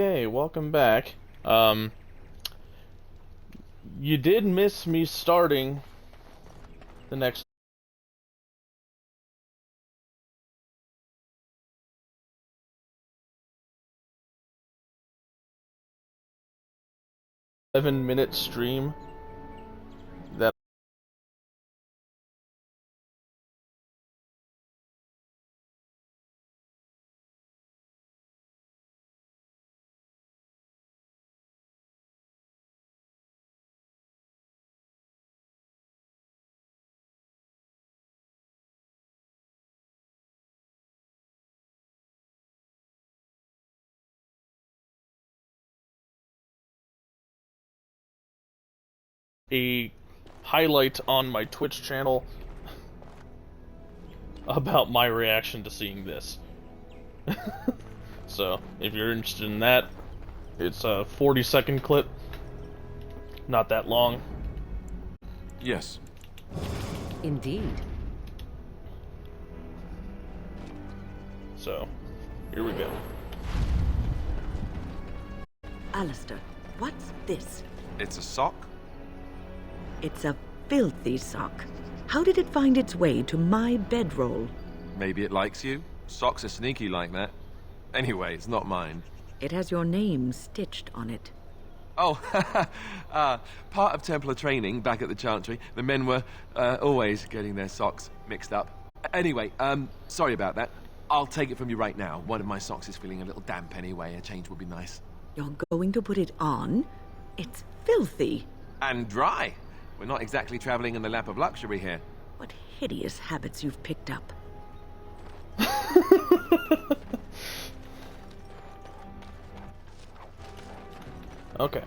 Okay, welcome back. You did miss me starting the next 7-minute stream that a highlight on my Twitch channel about my reaction to seeing this. So, if you're interested in that, it's a 40-second clip. Not that long. Yes. Indeed. So, here we go. Alistair, what's this? It's a sock? It's a filthy sock. How did it find its way to my bedroll? Maybe it likes you? Socks are sneaky like that. Anyway, it's not mine. It has your name stitched on it. Oh, part of Templar training back at the Chantry. The men were always getting their socks mixed up. Anyway, sorry about that. I'll take it from you right now. One of my socks is feeling a little damp anyway. A change would be nice. You're going to put it on? It's filthy. And dry. We're not exactly traveling in the lap of luxury here. What hideous habits you've picked up. Okay.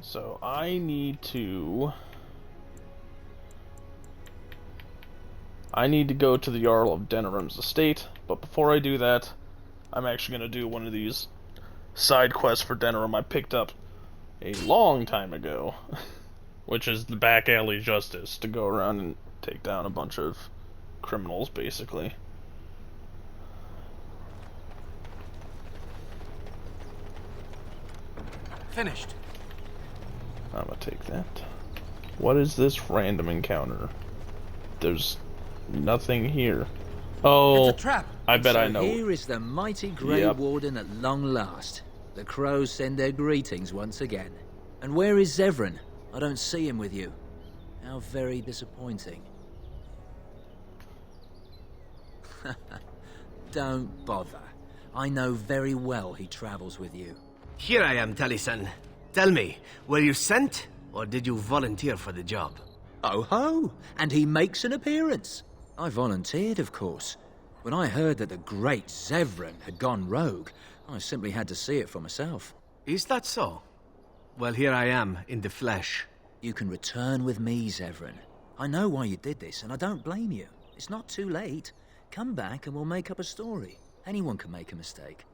So, I need to go to the Jarl of Denerim's estate, but before I do that, I'm actually going to do one of these side quests for Denerim I picked up a long time ago, which is the back alley justice, to go around and take down a bunch of criminals, basically. Finished. I'm gonna take that. What is this random encounter? There's nothing here. Oh, It's a trap. I bet I So know. here is the mighty Grey Yep. Warden at long last. The crows send their greetings once again. And where is Zevran? I don't see him with you. How very disappointing. Don't bother. I know very well he travels with you. Here I am, Taliesin. Tell me, were you sent, or did you volunteer for the job? Oh ho! And he makes an appearance. I volunteered, of course. When I heard that the great Zevran had gone rogue, I simply had to see it for myself. Is that so? Well, here I am, in the flesh. You can return with me, Zevran. I know why you did this, and I don't blame you. It's not too late. Come back and we'll make up a story. Anyone can make a mistake.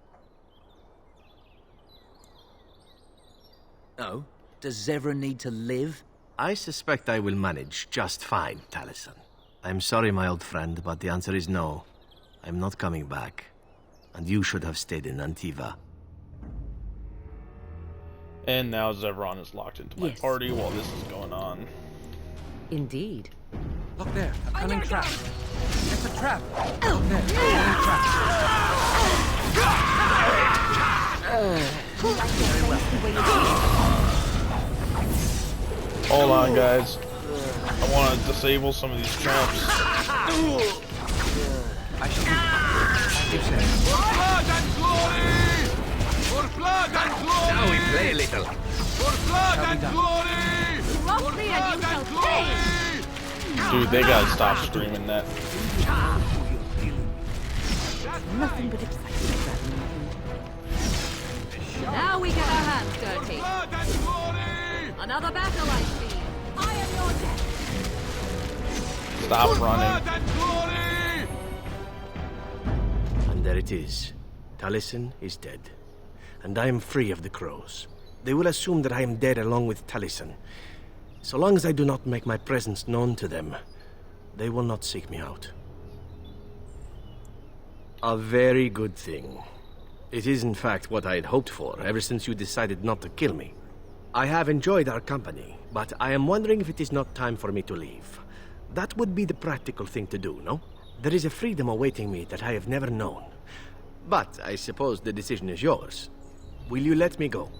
Oh? Does Zevran need to live? I suspect I will manage just fine, Taliesin. I'm sorry, my old friend, but the answer is no. I'm not coming back. And you should have stayed in Antiva. And now Zevran is locked into my Yes. party while this is going on. Indeed. Look there, a cunning trap. It's a trap. Look there, a cunning trap. Hold on, guys. I want to disable some of these traps. Now we play a little. Dude, they gotta stop streaming that. Nothing but excitement. Now we get our hands dirty. Another battle, I see. I am your death. Stop running. And there it is. Taliesin is dead. And I am free of the crows. They will assume that I am dead along with Taliesin. So long as I do not make my presence known to them, they will not seek me out. A very good thing. It is in fact what I had hoped for ever since you decided not to kill me. I have enjoyed our company, but I am wondering if it is not time for me to leave. That would be the practical thing to do, no? There is a freedom awaiting me that I have never known. But I suppose the decision is yours. Will you let me go?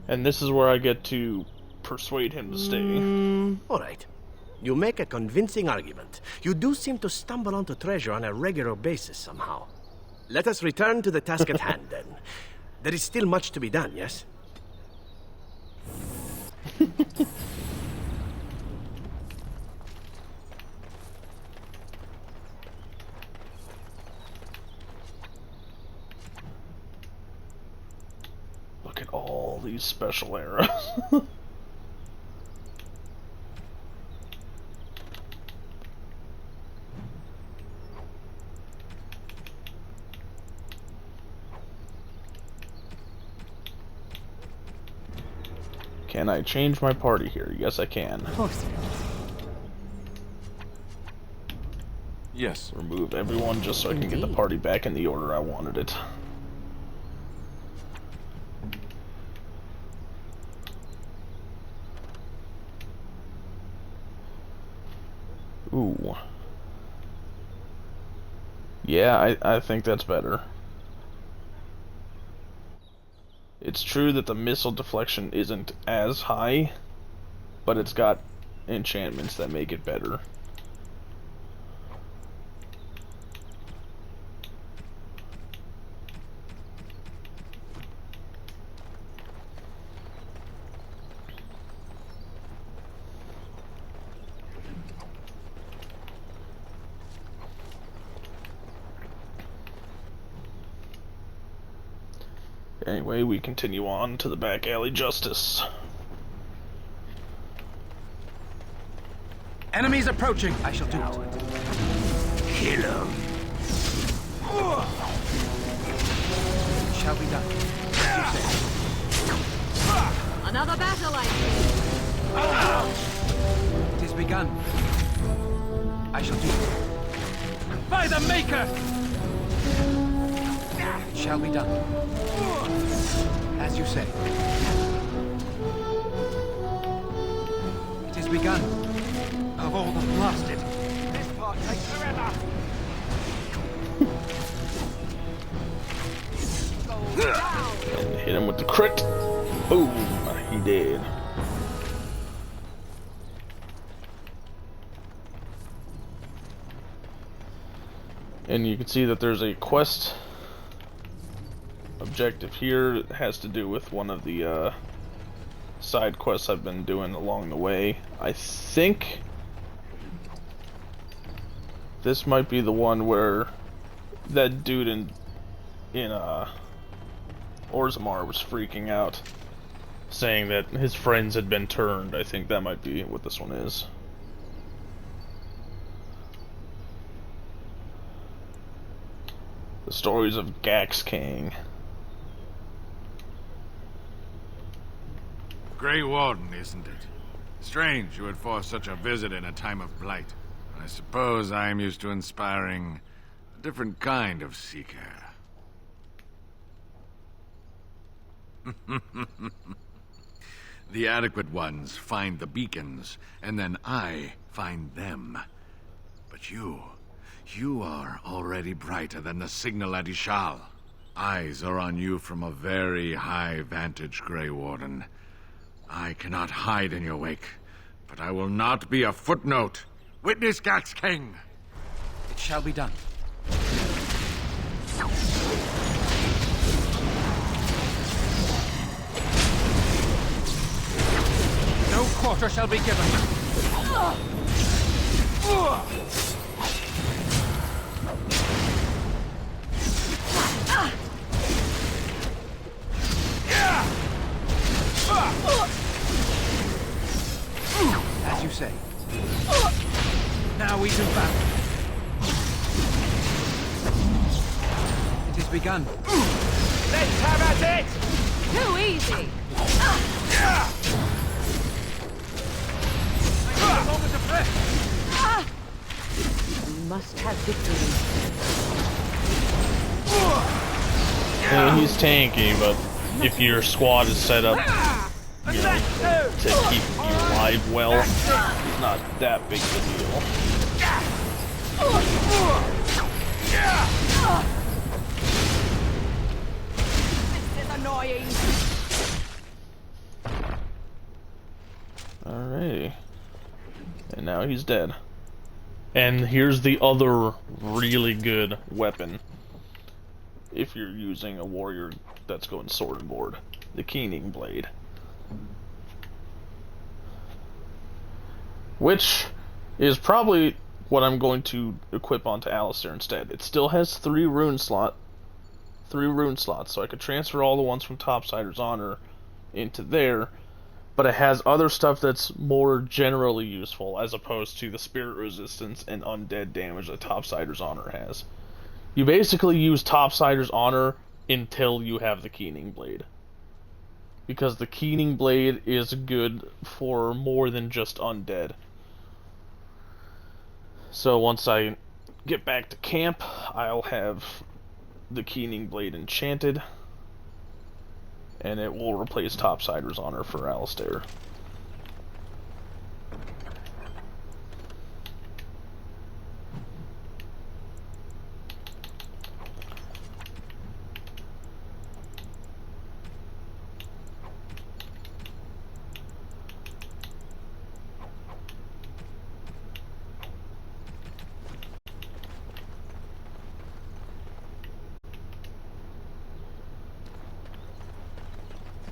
And this is where I get to persuade him to stay. All right. You make a convincing argument. You do seem to stumble onto treasure on a regular basis somehow. Let us return to the task at hand, then. There is still much to be done, yes? Look at all these special arrows. Can I change my party here? Yes, I can. Of course. Yes. Remove everyone just so I can get the party back in the order I wanted it. Ooh. Yeah, I think that's better. It's true that the missile deflection isn't as high, but it's got enchantments that make it better. Anyway, we continue on to the back alley justice. Enemies approaching. I shall do it. Kill him. It shall be done. As you say. Another battle, I see. It is begun. I shall do it. By the Maker! It shall be done. As you say. It is begun. Of all the blasted. This part takes forever. And hit him with the crit. Boom! He did. And you can see that there's a quest objective here. It has to do with one of the side quests I've been doing along the way. I think this might be the one where that dude in Orzammar was freaking out, saying that his friends had been turned. I think that might be what this one is. The stories of Gax King. Grey Warden, isn't it? Strange you would force such a visit in a time of blight. I suppose I am used to inspiring a different kind of seeker. The adequate ones find the beacons, and then I find them. But you are already brighter than the signal at Ishal. Eyes are on you from a very high vantage, Grey Warden. I cannot hide in your wake, but I will not be a footnote. Witness Gax King! It shall be done. No quarter shall be given. As you say. Now we do battle. It is begun. Let's have at it! Too easy. A moment of rest. We must have victory. He's tanky, but if your squad is set up, you know, to keep you alive well, he's not that big of a deal. This is annoying. Alrighty. And now he's dead. And here's the other really good weapon. If you're using a warrior that's going sword and board. The Keening Blade. Which is probably what I'm going to equip onto Alistair instead. It still has 3 rune slots, so I could transfer all the ones from Topsider's Honor into there, but it has other stuff that's more generally useful, as opposed to the spirit resistance and undead damage that Topsider's Honor has. You basically use Topsider's Honor until you have the Keening Blade. Because the Keening Blade is good for more than just undead. So once I get back to camp, I'll have the Keening Blade enchanted, and it will replace Topsider's Honor for Alistair.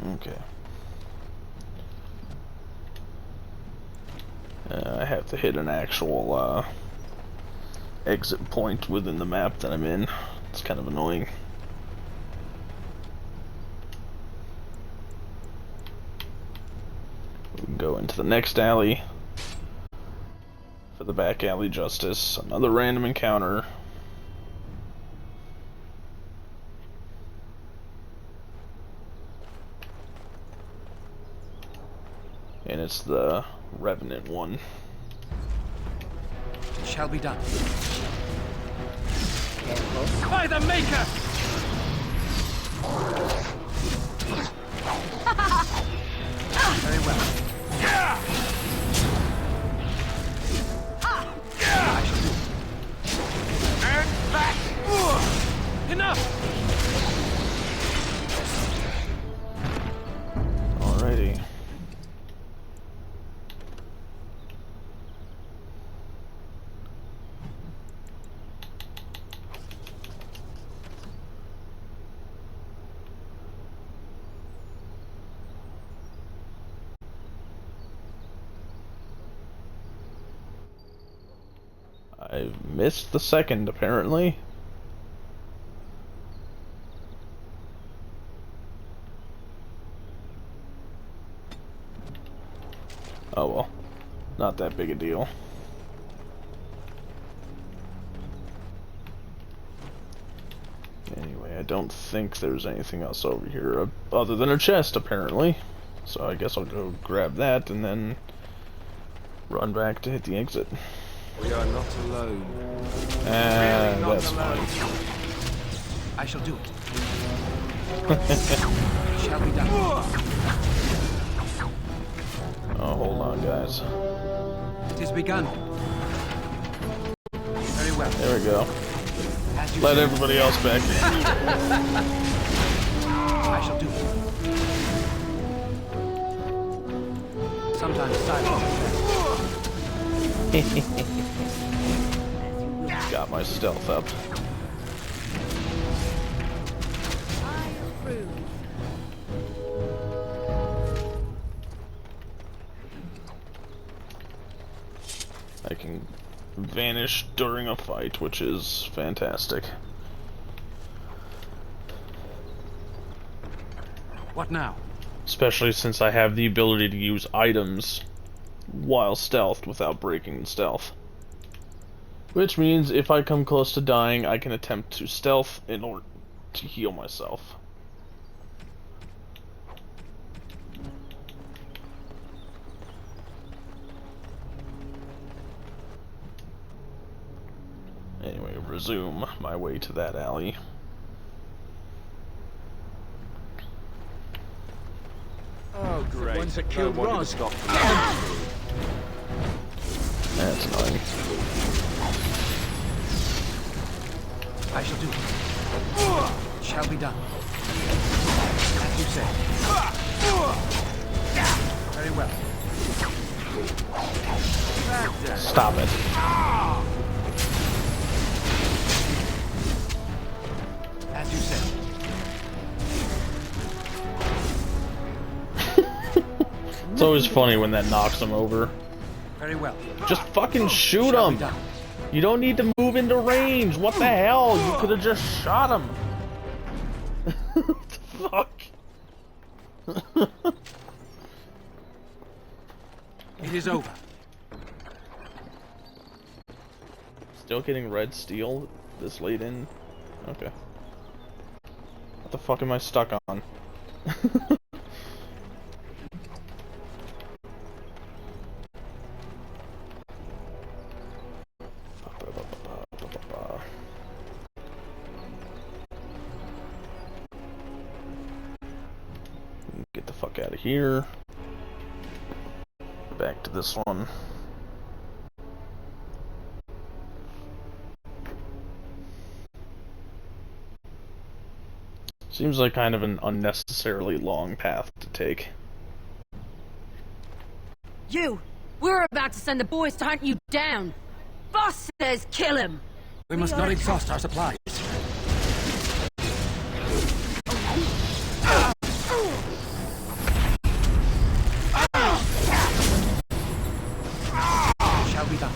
Okay. I have to hit an actual exit point within the map that I'm in. It's kind of annoying. We can go into the next alley for the back alley justice. Another random encounter. And it's the Revenant one. It shall be done. By the Maker! Very well. I shall do it. And back! Enough! Alrighty. I've missed the second, apparently. Oh well. Not that big a deal. Anyway, I don't think there's anything else over here other than a chest, apparently. So I guess I'll go grab that and then run back to hit the exit. We are not alone. And that's fine. I shall do it. It shall be done. Oh, hold on, guys. It is begun. Very well. There we go. As you Let say. everybody else back in. I shall do it. Sometimes silence. Got my stealth up. I approve. I can vanish during a fight, which is fantastic. What now? Especially since I have the ability to use items while stealthed without breaking stealth. Which means if I come close to dying, I can attempt to stealth in order to heal myself. Anyway, resume my way to that alley. ones that killed Roz. That's annoying. I shall do it. It shall be done. As you say. Very well. Stop it. As you say. It's always funny when that knocks him over. Very well. Just fucking shoot Shall be him. done. You don't need to move into range. What the hell? You could have just shot him. What the fuck? It is over. Still getting red steel this late in? Okay. What the fuck am I stuck on? Get the fuck out of here. Back to this one. Seems like kind of an unnecessarily long path to take. You! We're about to send the boys to hunt you down! Boss says kill him! We must not exhaust our supplies. Shall be done.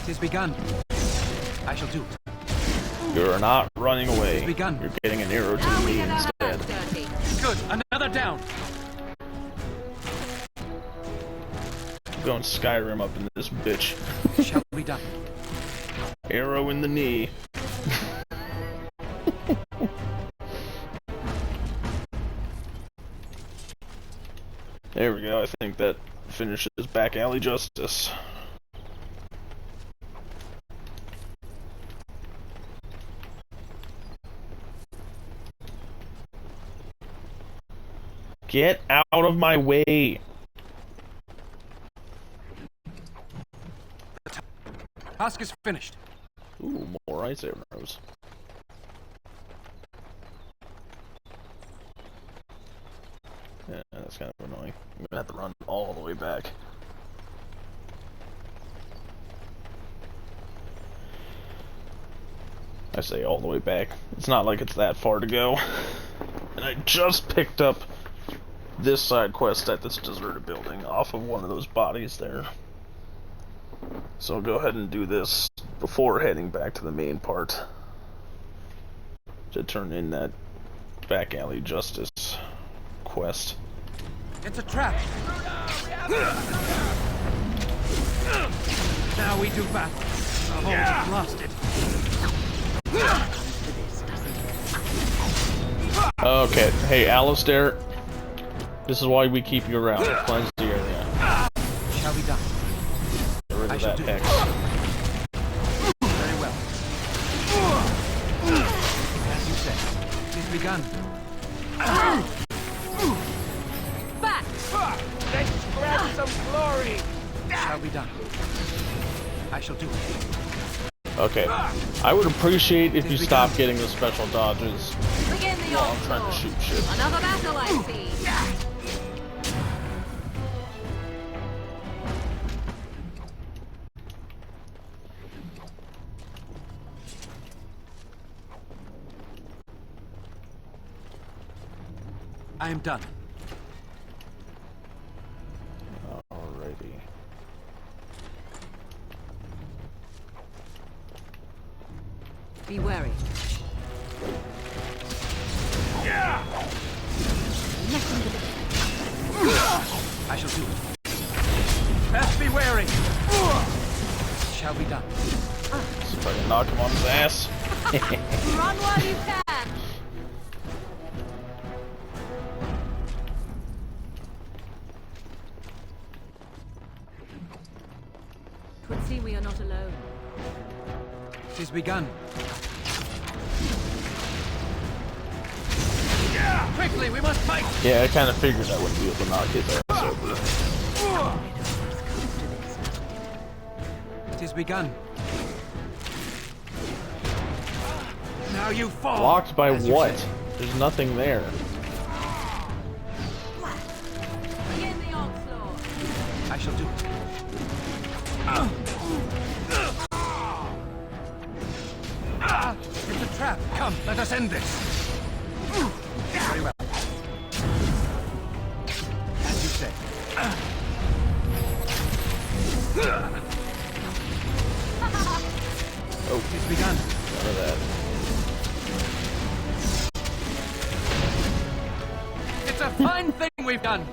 It is begun. I shall do it. You're not running away. It's begun. You're getting an arrow to Now we me get our instead. hands dirty. Good. Another down. I'm going Skyrim up in this bitch. Shall be done. Arrow in the knee. There we go. I think that finishes back alley justice. Get out of my way. Task is finished. Ooh, more ice arrows. Yeah, that's kind of annoying. I'm gonna have to run all the way back. I say all the way back. It's not like it's that far to go. And I just picked up this side quest at this deserted building off of one of those bodies there. So I'll go ahead and do this before heading back to the main part to turn in that back alley justice quest. It's a trap. Now we do battle. Our hold is blasted. Okay, hey Alistair, this is why we keep you around. Cleanse the area. Shall be done. Get rid I of shall that do hex. Very well. As you say, it is begun. Back! Let's grab some glory. Shall be done. I shall do it. Okay, I would appreciate if you stop getting the special dodges Begin the while I'm trying to shoot shit. Another battle, I see. I am done. Alrighty. Be wary. I shall do it. Best be wary. Shall be done. See if I can knock him on his ass. Run while you can. Twould seem we are not alone. It is begun. Quickly, we must fight! Yeah, I kind of figured I wouldn't be able to knock his ass over. It has begun. Now you fall! Blocked by what? There's nothing there. Begin the onslaught. I shall do it. It's a trap! Come, let us end this! Very well. As you say. Oh, It's begun. none of that. It's a fine thing we've done!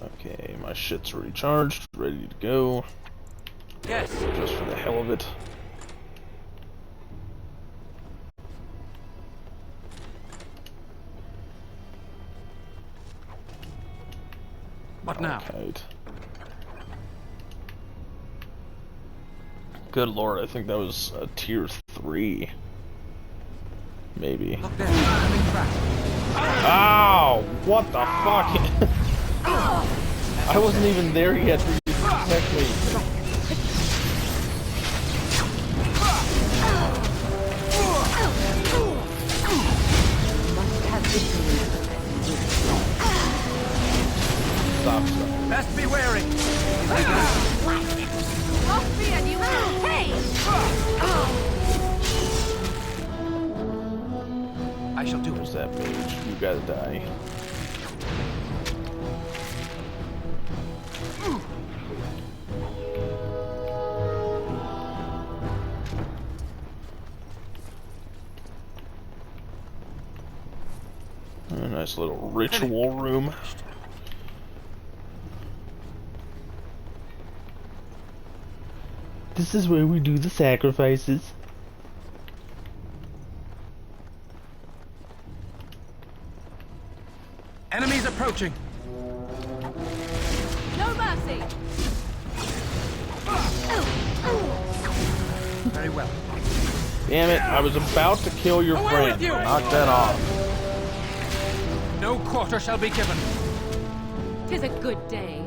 Okay, my shit's recharged, ready to go. Yes. Just for the hell of it. What now? Okay. Good lord, I think that was a tier 3. Maybe. Look there, coming trap. Ow! What the fuck? I wasn't even there yet for you to protect me. Stop, stop. Best be wary. Off me and you will pay! I shall do it. There's that mage. You gotta die. A nice little ritual room. This is where we do the sacrifices. Enemies approaching. No mercy! Very well. Damn it, I was about to kill your Away friend. with you! Knock that off. No quarter shall be given. 'Tis a good day.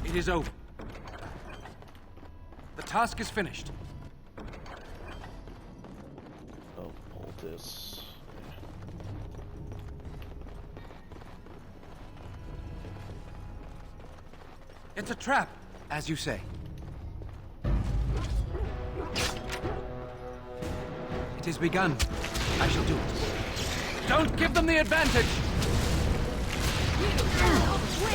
It is over. The task is finished. Oh, hold this. It's a trap, as you say. It is begun. I shall do it. Don't give them the advantage!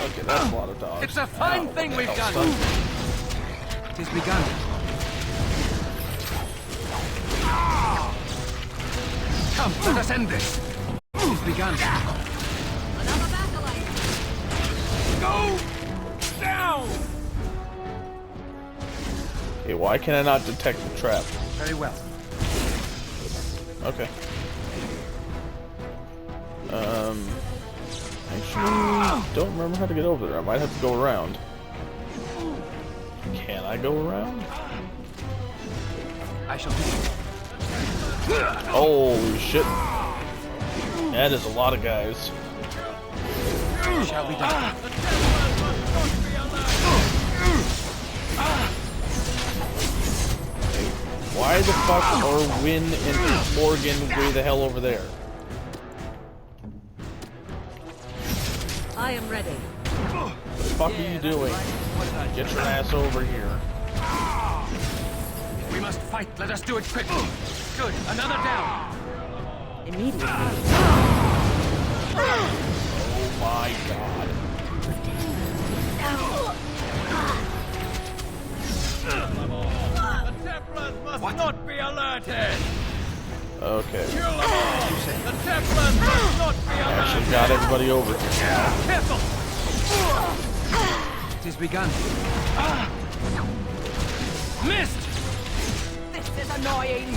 Okay, that's a lot of dogs. It's a fine Ow, thing what the we've hell, done. son? It is begun. Come, let us end this. It is begun. Another battle I Go down! Okay, why can I not detect the trap? Very well. Okay. Actually, don't remember how to get over there. I might have to go around. Can I go around? I shall do it. Holy shit. That is a lot of guys. Shall be done. Why the fuck are Wynn and Morgan way the hell over there? I am ready. What the fuck are you doing? Get your ass over here. We must fight. Let us do it quickly. Good. Another down. Immediately. Oh my god. The Templars must not be alerted. Okay. The Templars must not be alerted. Actually got everybody over here. Careful. It has begun. Missed. This is annoying.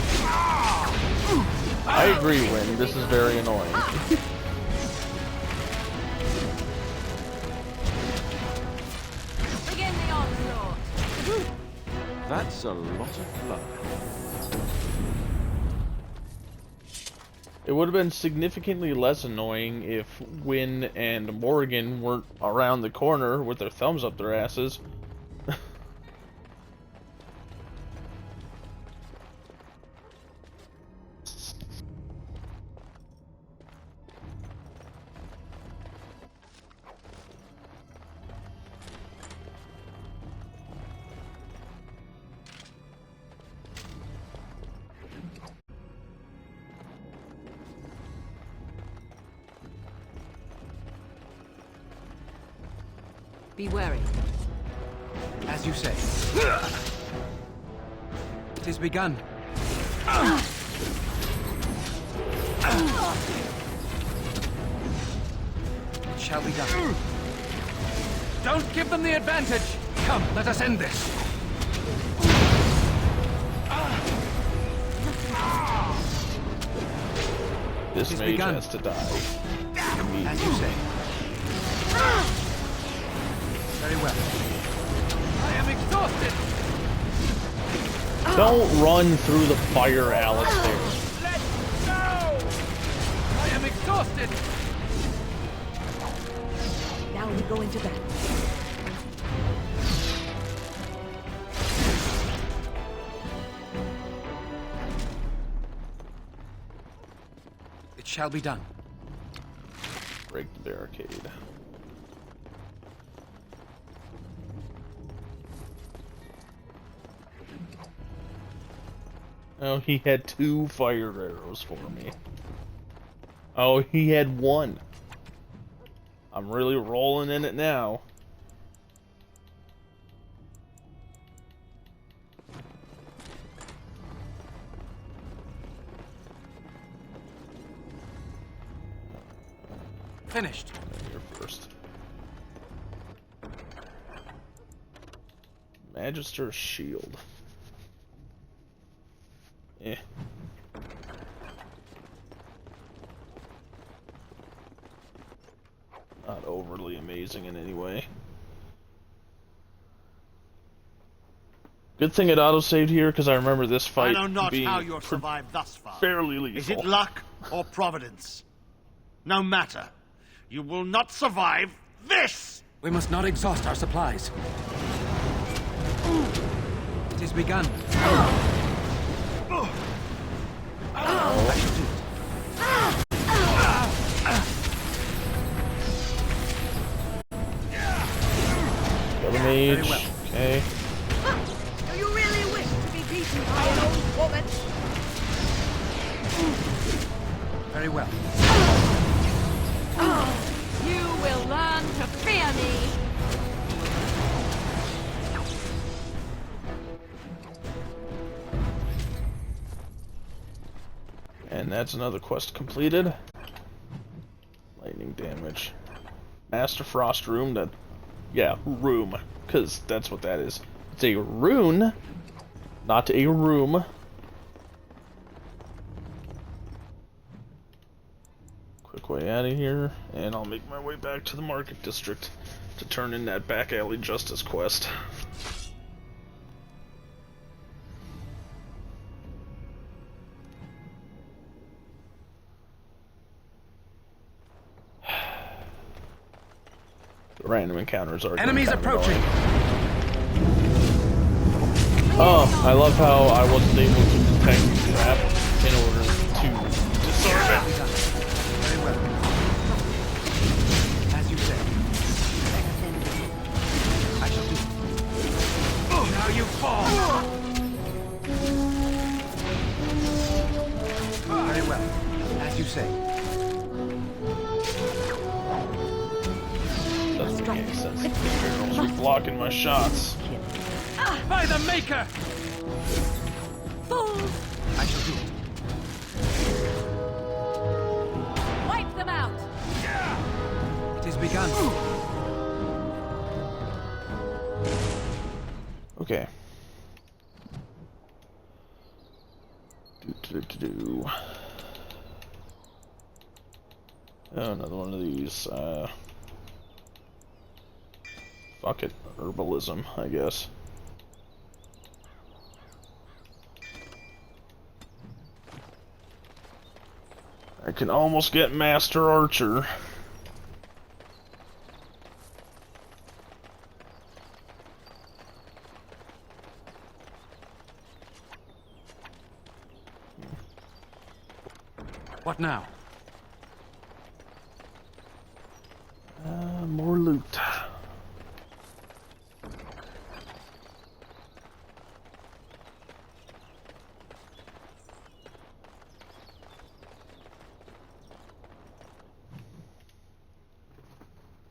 I agree, Wynn. This is very annoying. Begin the onslaught. That's a lot of blood. It would have been significantly less annoying if Wynn and Morgan weren't around the corner with their thumbs up their asses. Be wary. As you say. It is begun. It shall be done. Don't give them the advantage! Come, let us end this! This It's mage begun. has to die. As you say. Very well. I am exhausted! Don't run through the fire, Alistair. Let's go! I am exhausted! Now we go into battle. It shall be done. Break the barricade. Oh, he had 2 fire arrows for me. Oh, he had 1. I'm really rolling in it now. Finished. Here first. Magister's shield. Eh. Not overly amazing in any way. Good thing it auto-saved here, because I remember this fight I know not being how you have survived thus far. fairly lethal. Is it luck or providence? No matter. You will not survive this! We must not exhaust our supplies. It is begun. I shall do it. Kill the mage. Very well. Okay. Do you really wish to be beaten by an old woman? Very well. You will learn to fear me. And that's another quest completed. Lightning damage. Master Frost room that... Yeah, room. Because that's what that is. It's a rune, not a room. Quick way out of here, and I'll make my way back to the Market District to turn in that back alley justice quest. The random encounters are Enemies kind of approaching! annoying. Oh, I love how I wasn't able to detect the trap in order to disarm it. Very well. As you say. I shall do it. Oh, now you fall! Very well. As you say. Doesn't make any sense. These girls are blocking my shots. By the Maker! Fools! I shall do it. Wipe them out. It is begun. Okay. Do. Oh, another one of these. Fuck it. Herbalism, I guess. I can almost get Master Archer. What now? More loot.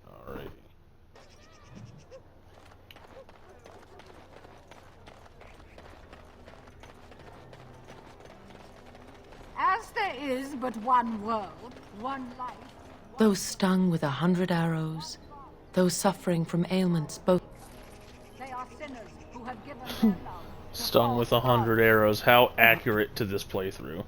Alright. As there is but one world, one life. Those stung with 100 arrows, those suffering from ailments both... They are sinners who have given their love. Stung with 100 arrows. How accurate to this playthrough.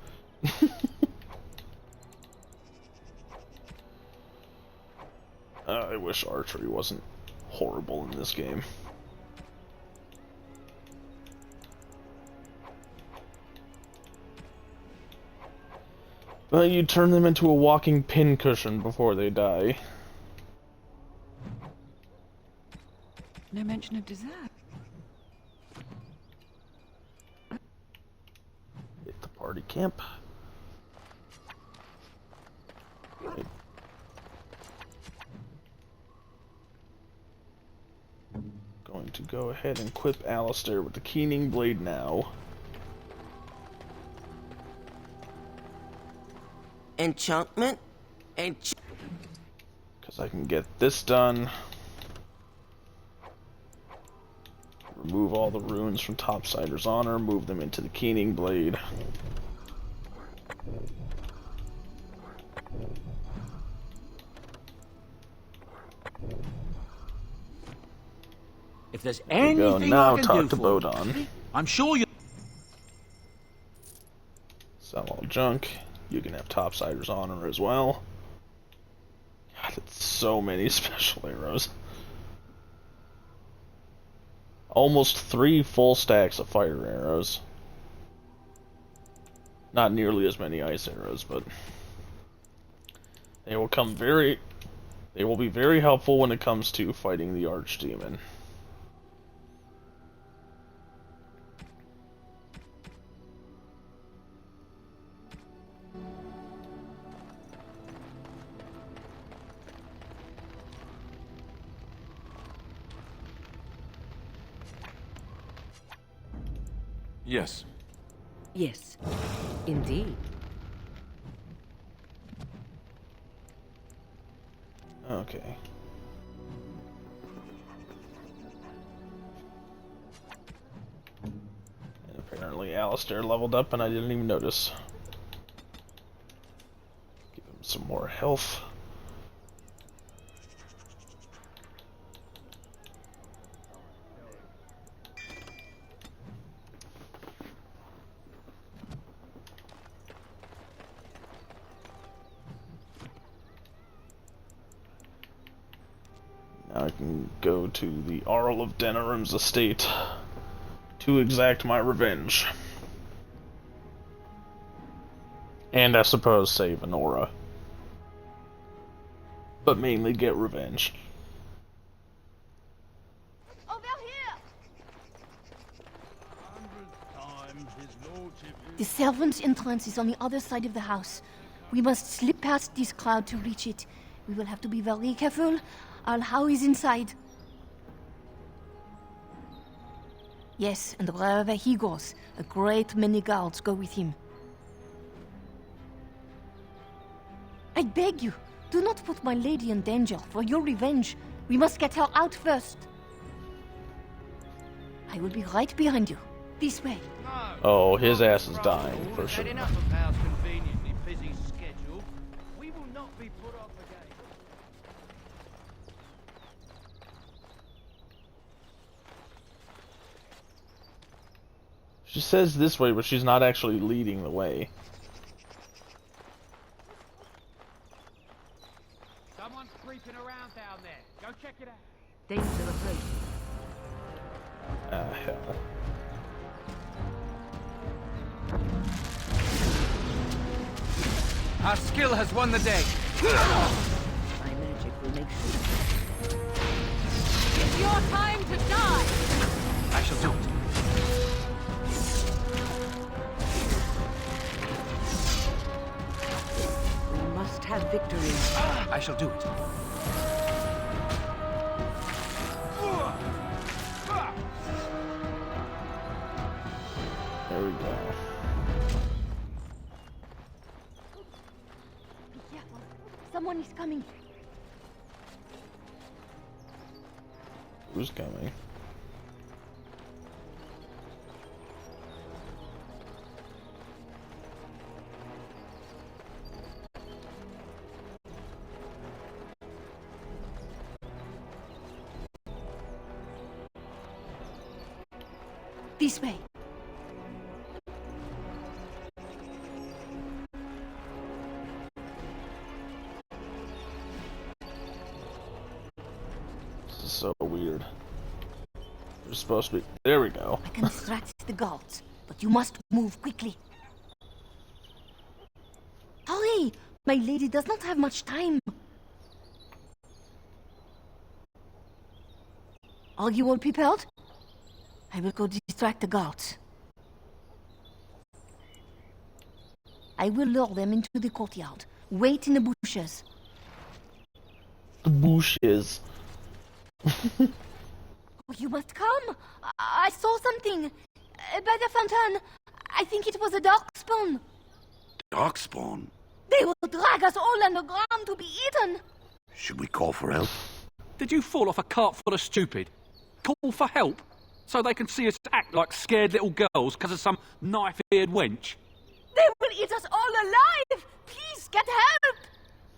I wish archery wasn't horrible in this game. Well, you turn them into a walking pincushion before they die. No mention of dessert. Hit the party camp. Right. Going to go ahead and equip Alistair with the keening blade now. Enchantment? Because I can get this done. Remove all the runes from Topsider's Honor, move them into the keening blade. If there's There we go. anything Now I can talk do to for you, Bodon. I'm sure you... Sell all junk. You can have Topsider's Honor as well. God, it's so many special arrows. Almost 3 full stacks of fire arrows. Not nearly as many ice arrows, but they will be very helpful when it comes to fighting the Archdemon. Yes. Yes, indeed. Okay. And apparently Alistair leveled up and I didn't even notice. Give him some more health. Now I can go to the Arl of Denerim's estate to exact my revenge. And I suppose save Anora. But mainly get revenge. Over here! The servants' entrance is on the other side of the house. We must slip past this crowd to reach it. We will have to be very careful. Al-How is inside. Yes, and wherever he goes, a great many guards go with him. I beg you, do not put my lady in danger for your revenge. We must get her out first. I will be right behind you. This way. Oh, his ass is dying, for sure. She says this way, but she's not actually leading the way. hell? Our skill has won the day. My magic will make sure. It's your time to die! I shall do it. We must have victory. I shall do it. There we go. Be careful. Someone is coming. Who's coming? This way. This is so weird. We're supposed to be. There we go. I can distract the guards, but you must move quickly. Hurry! My lady does not have much time. Are you all prepared? I will go distract the guards. I will lure them into the courtyard. Wait in the bushes. The bushes. Oh, you must come. I saw something. By the fountain. I think it was a darkspawn. Darkspawn? They will drag us all underground to be eaten. Should we call for help? Did you fall off a cart full of stupid? Call for help? So they can see us act like scared little girls because of some knife-eared wench? They will eat us all alive! Please, get help!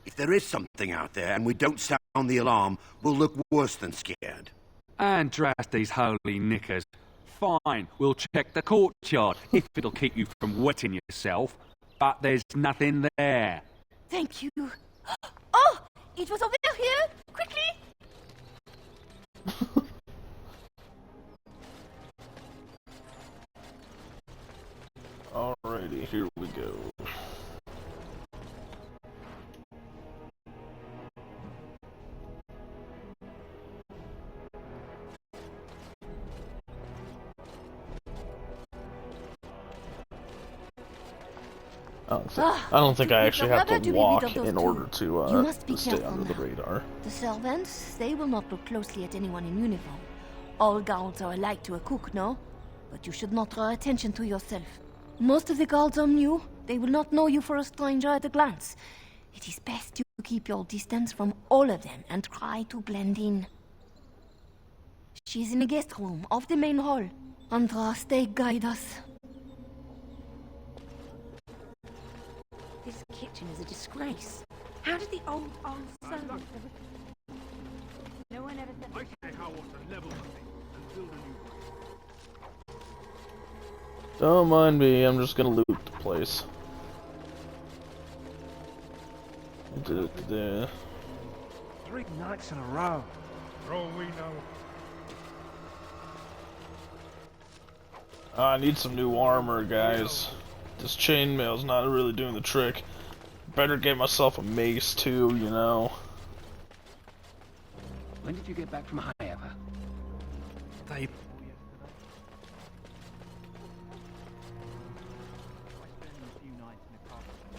If there is something out there and we don't sound the alarm, we'll look worse than scared. And drat these holy knickers. Fine, we'll check the courtyard, if it'll keep you from wetting yourself. But there's nothing there. Thank you. Oh! It was over here! Quickly! Alrighty, here we go. I don't think I actually have to walk in order to stay under the radar. The servants, they will not look closely at anyone in uniform. All guards are alike to a cook, no? But you should not draw attention to yourself. Most of the guards are new. They will not know you for a stranger at a glance. It is best to keep your distance from all of them and try to blend in. She is in the guest room of the main hall. Andraste, guide us. This kitchen is a disgrace. How did the old servant... No one ever said... I say how to level the thing and build a new one. Don't mind me, I'm just gonna loot the place. Da-da-da-da. 3 nights in a row. For all we know. I need some new armor, guys. This chainmail's not really doing the trick. Better get myself a mace too, you know. When did you get back from Highever? They...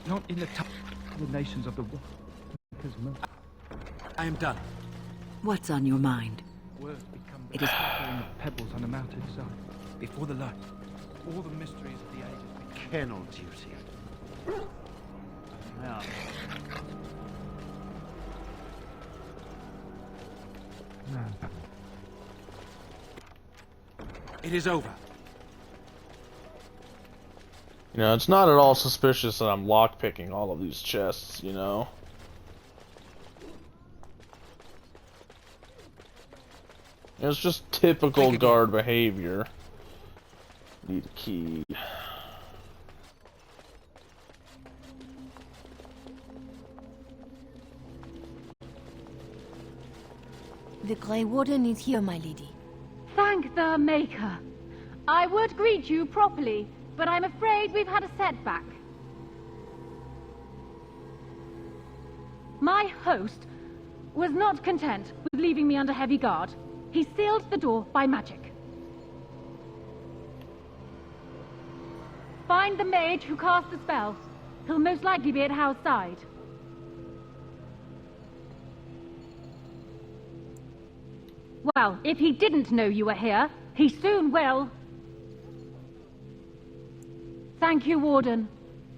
Not in the nations of the world. I am done. What's on your mind? Words become It is... the pebbles on the mountainside. Before the light. All the mysteries of the ages. Kennel duty. Now. It is over. You know, it's not at all suspicious that I'm lockpicking all of these chests, you know? It's just typical guard behavior. Need a key. The Grey Warden is here, my lady. Thank the Maker. I would greet you properly, but I'm afraid we've had a setback. My host was not content with leaving me under heavy guard. He sealed the door by magic. Find the mage who cast the spell. He'll most likely be at Hal's side. Well, if he didn't know you were here, he soon will. Thank you, Warden.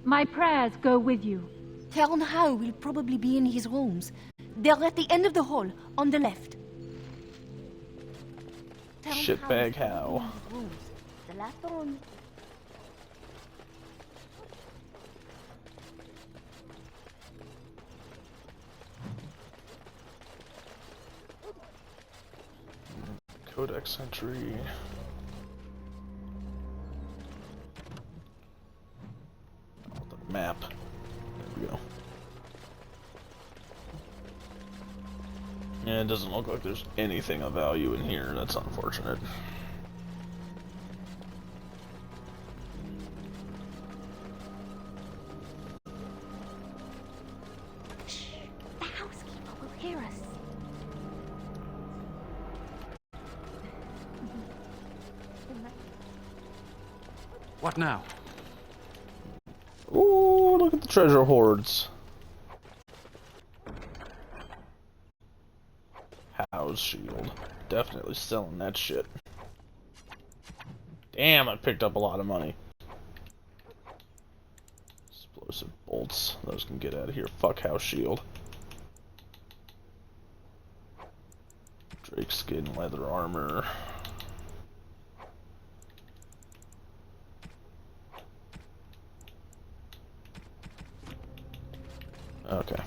My prayers go with you. Hal and Hal will probably be in his rooms. They're at the end of the hall, on the left. Shitbag Hal. The last one. Codex entry. Oh, the map. There we go. Yeah, it doesn't look like there's anything of value in here. That's unfortunate. Shh! The housekeeper will hear us. What now? Ooh, look at the treasure hoards. House shield. Definitely selling that shit. Damn, I picked up a lot of money. Explosive bolts. Those can get out of here. Fuck house shield. Drake skin, leather armor. Okay.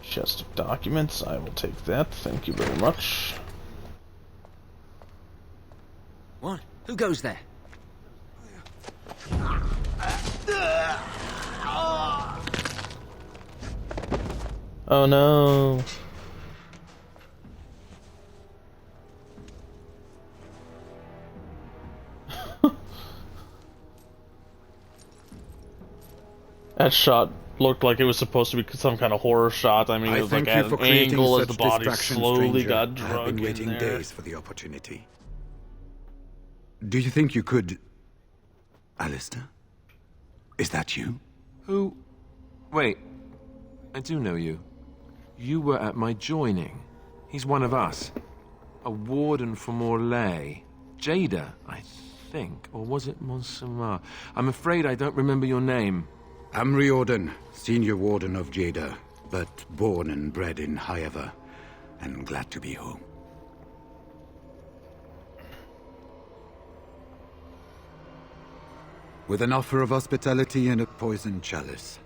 Chest of documents, I will take that. Thank you very much. What? Who goes there? Oh no. That shot looked like it was supposed to be some kind of horror shot. I mean, it was like at an angle as the body slowly got I've drugged been waiting in there. days for the opportunity. Do you think you could... Alistair? Is that you? Who? Wait. I do know you. You were at my joining. He's one of us. A warden from Orlais. Jada, I think. Or was it Montsemar? I'm afraid I don't remember your name. I'm Riordan, senior warden of Jada, but born and bred in Highever, and glad to be home. With an offer of hospitality and a poisoned chalice,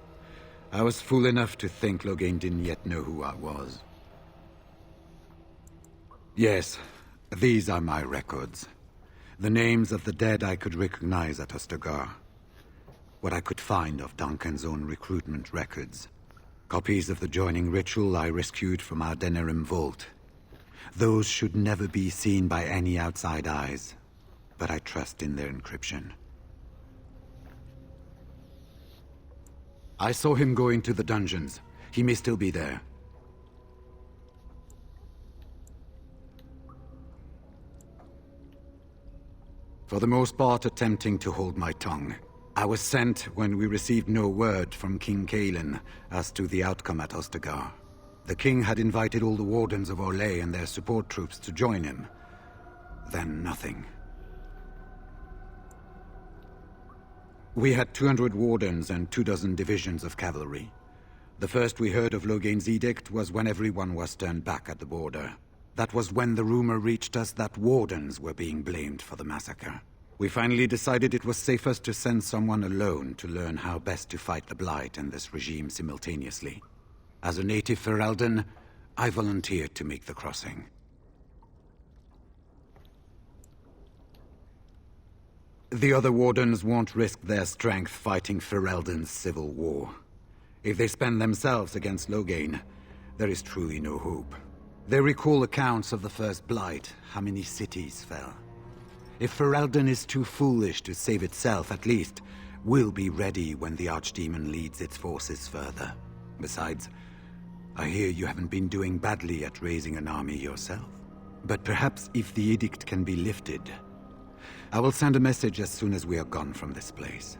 I was fool enough to think Loghain didn't yet know who I was. Yes, these are my records. The names of the dead I could recognize at Ostagar. What I could find of Duncan's own recruitment records. Copies of the joining ritual I rescued from our Denerim vault. Those should never be seen by any outside eyes, but I trust in their encryption. I saw him go into the dungeons. He may still be there. For the most part, attempting to hold my tongue. I was sent when we received no word from King Caelan as to the outcome at Ostagar. The king had invited all the wardens of Orlais and their support troops to join him. Then nothing. We had 200 wardens and 24 divisions of cavalry. The first we heard of Loghain's edict was when everyone was turned back at the border. That was when the rumor reached us that wardens were being blamed for the massacre. We finally decided it was safest to send someone alone to learn how best to fight the Blight and this regime simultaneously. As a native Ferelden, I volunteered to make the crossing. The other wardens won't risk their strength fighting Ferelden's civil war. If they spend themselves against Loghain, there is truly no hope. They recall accounts of the First Blight, how many cities fell. If Ferelden is too foolish to save itself, at least, we'll be ready when the Archdemon leads its forces further. Besides, I hear you haven't been doing badly at raising an army yourself. But perhaps if the edict can be lifted, I will send a message as soon as we are gone from this place.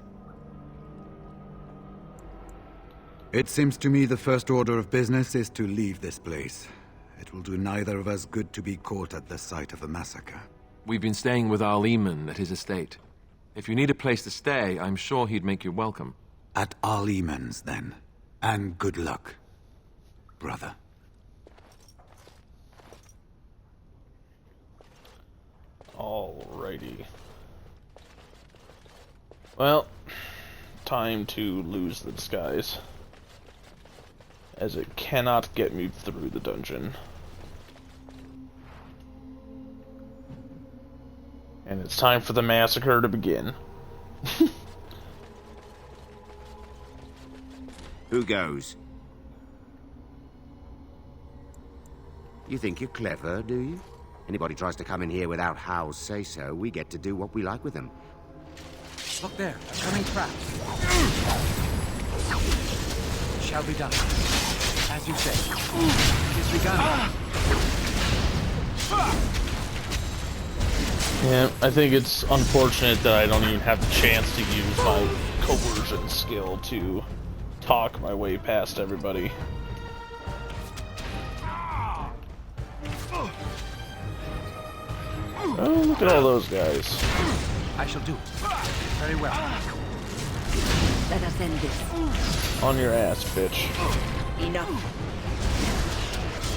It seems to me the first order of business is to leave this place. It will do neither of us good to be caught at the site of a massacre. We've been staying with our Leman at his estate. If you need a place to stay, I'm sure he'd make you welcome. At our Leman's, then. And good luck, brother. Alrighty. Well, time to lose the disguise, as it cannot get me through the dungeon. And it's time for the massacre to begin. Who goes? You think you're clever, do you? Anybody tries to come in here without Hal's say-so, we get to do what we like with them. Look there, a cunning trap. It shall be done. As you say. It is begun. Yeah, I think it's unfortunate that I don't even have the chance to use my coercion skill to talk my way past everybody. Oh, look at all those guys. I shall do it. Very well. Let us end this. On your ass, bitch. Enough.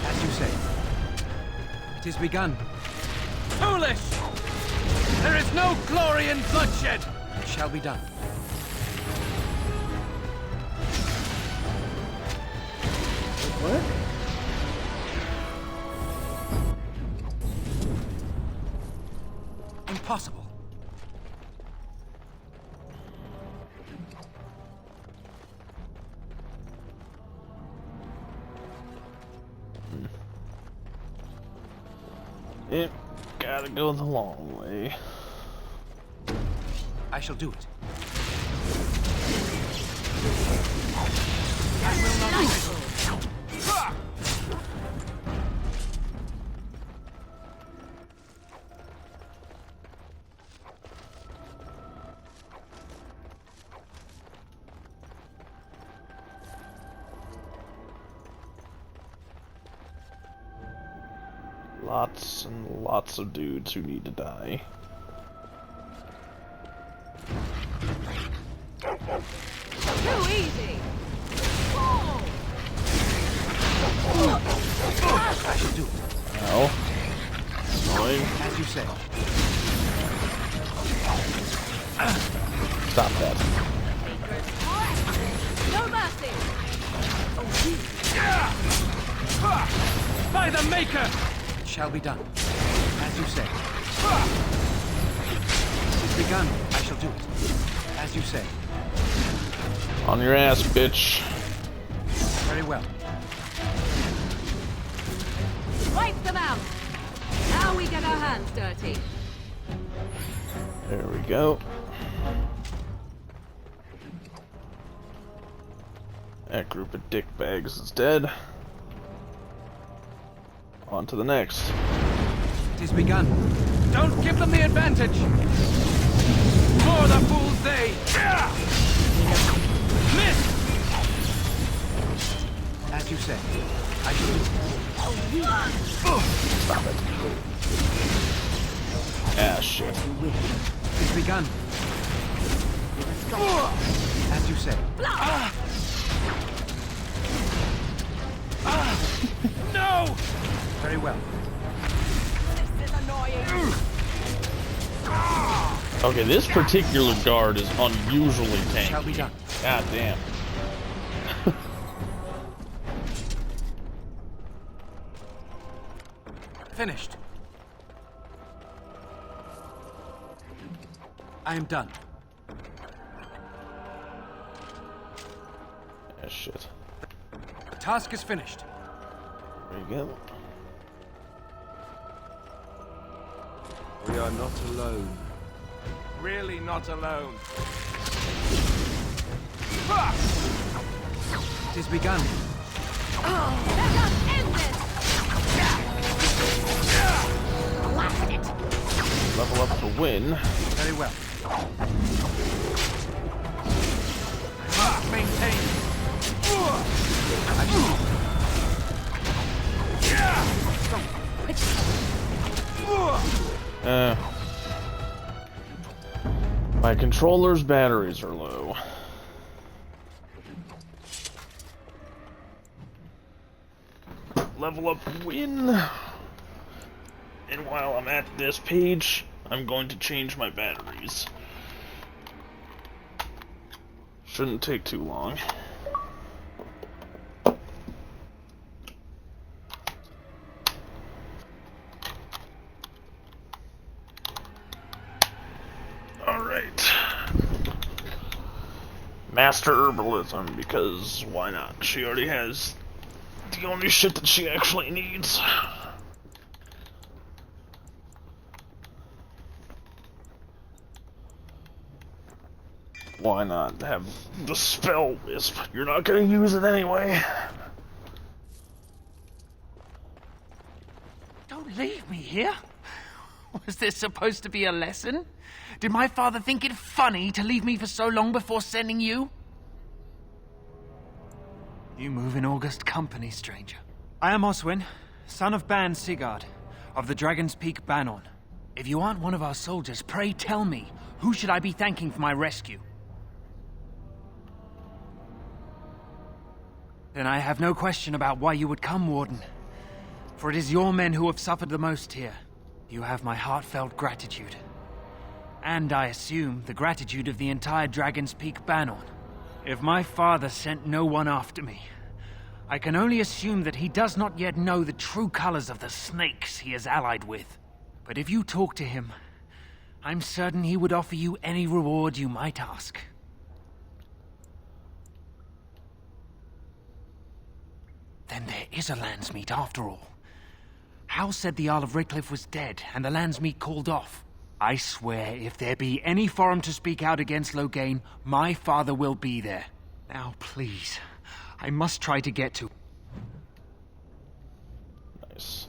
As you say. It is begun. Foolish! There is no glory in bloodshed! It shall be done. What? Impossible. Yep, gotta go the long way. I shall do it. Lots and lots of dudes who need to die. Too easy. I shall do it. Ow. Annoying. As you say. Stop that. No mercy. By the Maker! It shall be done. As you say. It's begun. I shall do it. As you say. On your ass, bitch. Very well. Wipe them out. Now we get our hands dirty. There we go. That group of dickbags is dead. On to the next. It is begun. Don't give them the advantage! For the fools they... Miss! As you say. I shall do it. Stop it. Ah, shit. It is begun. As you say. No! Very well. This is annoying. Okay, this particular guard is unusually tanky. Shall be done. God damn. Finished. I am done. Ah, shit. The task is finished. There you go. We are not alone. Really not alone. It has begun. Let us end this! Blasted! Level up to win. Very well. Maintain. My controller's batteries are low. Level up win. And while I'm at this page, I'm going to change my batteries. Shouldn't take too long. Alright. Master Herbalism, because why not? She already has the only shit that she actually needs. Why not have the spell wisp? You're not gonna use it anyway. Don't leave me here. Was this supposed to be a lesson? Did my father think it funny to leave me for so long before sending you? You move in august company, stranger. I am Oswin, son of Ban Sigurd, of the Dragon's Peak Banon. If you aren't one of our soldiers, pray tell me, who should I be thanking for my rescue? Then I have no question about why you would come, Warden. For it is your men who have suffered the most here. You have my heartfelt gratitude. And I assume the gratitude of the entire Dragon's Peak Banon. If my father sent no one after me, I can only assume that he does not yet know the true colors of the snakes he is allied with. But if you talk to him, I'm certain he would offer you any reward you might ask. Then there is a Landsmeet after all. Hal said the Earl of Redcliffe was dead, and the Landsmeet called off. I swear, if there be any forum to speak out against Loghain, my father will be there. Now, please, I must try to get to... Nice.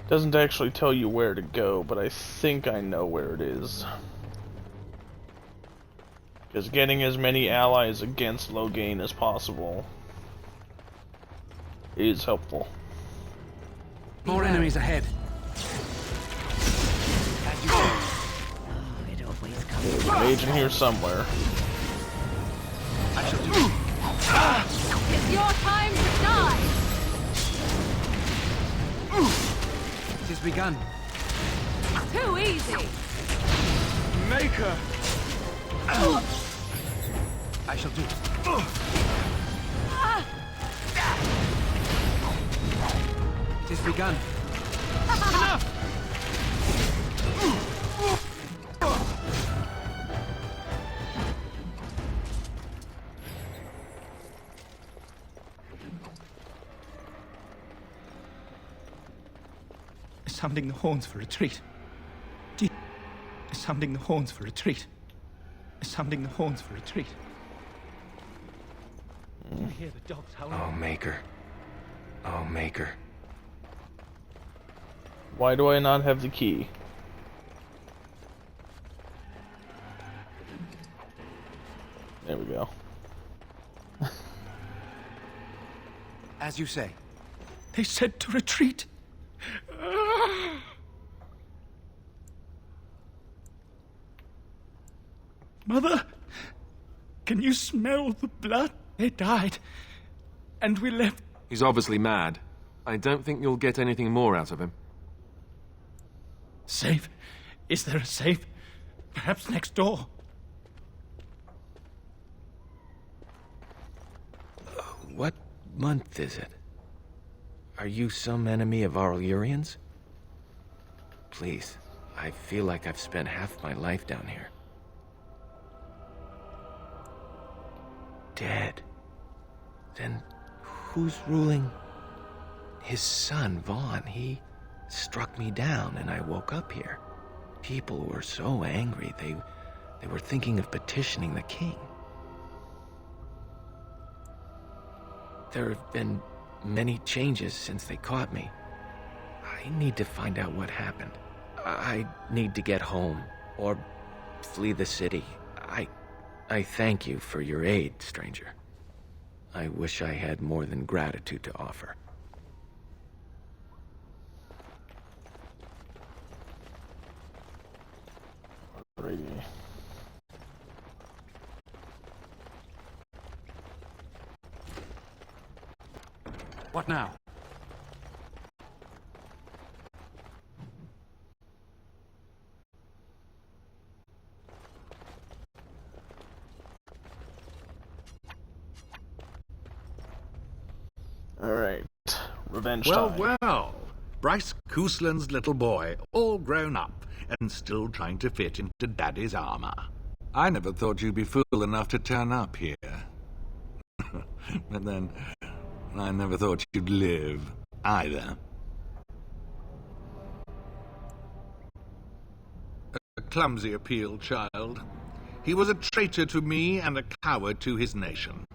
Doesn't actually tell you where to go, but I think I know where it is. Because getting as many allies against Loghain as possible is helpful. More enemies ahead. It always There's a mage in here somewhere. I shall do. It's your time to die! It has begun. Too easy! Maker! I shall do. It has begun. Enough! Sounding the horns for retreat. Sounding the horns for retreat. Sounding the horns for retreat. I hear the dogs howling. Oh, Maker. Oh, Maker. Why do I not have the key? There we go. As you say. They said to retreat. Mother, can you smell the blood? They died, and we left. He's obviously mad. I don't think you'll get anything more out of him. Safe? Is there a safe? Perhaps next door. What month is it? Are you some enemy of our Urians? Please, I feel like I've spent half my life down here. Dead. Then who's ruling? His son, Vaughn. He struck me down and I woke up here. People were so angry, they were thinking of petitioning the king. There have been many changes since they caught me. I need to find out what happened. I need to get home, or flee the city. I thank you for your aid, stranger. I wish I had more than gratitude to offer. Alrighty. What now? Alright. Revenge Well, time. well. Bryce Cousland's little boy, all grown up and still trying to fit into Daddy's armor. I never thought you'd be fool enough to turn up here. But then, I never thought you'd live, either. A clumsy appeal, child. He was a traitor to me and a coward to his nation.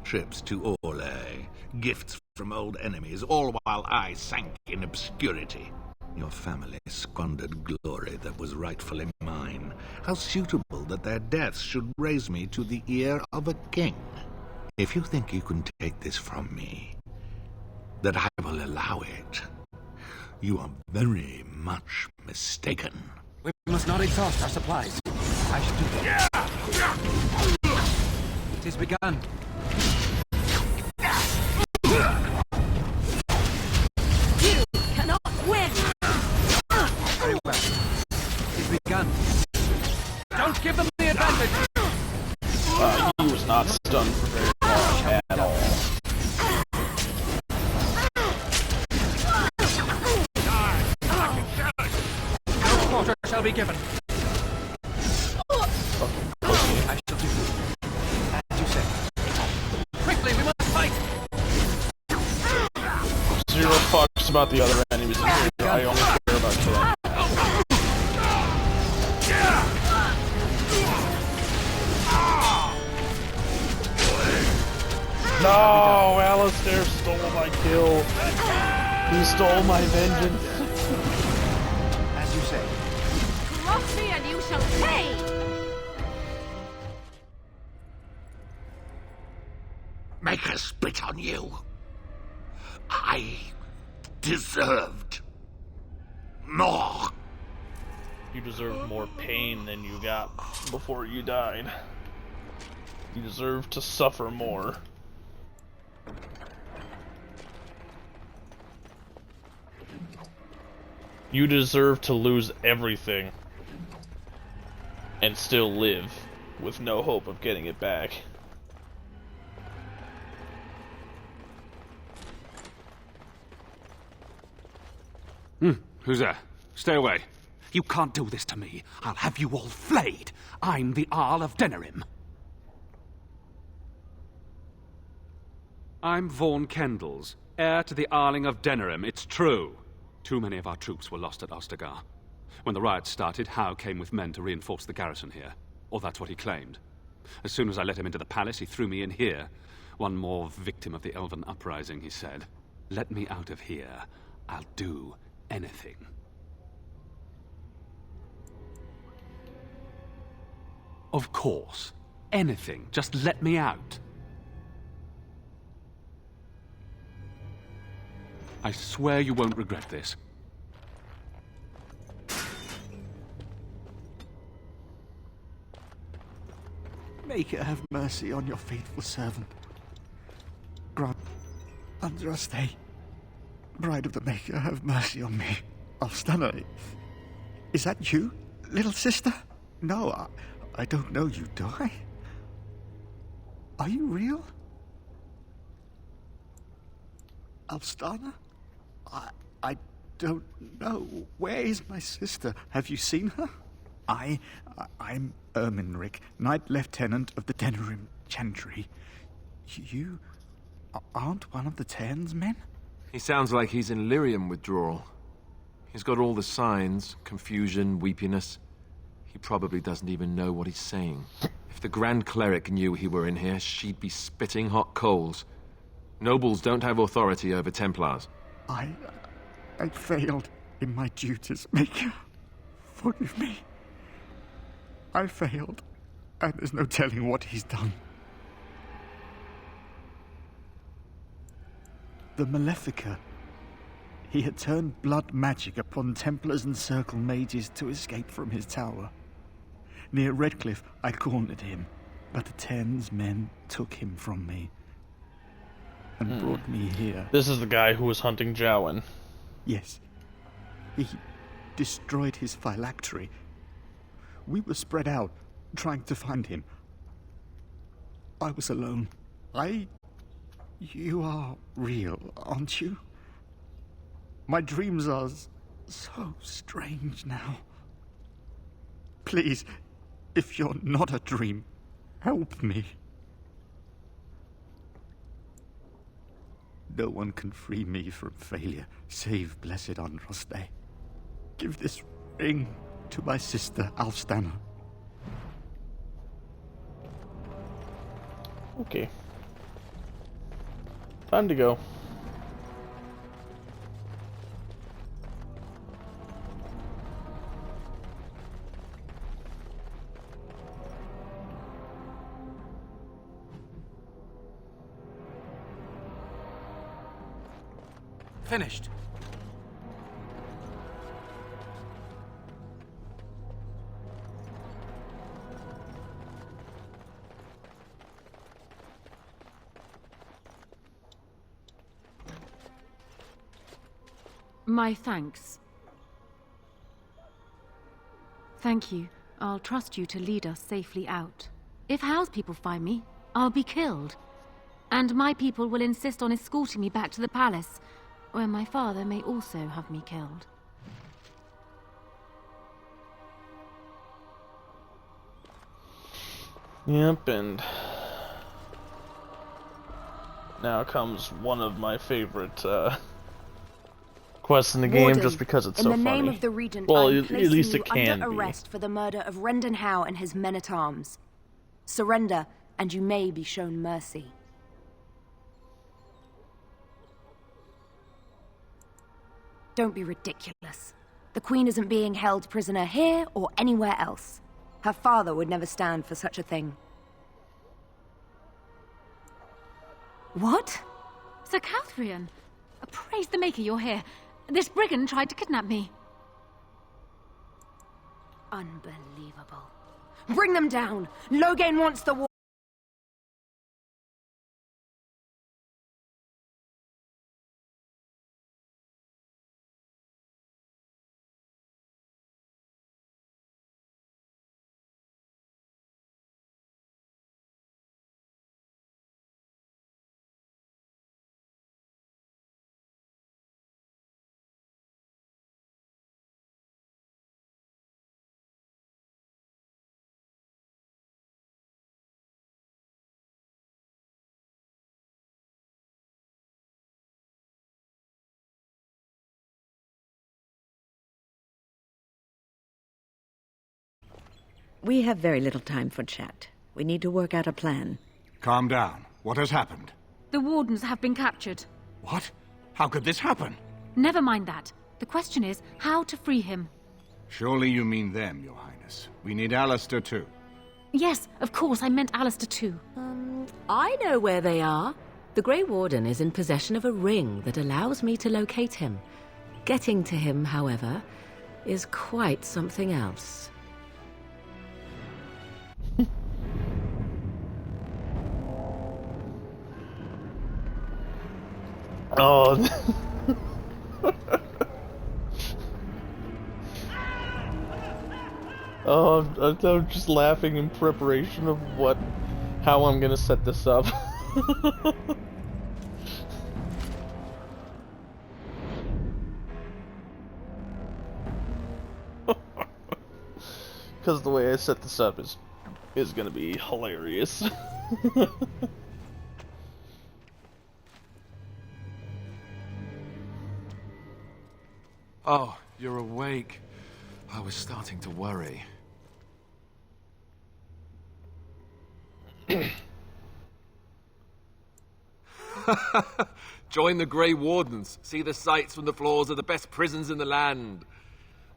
Trips to Orlais, gifts from old enemies, all while I sank in obscurity. Your family squandered glory that was rightfully mine. How suitable that their deaths should raise me to the ear of a king. If you think you can take this from me, that I will allow it, you are very much mistaken. We must not exhaust our supplies. I should do that. It is begun. You cannot win! Very well. It is begun. Don't give them the advantage! He was not stunned for very long at all. No quarter shall be given. I shall do as you say. Quickly, we must fight! Zero fucks about the other enemies in here. I only care about killing. No, Alistair stole my kill. He stole my vengeance. As you say. Cross me and you shall pay! Make her spit on you. I deserved more. You deserved more pain than you got before you died. You deserve to suffer more. You deserve to lose everything and still live with no hope of getting it back. Who's there? Stay away. You can't do this to me. I'll have you all flayed. I'm the Arl of Denerim. I'm Vaughan Kendalls, heir to the Arling of Denerim. It's true. Too many of our troops were lost at Ostagar. When the riots started, Howe came with men to reinforce the garrison here. Or that's what he claimed. As soon as I let him into the palace, he threw me in here. One more victim of the Elven uprising, he said. Let me out of here. I'll do anything. Of course. Anything. Just let me out. I swear you won't regret this. Maker, have mercy on your faithful servant. Grant Andraste, Bride of the Maker, have mercy on me. Alstana, is that you, little sister? No, I don't know you, do I? Are you real? Alstana? I don't know. Where is my sister? Have you seen her? I'm Erminric, Knight Lieutenant of the Denerim Chantry. You aren't one of the Tern's men? He sounds like he's in lyrium withdrawal. He's got all the signs, confusion, weepiness. He probably doesn't even know what he's saying. If the Grand Cleric knew he were in here, she'd be spitting hot coals. Nobles don't have authority over Templars. I failed in my duties, Maker. Forgive me. I failed, and there's no telling what he's done. The Malefica. He had turned blood magic upon Templars and Circle Mages to escape from his tower. Near Redcliffe, I cornered him, but the Tern's men took him from me and brought me here. This is the guy who was hunting Jowan. Yes. He destroyed his phylactery. We were spread out, trying to find him. I was alone. You are real, aren't you? My dreams are so strange now. Please, if you're not a dream, help me. No one can free me from failure, save blessed Andraste. Give this ring to my sister, Alstana. Okay. Time to go. Finished. My thanks. Thank you. I'll trust you to lead us safely out. If Howe's people find me, I'll be killed. And my people will insist on escorting me back to the palace, where my father may also have me killed. Yep, and now comes one of my favorite quests in the game, just because it's so funny. In the name of the Regent, well, I'm at placing least you it can under be. arrest for the murder of Rendon Howe and his men-at-arms. Surrender, and you may be shown mercy. Don't be ridiculous. The Queen isn't being held prisoner here or anywhere else. Her father would never stand for such a thing. What? Sir Catherine! Praise the Maker you're here. This brigand tried to kidnap me. Unbelievable. Bring them down! Loghain wants the war. We have very little time for chat. We need to work out a plan. Calm down. What has happened? The wardens have been captured. What? How could this happen? Never mind that. The question is how to free him. Surely you mean them, Your Highness. We need Alistair too. Yes, of course, I meant Alistair too. I know where they are. The Grey Warden is in possession of a ring that allows me to locate him. Getting to him, however, is quite something else. Oh. Oh, I'm just laughing in preparation of how I'm gonna set this up. Because the way I set this up is gonna be hilarious. Oh, you're awake. I was starting to worry. Join the Grey Wardens. See the sights from the floors of the best prisons in the land.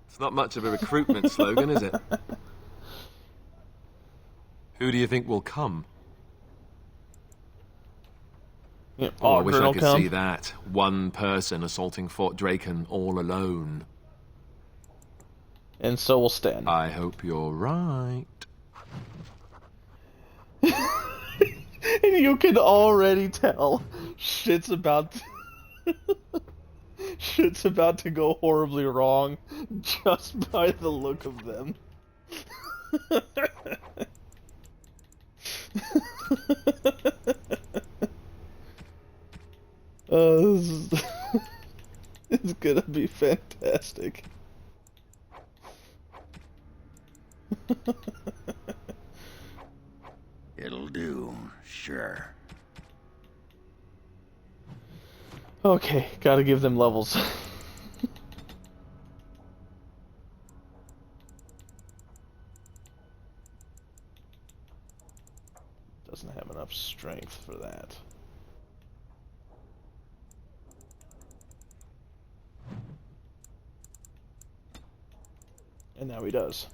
It's not much of a recruitment slogan, is it? Who do you think will come? Yeah, oh, I wish I could see that. One person assaulting Fort Draken all alone. And so will Stan. I hope you're right. And you can already tell shit's about to go horribly wrong just by the look of them. It's gonna be fantastic. It'll do, sure. Okay, gotta give them levels. Doesn't have enough strength for that. And now he does.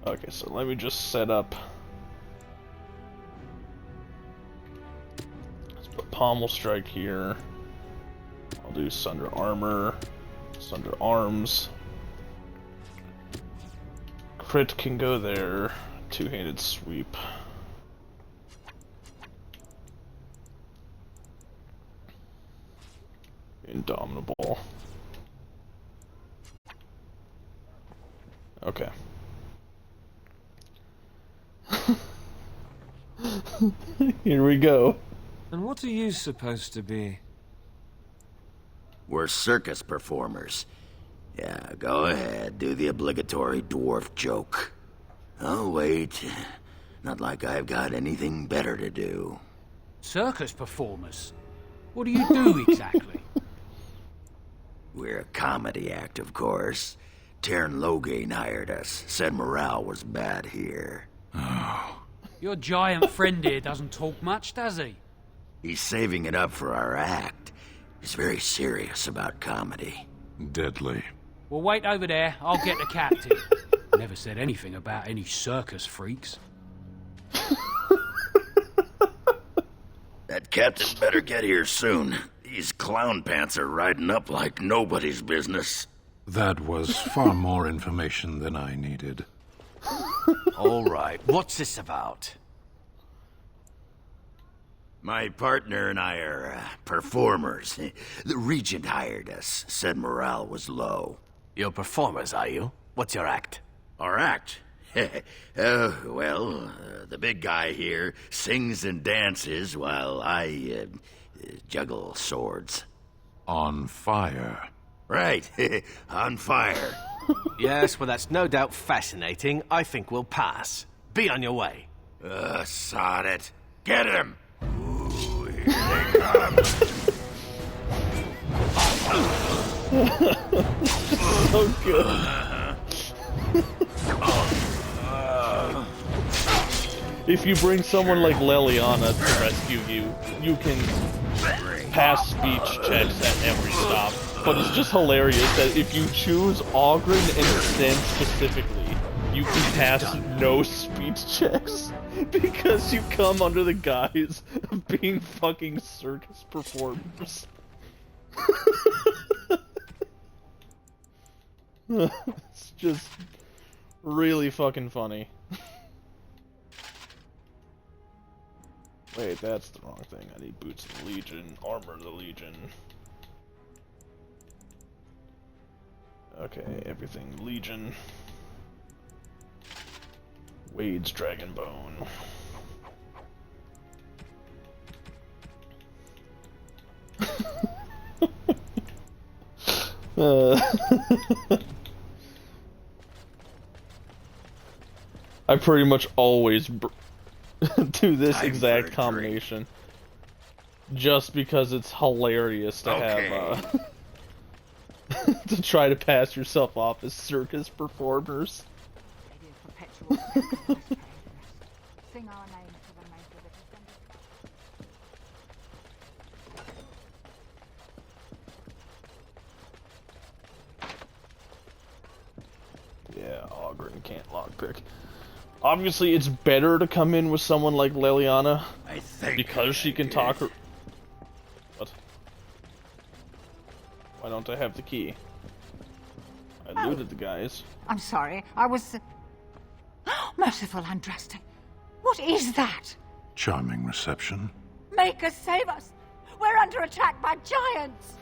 Okay, so let me just set up. Let's put Pommel Strike here. I'll do Sunder Armor, Sunder Arms. Crit can go there. Two-handed Sweep. Indomitable. Okay. Here we go. And what are you supposed to be? We're circus performers. Yeah, go ahead, do the obligatory dwarf joke. Oh, wait. Not like I've got anything better to do. Circus performers? What do you do exactly? We're a comedy act, of course. Taryn Loghain hired us. Said morale was bad here. Your giant friend here doesn't talk much, does he? He's saving it up for our act. He's very serious about comedy. Deadly. Well, wait over there. I'll get the captain. Never said anything about any circus freaks. That captain better get here soon. These clown pants are riding up like nobody's business. That was far more information than I needed. All right, what's this about? My partner and I are performers. The Regent hired us, said morale was low. You're performers, are you? What's your act? Our act? Well, the big guy here sings and dances while I juggle swords. On fire. Right, on fire. Yes, well, that's no doubt fascinating. I think we'll pass. Be on your way. Sod it. Get him! Ooh, here they come. So good. If you bring someone like Leliana to rescue you, you can pass speech checks at every stop. But it's just hilarious that if you choose Ogren and Sten specifically, you can pass no speech feat checks because you come under the guise of being fucking circus performers. It's just really fucking funny. Wait, that's the wrong thing. I need boots of the Legion, armor of the Legion. Okay, everything Legion. Wade's Dragon Bone. I pretty much always do this exact combination just because it's hilarious to have to try to pass yourself off as circus performers. Yeah, Ogren can't lockpick. Obviously, it's better to come in with someone like Leliana because she can talk. What? Why don't I have the key? I looted the guys. I'm sorry. I was... Merciful Andraste. What is that? Charming reception. Make us, save us. We're under attack by giants.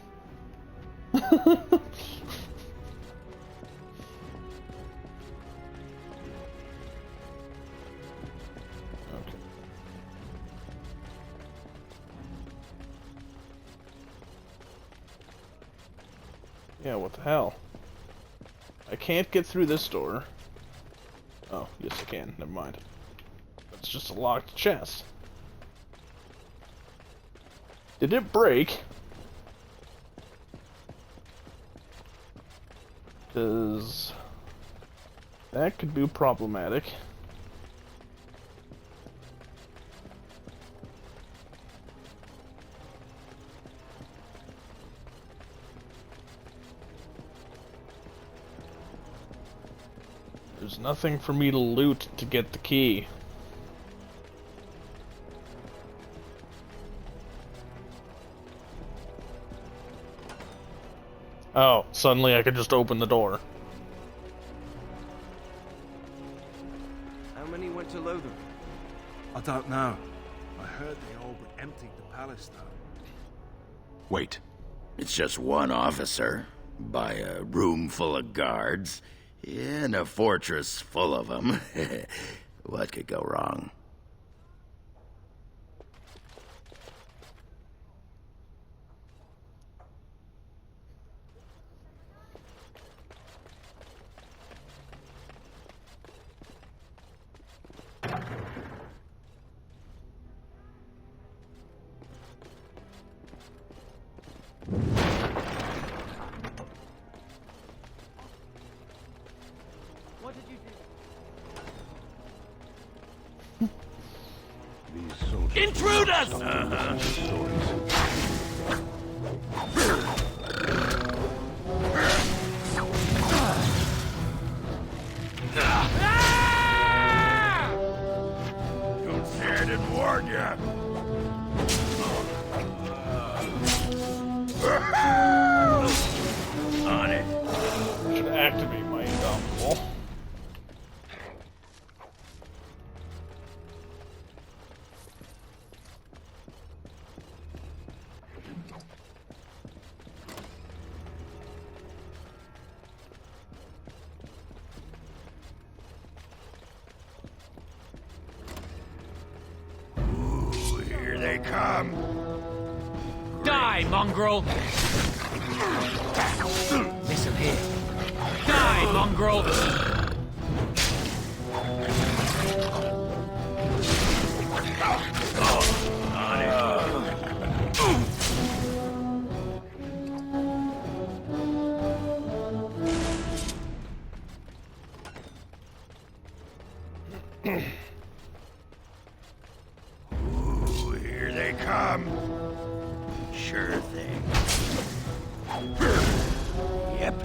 Yeah, what the hell? I can't get through this door. Oh, yes I can. Never mind. It's just a locked chest. Did it break? Because that could be problematic. There's nothing for me to loot to get the key. Oh, suddenly I could just open the door. How many went to Lothar? I don't know. I heard they all but emptied the palace, though. Wait. It's just one officer, by a room full of guards, in a fortress full of them. What could go wrong? What did you do? These soldiers Intruders! Don't say I didn't warn you. On it. Should activate my indomitable. Here they come. Die, mongrel! Listen here. Die, mongrel! Ooh, here they come. Sure thing. Yep.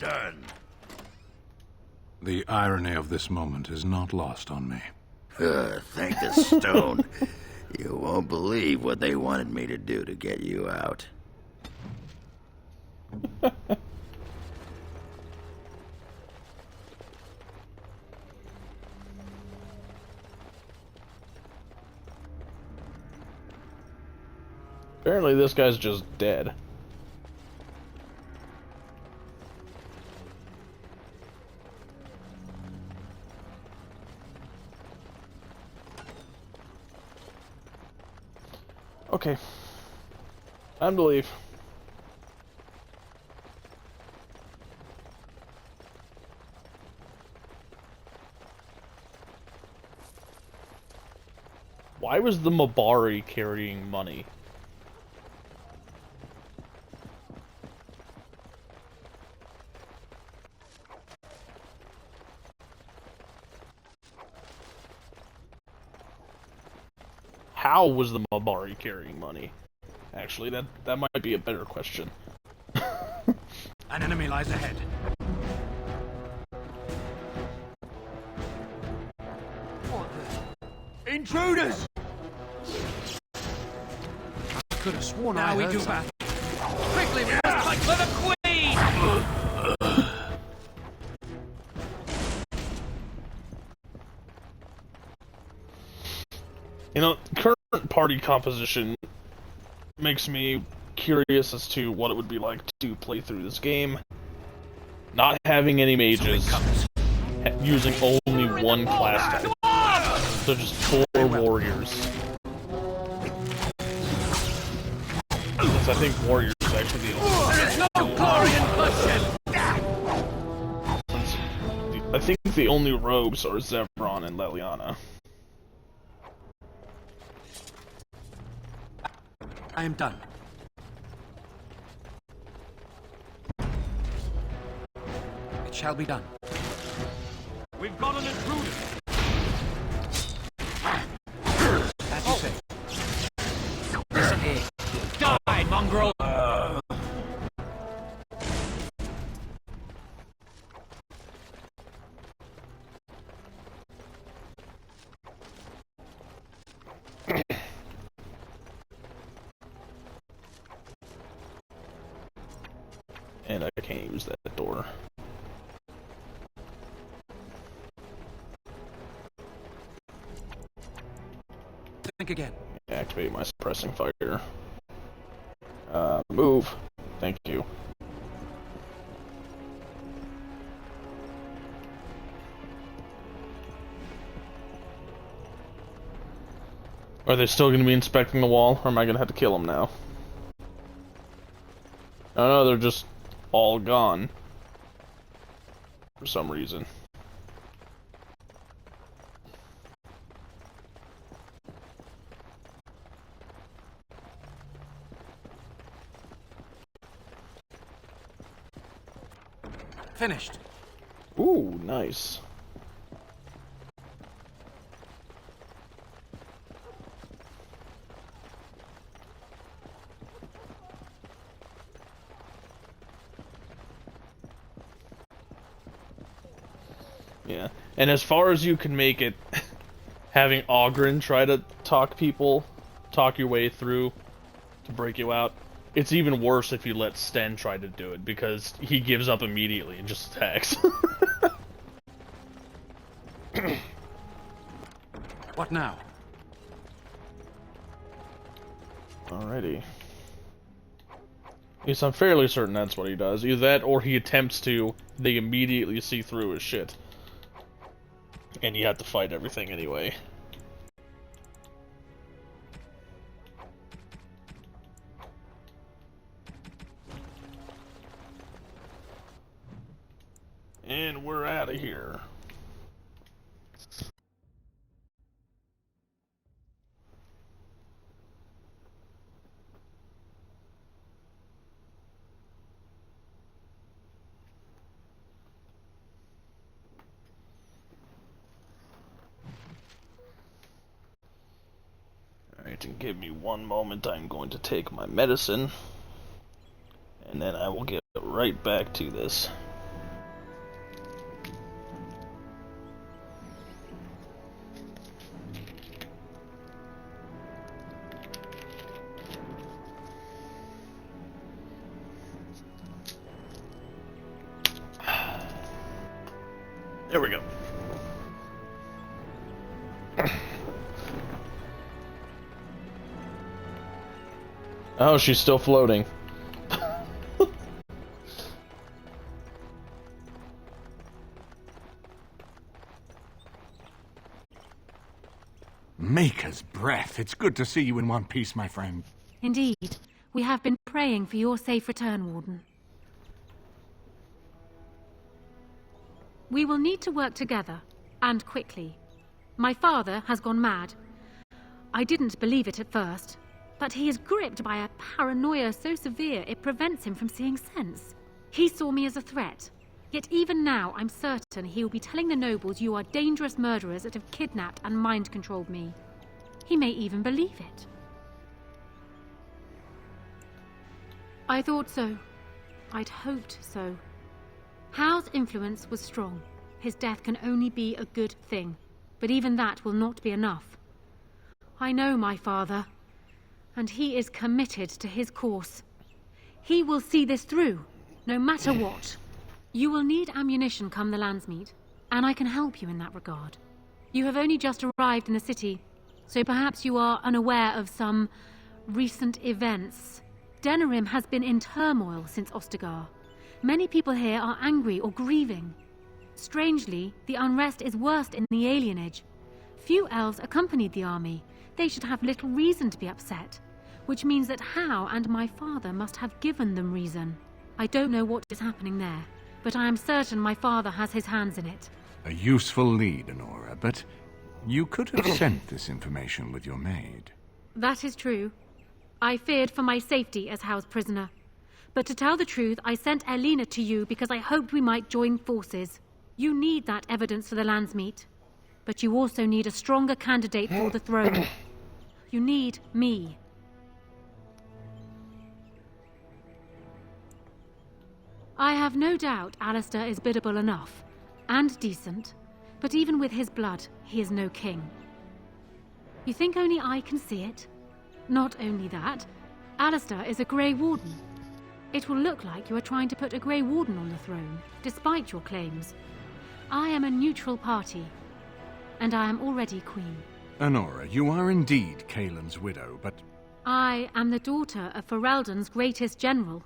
done. The irony of this moment is not lost on me. Thank the stone. You won't believe what they wanted me to do to get you out. Apparently this guy's just dead. Okay. Time to leave. Why was the Mabari carrying money? How was the Mabari carrying money? Actually, that might be a better question. An enemy lies ahead. What the? Intruders! Could have sworn now we do battle. Quickly, we must fight for the Queen! You know, current party composition makes me curious as to what it would be like to play through this game. Not having any mages, using only one class type. So just 4 warriors. Since I think warriors is actually the only. There is no glory in bloodshed! Since I think the only rogues are Zevron and Leliana. I am done. It shall be done. We've got an intruder! As you say. Listen here. Die, mongrel! And I can't use that door. Think again. Activate my suppressing fire. Move. Thank you. Are they still going to be inspecting the wall, or am I going to have to kill them now? Oh no, they're just all gone. For some reason. Finished. Ooh, nice. Yeah, and as far as you can make it, having Ogren try to talk your way through to break you out, it's even worse if you let Sten try to do it, because he gives up immediately and just attacks. What now? Alrighty. Yes, I'm fairly certain that's what he does. Either that, or he attempts to, they immediately see through his shit. And you have to fight everything anyway. And we're out of here. Alright, and give me one moment. I'm going to take my medicine. And then I will get right back to this. There we go. Oh, she's still floating. Maker's breath. It's good to see you in one piece, my friend. Indeed. We have been praying for your safe return, Warden. We will need to work together, and quickly. My father has gone mad. I didn't believe it at first, but he is gripped by a paranoia so severe it prevents him from seeing sense. He saw me as a threat, yet even now I'm certain he will be telling the nobles you are dangerous murderers that have kidnapped and mind-controlled me. He may even believe it. I thought so. I'd hoped so. Howe's influence was strong. His death can only be a good thing, but even that will not be enough. I know my father, and he is committed to his course. He will see this through, no matter what. You will need ammunition come the Landsmeet, and I can help you in that regard. You have only just arrived in the city, so perhaps you are unaware of some recent events. Denerim has been in turmoil since Ostagar. Many people here are angry or grieving. Strangely, the unrest is worst in the alienage. Few elves accompanied the army. They should have little reason to be upset, which means that Howe and my father must have given them reason. I don't know what is happening there, but I am certain my father has his hands in it. A useful lead, Honora, but you could have sent this information with your maid. That is true. I feared for my safety as Howe's prisoner. But to tell the truth, I sent Elena to you because I hoped we might join forces. You need that evidence for the Landsmeet, but you also need a stronger candidate for the throne. You need me. I have no doubt Alistair is biddable enough, and decent, but even with his blood, he is no king. You think only I can see it? Not only that, Alistair is a Grey Warden. It will look like you are trying to put a Grey Warden on the throne, despite your claims. I am a neutral party, and I am already queen. Honora, you are indeed Kaelin's widow, but... I am the daughter of Ferelden's greatest general.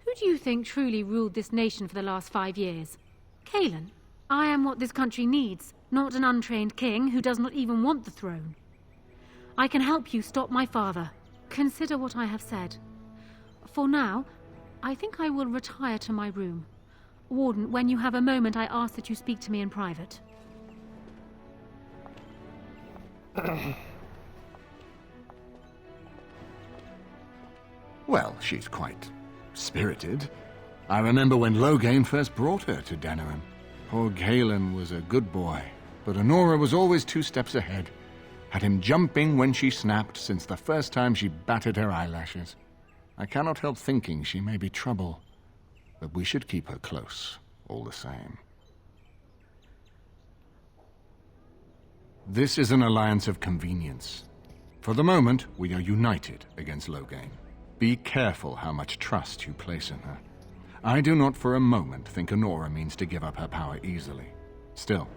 Who do you think truly ruled this nation for the last 5 years? Kaelin. I am what this country needs, not an untrained king who does not even want the throne. I can help you stop my father. Consider what I have said. For now, I think I will retire to my room. Warden, when you have a moment, I ask that you speak to me in private. Well, she's quite spirited. I remember when Loghain first brought her to Denerim. Poor Kaelin was a good boy, but Honora was always 2 steps ahead. Had him jumping when she snapped since the first time she batted her eyelashes. I cannot help thinking she may be trouble, but we should keep her close, all the same. This is an alliance of convenience. For the moment, we are united against Loghain. Be careful how much trust you place in her. I do not for a moment think Honora means to give up her power easily. Still,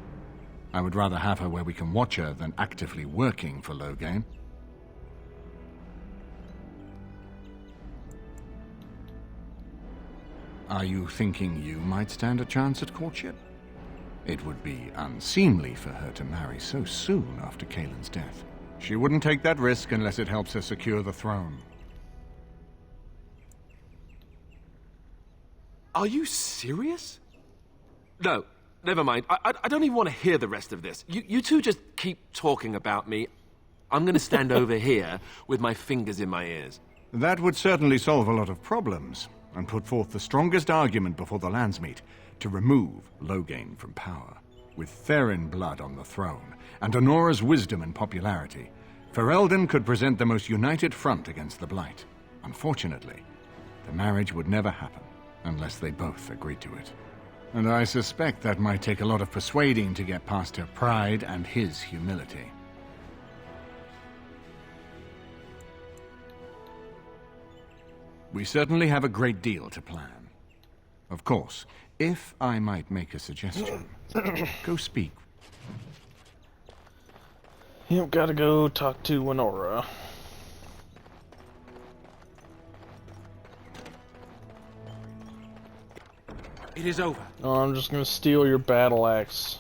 I would rather have her where we can watch her than actively working for Loghain. Are you thinking you might stand a chance at courtship? It would be unseemly for her to marry so soon after Kaelin's death. She wouldn't take that risk unless it helps her secure the throne. Are you serious? No, never mind. I don't even want to hear the rest of this. You two just keep talking about me. I'm going to stand over here with my fingers in my ears. That would certainly solve a lot of problems, and put forth the strongest argument before the Landsmeet to remove Loghain from power. With Therin blood on the throne, and Honora's wisdom and popularity, Ferelden could present the most united front against the Blight. Unfortunately, the marriage would never happen, unless they both agreed to it. And I suspect that might take a lot of persuading to get past her pride and his humility. We certainly have a great deal to plan. Of course, If I might make a suggestion, go speak. Yep, gotta go talk to Winora. It is over. Oh, I'm just gonna steal your battle axe.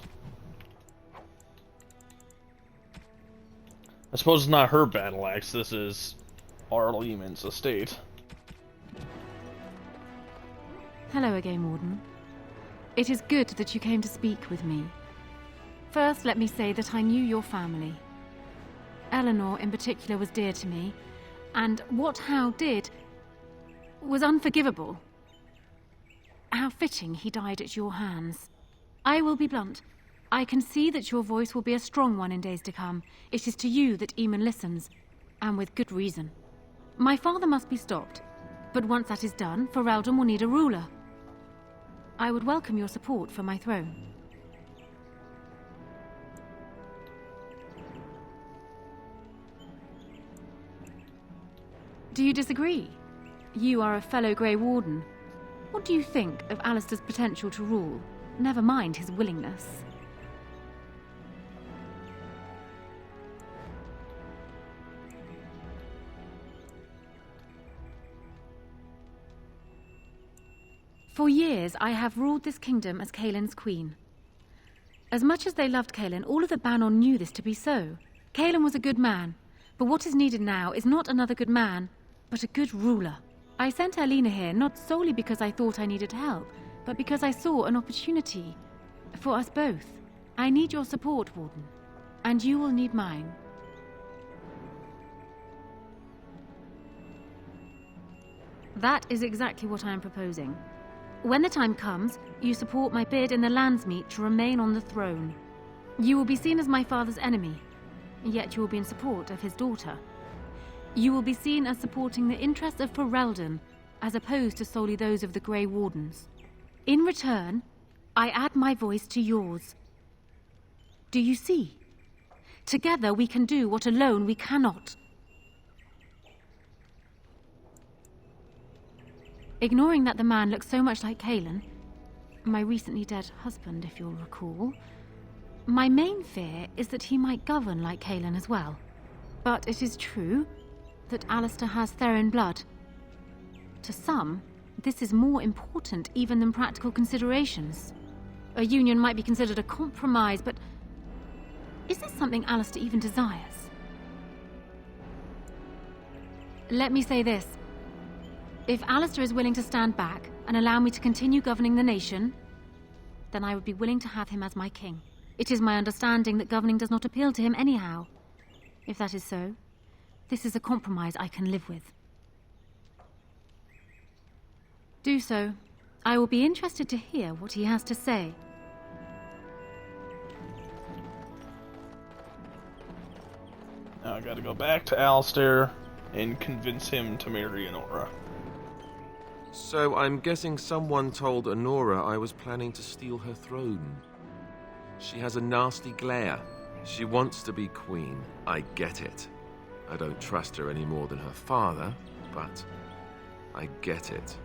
I suppose it's not her battle axe, this is Arlemon's estate. Hello again, Warden. It is good that you came to speak with me. First, let me say that I knew your family. Eleanor, in particular, was dear to me, and what Hal did was unforgivable. How fitting he died at your hands. I will be blunt. I can see that your voice will be a strong one in days to come. It is to you that Eamon listens, and with good reason. My father must be stopped, but once that is done, Ferelden will need a ruler. I would welcome your support for my throne. Do you disagree? You are a fellow Grey Warden. What do you think of Alistair's potential to rule? Never mind his willingness. For years, I have ruled this kingdom as Caelin's queen. As much as they loved Caelin, all of the Banon knew this to be so. Caelin was a good man, but what is needed now is not another good man, but a good ruler. I sent Alina here not solely because I thought I needed help, but because I saw an opportunity for us both. I need your support, Warden, and you will need mine. That is exactly what I am proposing. When the time comes, you support my bid in the Landsmeet to remain on the throne. You will be seen as my father's enemy, yet you will be in support of his daughter. You will be seen as supporting the interests of Ferelden, as opposed to solely those of the Grey Wardens. In return, I add my voice to yours. Do you see? Together we can do what alone we cannot. Ignoring that the man looks so much like Caelin, my recently dead husband, if you'll recall, my main fear is that he might govern like Caelin as well. But it is true that Alistair has Therin blood. To some, this is more important even than practical considerations. A union might be considered a compromise, but is this something Alistair even desires? Let me say this. If Alistair is willing to stand back and allow me to continue governing the nation, then I would be willing to have him as my king. It is my understanding that governing does not appeal to him anyhow. If that is so, this is a compromise I can live with. Do so. I will be interested to hear what he has to say. Now I gotta go back to Alistair and convince him to marry Honora. So I'm guessing someone told Honora I was planning to steal her throne. She has a nasty glare. She wants to be queen. I get it. I don't trust her any more than her father, but I get it.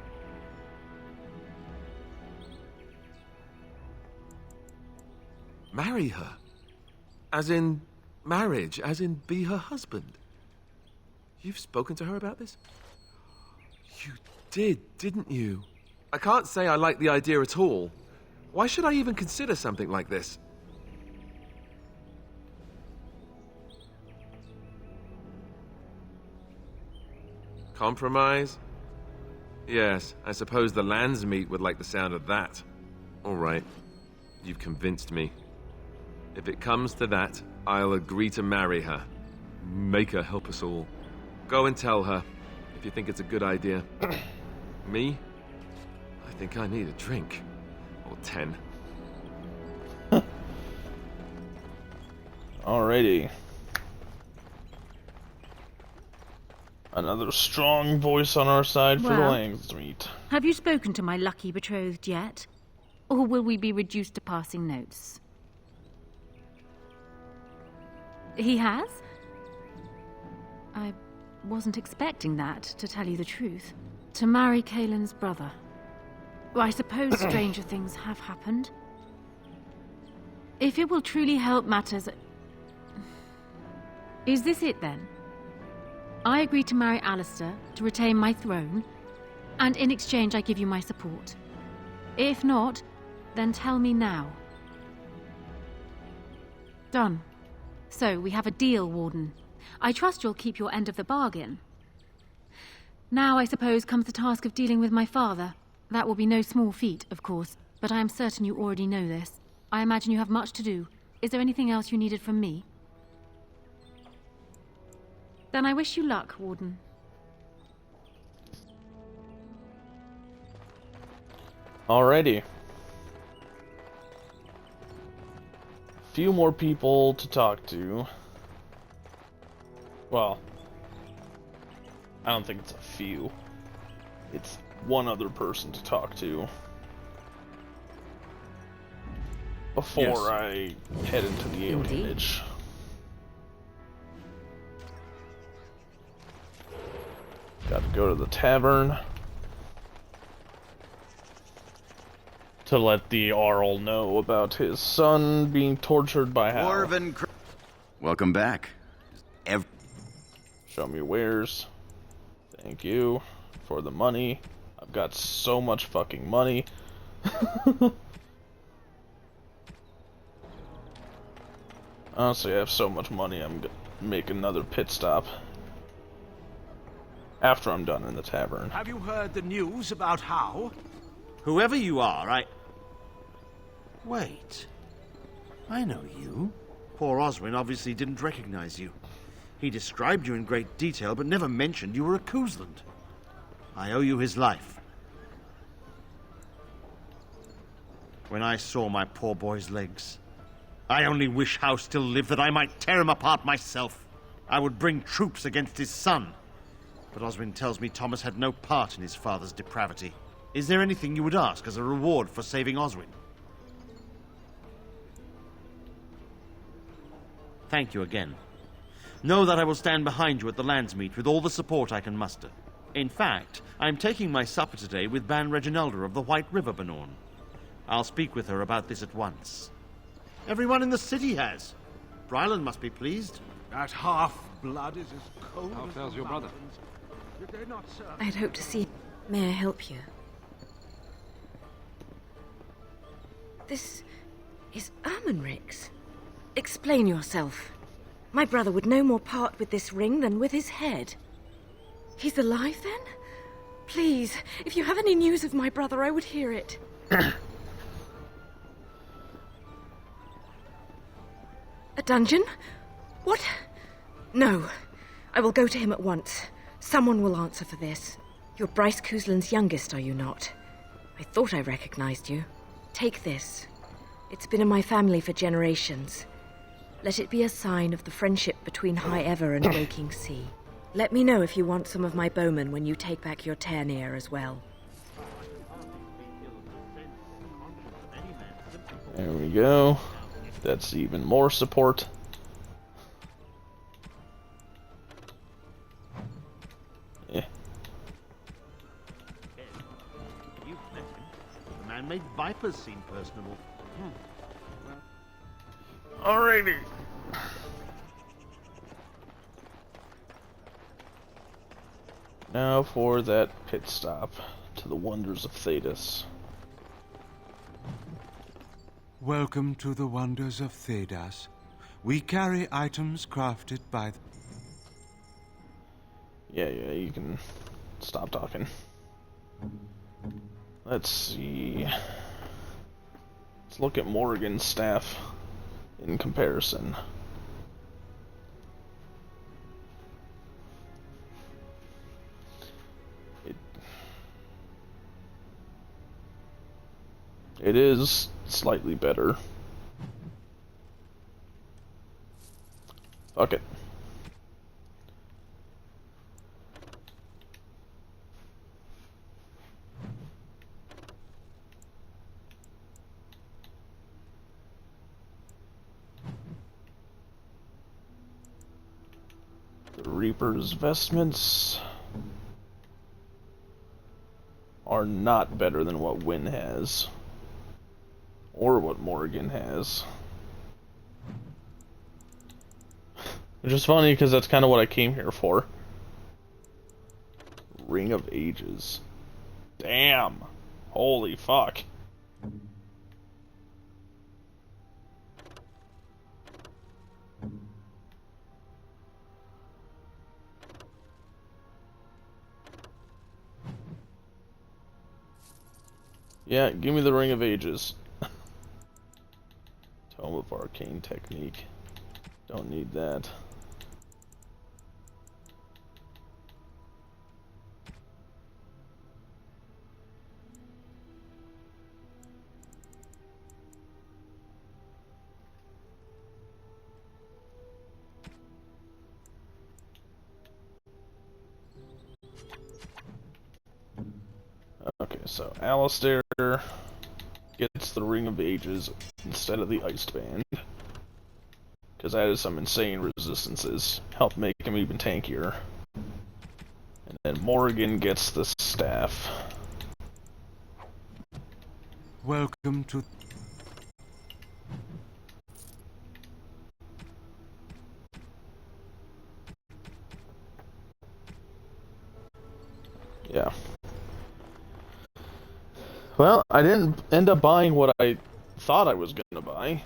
Marry her? As in marriage? As in be her husband? You've spoken to her about this? You did, didn't you? I can't say I like the idea at all. Why should I even consider something like this? Compromise? Yes, I suppose the Landsmeet would like the sound of that. All right, you've convinced me. If it comes to that, I'll agree to marry her. Make her help us all. Go and tell her, if you think it's a good idea. Me? I think I need a drink. Or 10. Alrighty. Another strong voice on our side for the Landsmeet. Have you spoken to my lucky betrothed yet? Or will we be reduced to passing notes? He has? I wasn't expecting that, to tell you the truth. To marry Caelin's brother. Well, I suppose stranger things have happened. If it will truly help matters... Is this it, then? I agree to marry Alistair to retain my throne, and in exchange I give you my support. If not, then tell me now. Done. So, we have a deal, Warden. I trust you'll keep your end of the bargain. Now, I suppose, comes the task of dealing with my father. That will be no small feat, of course, but I am certain you already know this. I imagine you have much to do. Is there anything else you needed from me? Then I wish you luck, Warden. Alrighty. Few more people to talk to. Well, I don't think it's a few. It's one other person to talk to before I head into the alienage. Gotta go to the tavern to let the Arl know about his son being tortured by Hal. Welcome back. Show me wares. Thank you for the money. I've got so much fucking money. Honestly, I have so much money, I'm gonna make another pit stop after I'm done in the tavern. Have you heard the news about how? Whoever you are, Wait. I know you. Poor Oswin obviously didn't recognize you. He described you in great detail, but never mentioned you were a Koosland. I owe you his life. When I saw my poor boy's legs, I only wish Howe still lived that I might tear him apart myself. I would bring troops against his son. But Oswin tells me Thomas had no part in his father's depravity. Is there anything you would ask as a reward for saving Oswin? Thank you again. Know that I will stand behind you at the Landsmeet with all the support I can muster. In fact, I am taking my supper today with Ban Reginalda of the White River Banorn. I'll speak with her about this at once. Everyone in the city has. Brylan must be pleased. That half-blood is as cold How as fares the your brother? mountains. Did they not serve? I'd hope to see... May I help you? This is Ermenric's. Explain yourself. My brother would no more part with this ring than with his head. He's alive, then? Please, if you have any news of my brother, I would hear it. A dungeon? What? No. I will go to him at once. Someone will answer for this. You're Bryce Koosland's youngest, are you not? I thought I recognized you. Take this. It's been in my family for generations. Let it be a sign of the friendship between High Ever and Waking Sea. Let me know if you want some of my bowmen when you take back your Tairnir as well. There we go. That's even more support. Yeah. You've met him. The man made vipers seem personable. Alrighty. Now for that pit stop to the wonders of Thedas. Welcome to the wonders of Thedas. We carry items crafted by the... Yeah, you can stop talking. Let's see. Let's look at Morgan's staff in comparison. It is slightly better. Fuck it. The Reaper's vestments are are not better than what Wynn has. Or what Morgan has. Which is funny, because that's kind of what I came here for. Ring of Ages. Damn. Holy fuck. Yeah, give me the Ring of Ages. Tome of Arcane Technique. Don't need that. Okay, so Alistair gets the Ring of Ages instead of the Iced Band. Because that is some insane resistances. Help make him even tankier. And then Morgan gets the staff. Welcome to... Yeah. Well, I didn't end up buying what I thought I was gonna buy.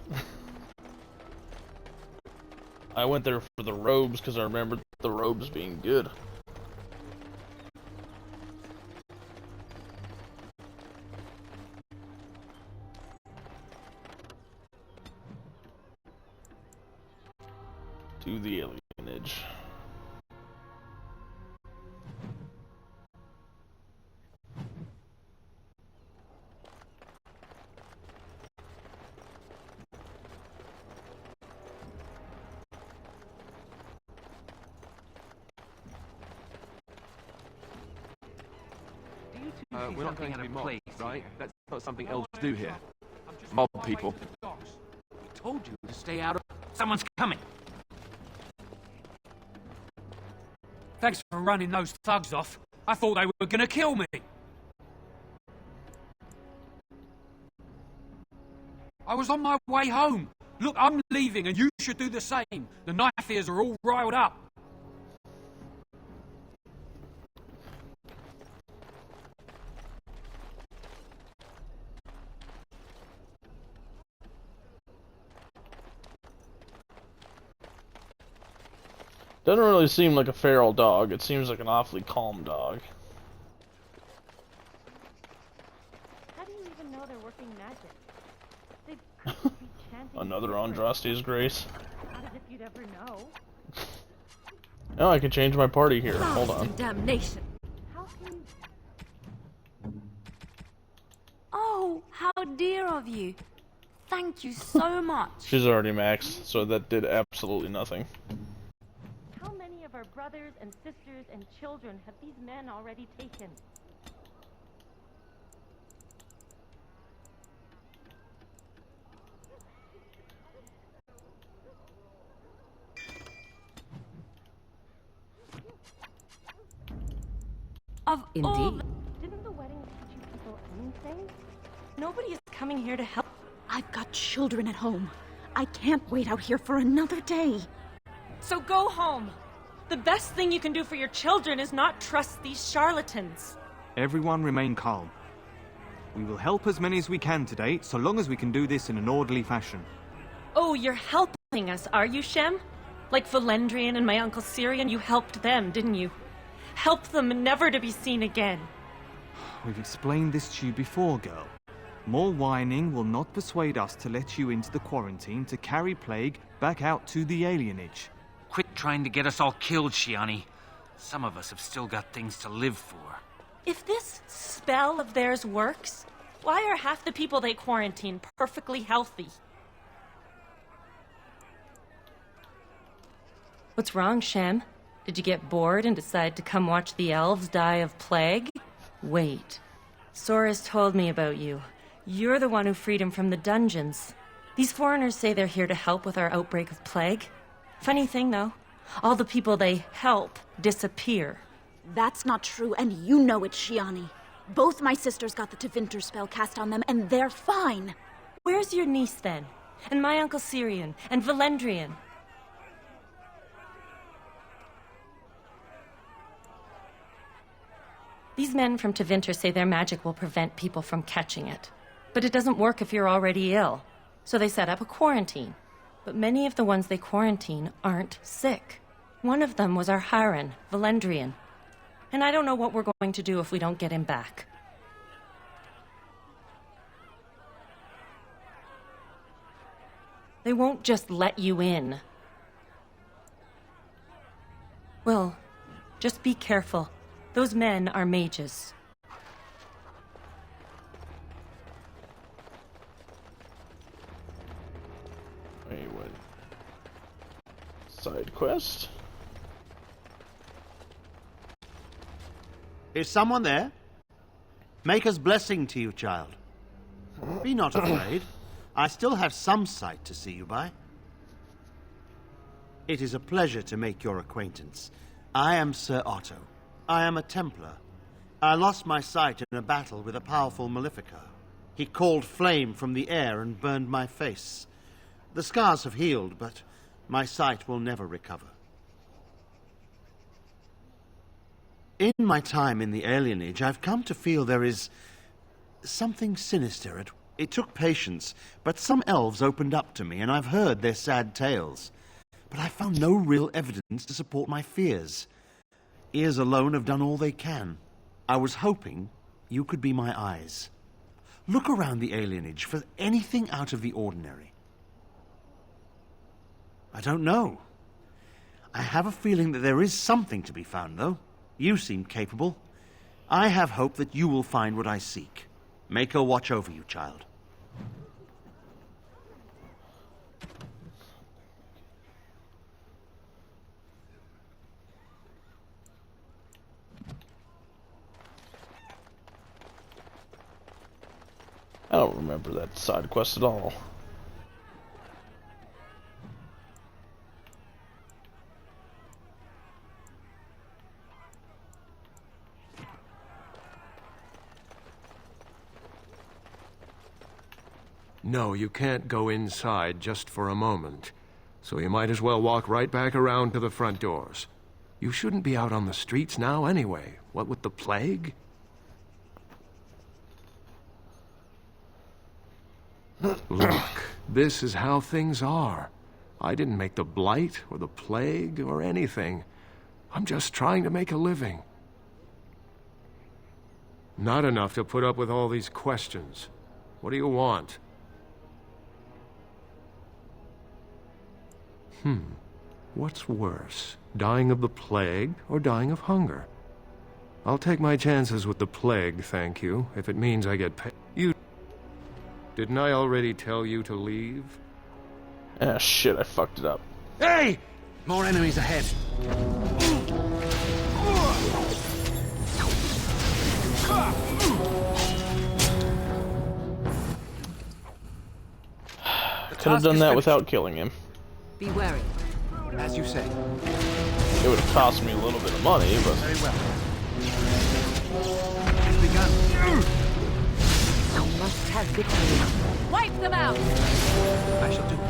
I went there for the robes because I remembered the robes being good. To the alienage. We're not going to be mobbed, right? That's not something elves do here. Mob people. I told you to stay out of... Someone's coming! Thanks for running those thugs off. I thought they were gonna kill me. I was on my way home. Look, I'm leaving and you should do the same. The knife ears are all riled up. Doesn't really seem like a feral dog. It seems like an awfully calm dog. How do you even know they're working magic? They'd be chanting Another Andraste's Grace. not as if you'd ever know. Oh, I can change my party here. Hold on. Damnation. How can you... Oh, how dear of you. Thank you so much. She's already maxed, so that did absolutely nothing. How many of our brothers and sisters and children have these men already taken? Indeed. Didn't the wedding teach you people anything? Nobody is coming here to help. I've got children at home. I can't wait out here for another day. So go home. The best thing you can do for your children is not trust these charlatans. Everyone remain calm. We will help as many as we can today, so long as we can do this in an orderly fashion. Oh, you're helping us, are you, Shem? Like Valendrian and my uncle Syrian, you helped them, didn't you? Help them never to be seen again. We've explained this to you before, girl. More whining will not persuade us to let you into the quarantine to carry plague back out to the alienage. Quit trying to get us all killed, Shiani. Some of us have still got things to live for. If this spell of theirs works, why are half the people they quarantine perfectly healthy? What's wrong, Shem? Did you get bored and decide to come watch the elves die of plague? Wait. Sora's told me about you. You're the one who freed him from the dungeons. These foreigners say they're here to help with our outbreak of plague. Funny thing, though. All the people they help disappear. That's not true, and you know it, Shiani. Both my sisters got the Tevinter spell cast on them, and they're fine. Where's your niece, then? And my Uncle Syrian? And Valendrian? These men from Tevinter say their magic will prevent people from catching it. But it doesn't work if you're already ill. So they set up a quarantine. But many of the ones they quarantine aren't sick. One of them was our Hiren, Valendrian. And I don't know what we're going to do if we don't get him back. They won't just let you in. Well, just be careful. Those men are mages. Wait, what? Side quest? Is someone there? Maker's blessing to you, child. Be not afraid. I still have some sight to see you by. It is a pleasure to make your acquaintance. I am Sir Otto. I am a Templar. I lost my sight in a battle with a powerful Maleficar. He called flame from the air and burned my face. The scars have healed, but my sight will never recover. In my time in the Alien Age, I've come to feel there is something sinister. It took patience, but some elves opened up to me, and I've heard their sad tales. But I found no real evidence to support my fears. Ears alone have done all they can. I was hoping you could be my eyes. Look around the alienage for anything out of the ordinary. I don't know. I have a feeling that there is something to be found, though. You seem capable. I have hope that you will find what I seek. Maker watch over you, child. I don't remember that side quest at all. No, you can't go inside just for a moment. So you might as well walk right back around to the front doors. You shouldn't be out on the streets now anyway. What with the plague? Look, this is how things are. I didn't make the blight or the plague or anything. I'm just trying to make a living. Not enough to put up with all these questions. What do you want? What's worse, dying of the plague or dying of hunger? I'll take my chances with the plague, thank you, if it means I get paid. Didn't I already tell you to leave? Ah, shit, I fucked it up. Hey! More enemies ahead. Could have done that without killing him. Be wary. As you say. It would have cost me a little bit of money, but... Very well. It's begun. You must have victory. Wipe them out! I shall do it.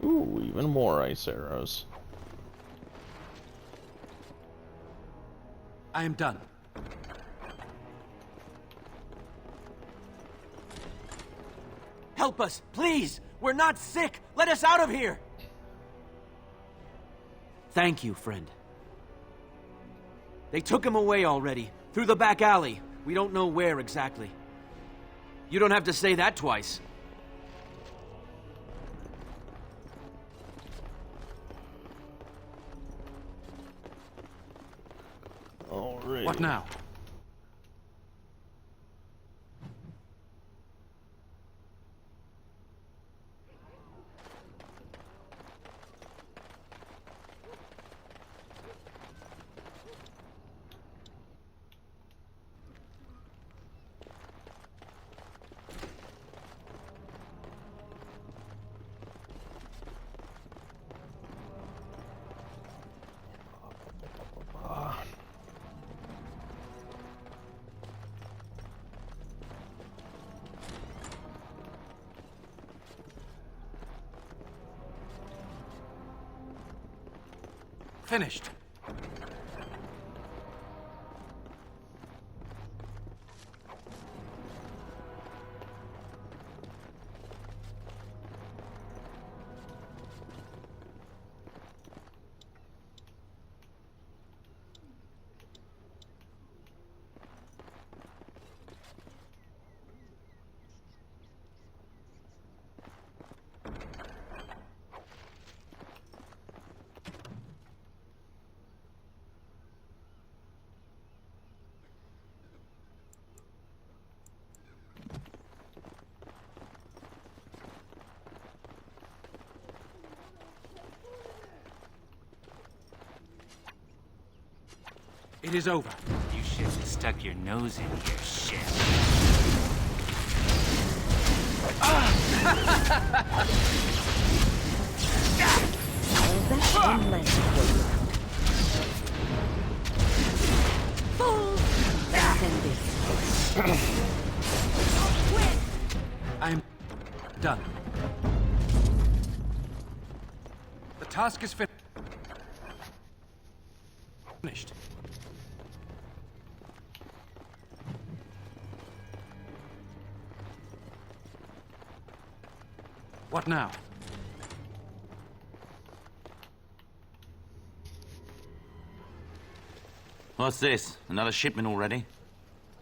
Ooh, even more ice arrows. I am done. Help us, please! We're not sick! Let us out of here! Thank you, friend. They took him away already, through the back alley. We don't know where exactly. You don't have to say that twice. Alright. What now? Finished. It is over. You should have stuck your nose in here, shit. That's one less Fools! Let's end this. I'm done. The task is finished. What now? What's this? Another shipment already?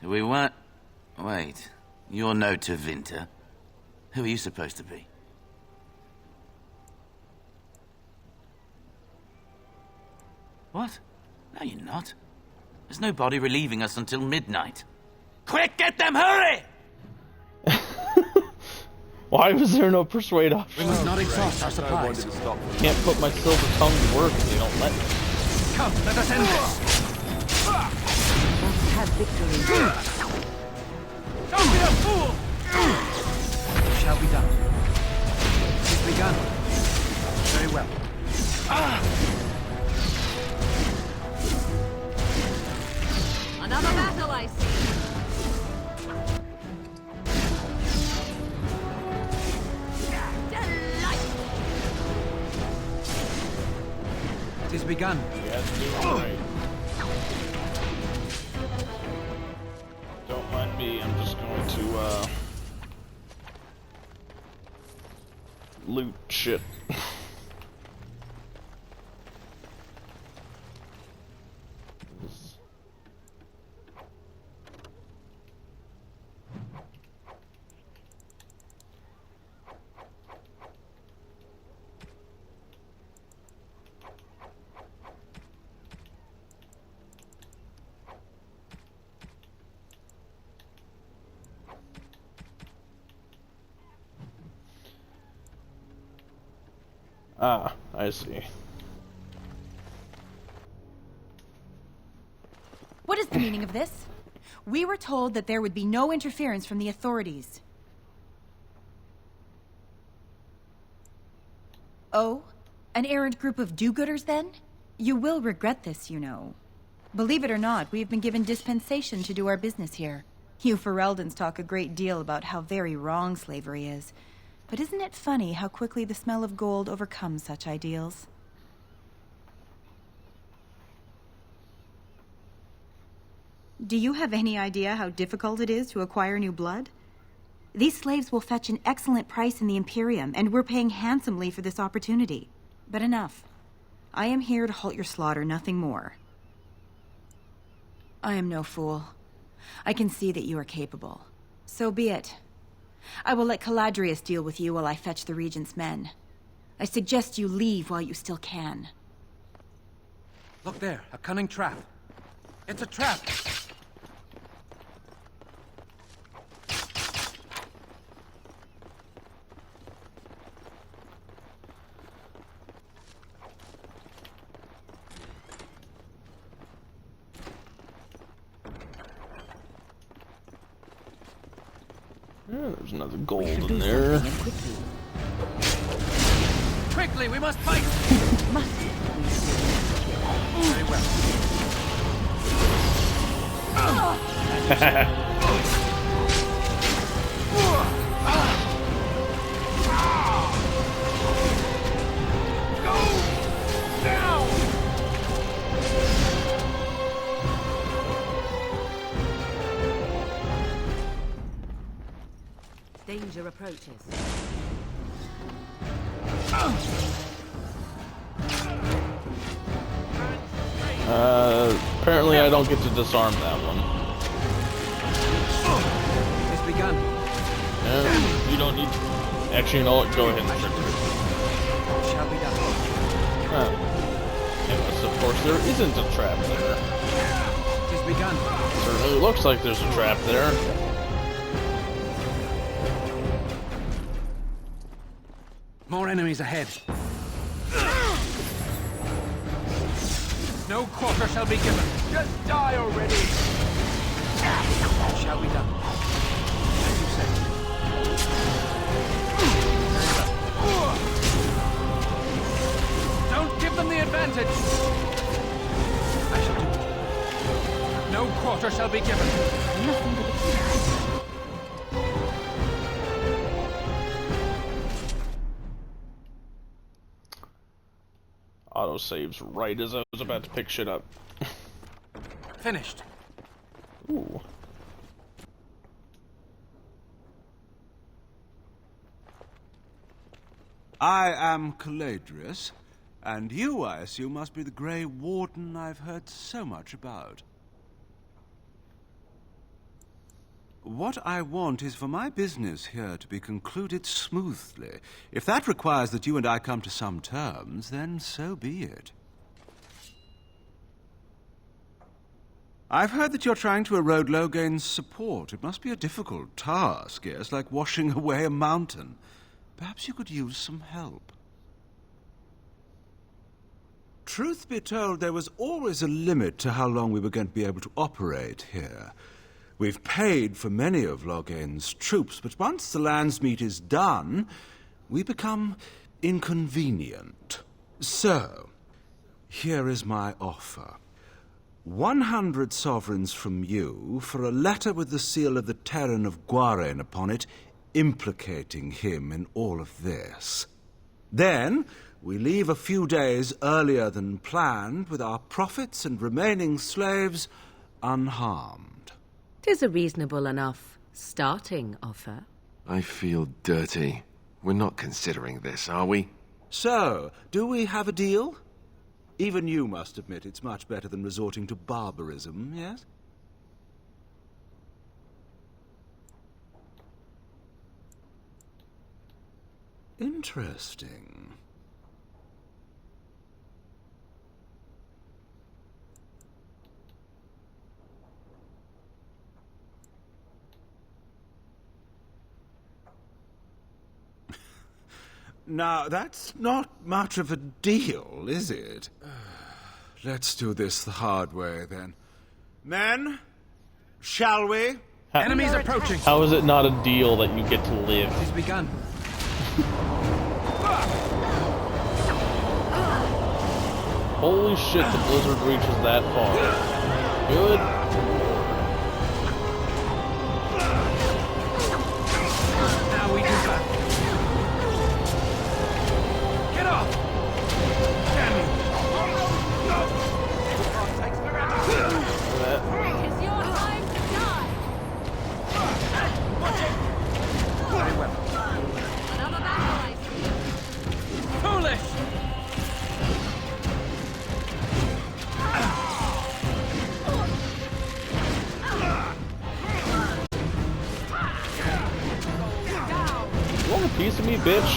We weren't... Wait. You're no Tevinter. Who are you supposed to be? What? No, you're not. There's no body relieving us until midnight. Quick, get them, hurry! Why was there no persuade option? We must not exhaust our supplies. Can't put my silver tongue to work if they don't let me. Come, let us end this. Must have victory. Don't be a fool! It shall be done. It is begun. Very well. Another battle, I see. It is begun. Right. Don't mind me, I'm just going to, loot shit. Ah, I see. What is the meaning of this? We were told that there would be no interference from the authorities. Oh? An errant group of do-gooders, then? You will regret this, you know. Believe it or not, we have been given dispensation to do our business here. You Fereldans talk a great deal about how very wrong slavery is. But isn't it funny how quickly the smell of gold overcomes such ideals? Do you have any idea how difficult it is to acquire new blood? These slaves will fetch an excellent price in the Imperium, and we're paying handsomely for this opportunity. But enough. I am here to halt your slaughter, nothing more. I am no fool. I can see that you are capable. So be it. I will let Caladrius deal with you while I fetch the Regent's men. I suggest you leave while you still can. Look there, a cunning trap. It's a trap! Yeah, there's another gold in there. Quickly, we must fight! Very well. Go down! danger approaches. Apparently I don't get to disarm that one. It's begun. You don't need to... Actually, you know what? Go ahead and trigger it. Shall be done. Yes, of course, there isn't a trap there. It's begun. Certainly looks like there's a trap there. More enemies ahead. No quarter shall be given. Just die already. Shall be done. As you say. Don't give them the advantage. I shall do it. No quarter shall be given. Nothing but Autosaves right as I was about to pick shit up. finished. Ooh. I am Caladrius, and you, I assume, must be the Grey Warden I've heard so much about. What I want is for my business here to be concluded smoothly. If that requires that you and I come to some terms, then so be it. I've heard that you're trying to erode Logain's support. It must be a difficult task, yes, like washing away a mountain. Perhaps you could use some help. Truth be told, there was always a limit to how long we were going to be able to operate here. We've paid for many of Logain's troops, but once the Landsmeet is done, we become inconvenient. So, here is my offer. 100 sovereigns from you for a letter with the seal of the Terran of Guaren upon it, implicating him in all of this. Then, we leave a few days earlier than planned with our profits and remaining slaves unharmed. 'Tis a reasonable enough starting offer. I feel dirty. We're not considering this, are we? So, do we have a deal? Even you must admit it's much better than resorting to barbarism, yes? Interesting. Now, that's not much of a deal, is it? Let's do this the hard way, then. Men, shall we? Enemies approaching. How is it not a deal that you get to live? It's begun. Holy shit, the blizzard reaches that far. Good. Now we do that. Get off! Damn you! Takes forever. It's your time to die. Watch it. Very well. Another battle, I see. Foolish! You want a piece of me, bitch?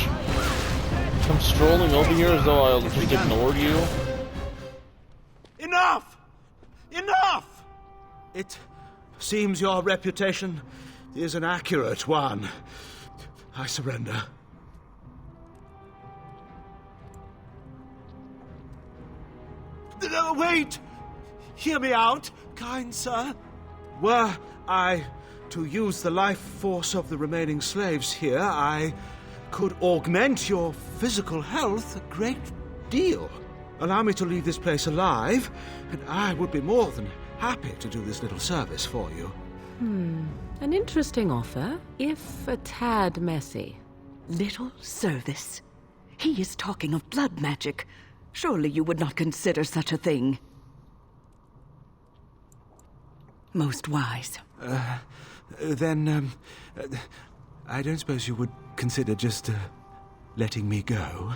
Come strolling over here as though I just ignored you? Enough! Enough! It seems your reputation is an accurate one. I surrender. No, wait! Hear me out, kind sir. Were I to use the life force of the remaining slaves here, I could augment your physical health a great deal. Allow me to leave this place alive, and I would be more than happy to do this little service for you. An interesting offer, if a tad messy. Little service? He is talking of blood magic. Surely you would not consider such a thing. Most wise. I don't suppose you would consider just, letting me go?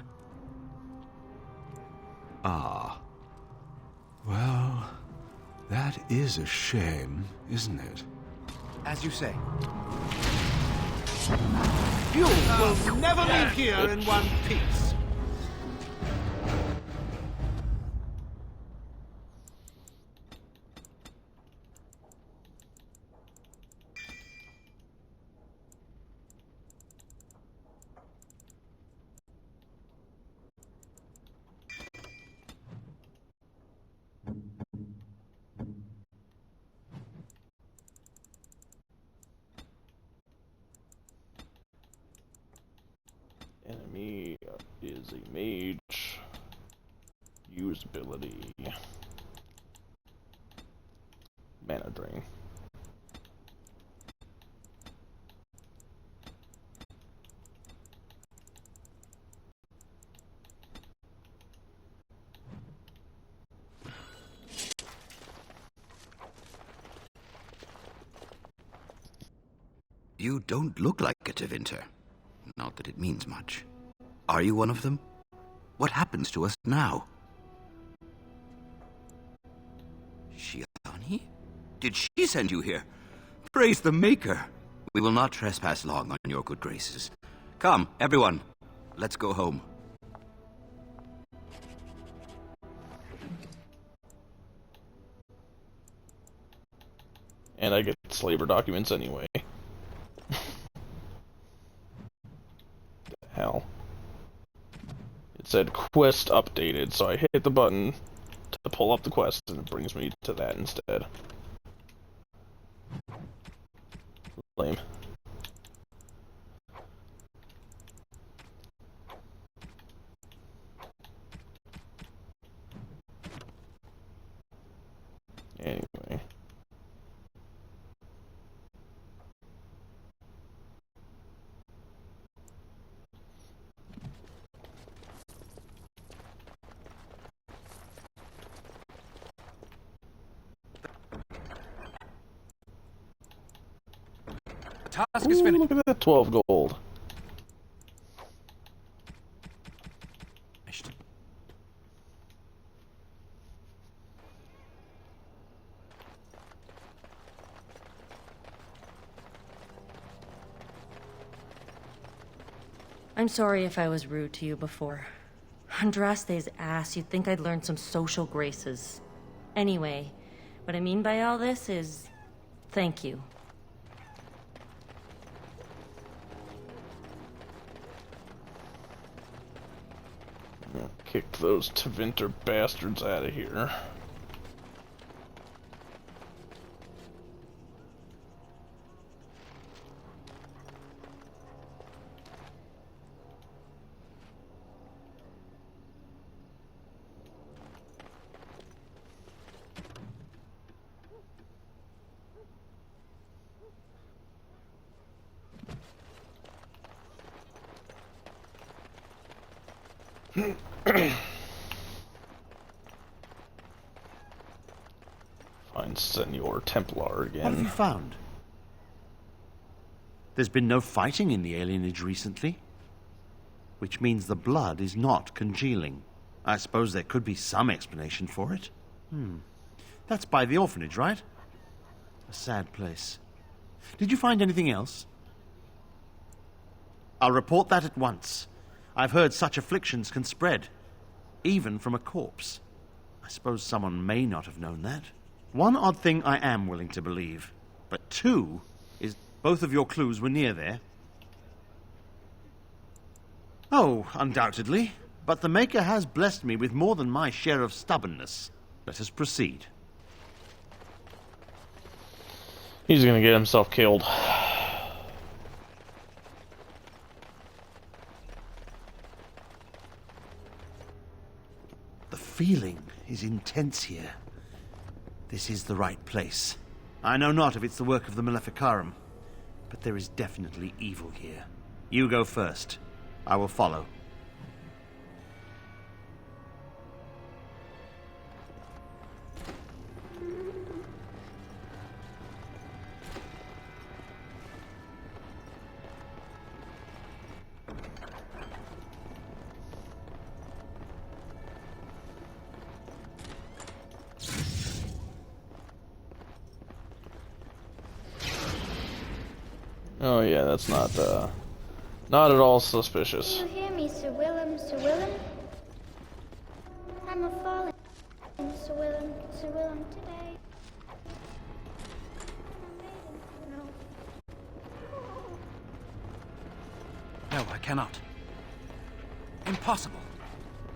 Ah. Well, that is a shame, isn't it? As you say. You will never leave here in one piece. Enemy is a mage. Usability. Mana drain. You don't look like a Tevinter. Not that it means much. Are you one of them? What happens to us now? Shiani? Did she send you here? Praise the Maker! We will not trespass long on your good graces. Come, everyone. Let's go home. And I get slaver documents anyway. The hell. It said quest updated, so I hit the button to pull up the quest, and it brings me to that instead. Lame. Anyway. Task is finished. Look at that, 12 gold. I'm sorry if I was rude to you before. Andraste's ass, you'd think I'd learned some social graces. Anyway, what I mean by all this is... thank you. Kick those Tevinter bastards out of here. Find Senor Templar again. What have you found? There's been no fighting in the alienage recently, which means the blood is not congealing. I suppose there could be some explanation for it. That's by the orphanage, right? A sad place. Did you find anything else? I'll report that at once. I've heard such afflictions can spread, even from a corpse. I suppose someone may not have known that. One odd thing I am willing to believe, but two is both of your clues were near there. Oh, undoubtedly. But the Maker has blessed me with more than my share of stubbornness. Let us proceed. He's gonna get himself killed. The feeling is intense here. This is the right place. I know not if it's the work of the Maleficarum, but there is definitely evil here. You go first. I will follow. Oh yeah, that's not at all suspicious. Can you hear me, Sir Willem, Sir Willem? I'm a falling, Sir Willem today. No, I cannot. Impossible.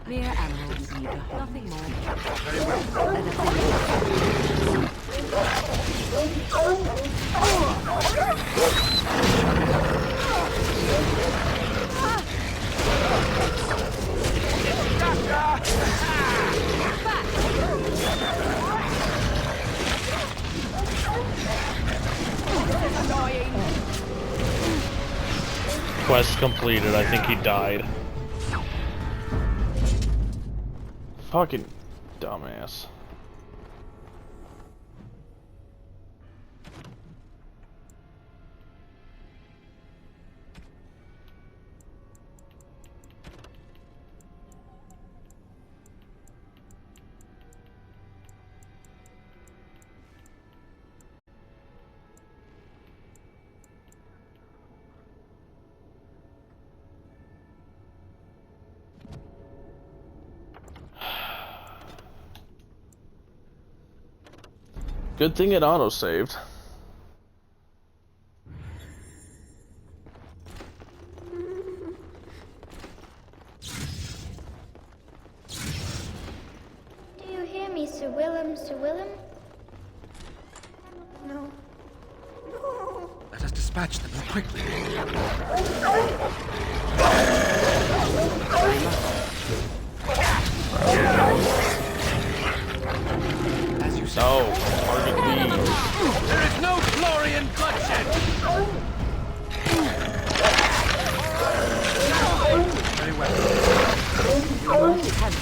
Mere animals, nothing more. Very well. Let us Quest completed. I think he died. Fucking dumbass. Good thing it auto-saved. Do you hear me, Sir Willem, Sir Willem? No. No. Let us dispatch them quickly. As you say. No, target B. There is no glory in bloodshed! Very well. You won't have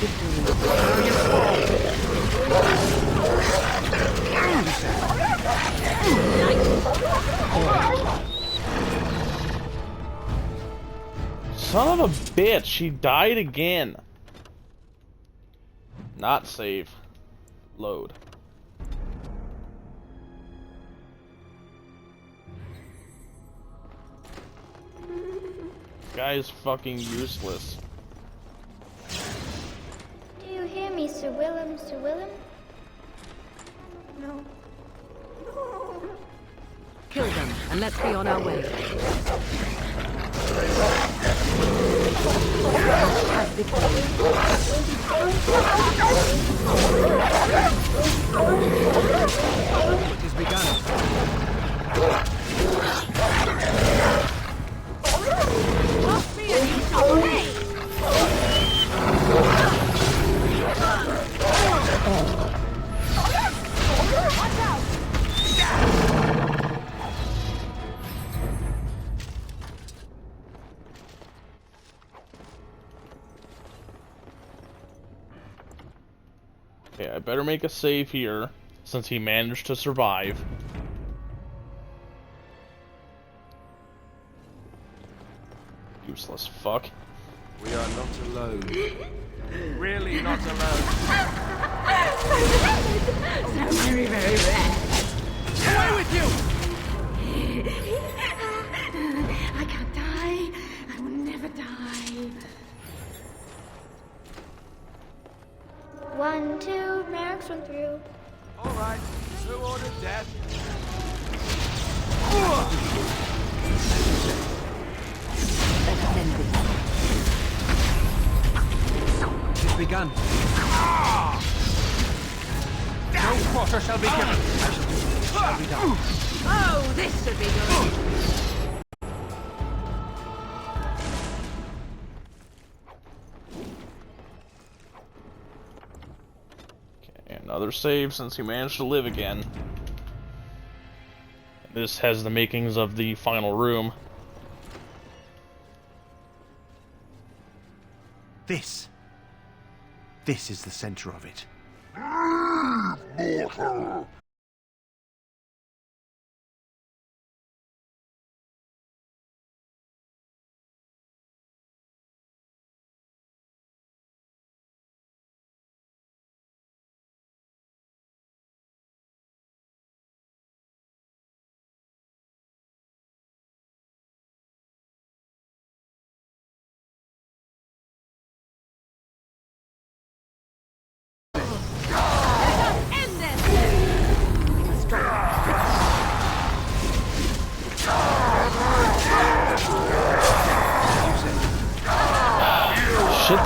Son of a bitch, she died again. Not save. Load. Guy is fucking useless. Do you hear me, Sir Willem, Sir Willem? No. No. Kill them, and let's be on our way. Have victory. It has begun. Trust me and you shall pay! Watch out! Okay, I better make a save here, since he managed to survive. Useless fuck. We are not alone. Really not alone. So very, very rare. Away with you! I can't die. I will never die. 1, 2, Merrick's run through. All right. Who ordered death? It has begun. No quarter shall be given. I shall do it. Shall be done. Oh, this should be good. Okay, another save since he managed to live again. This has the makings of the final room. This is the center of it. Mortal!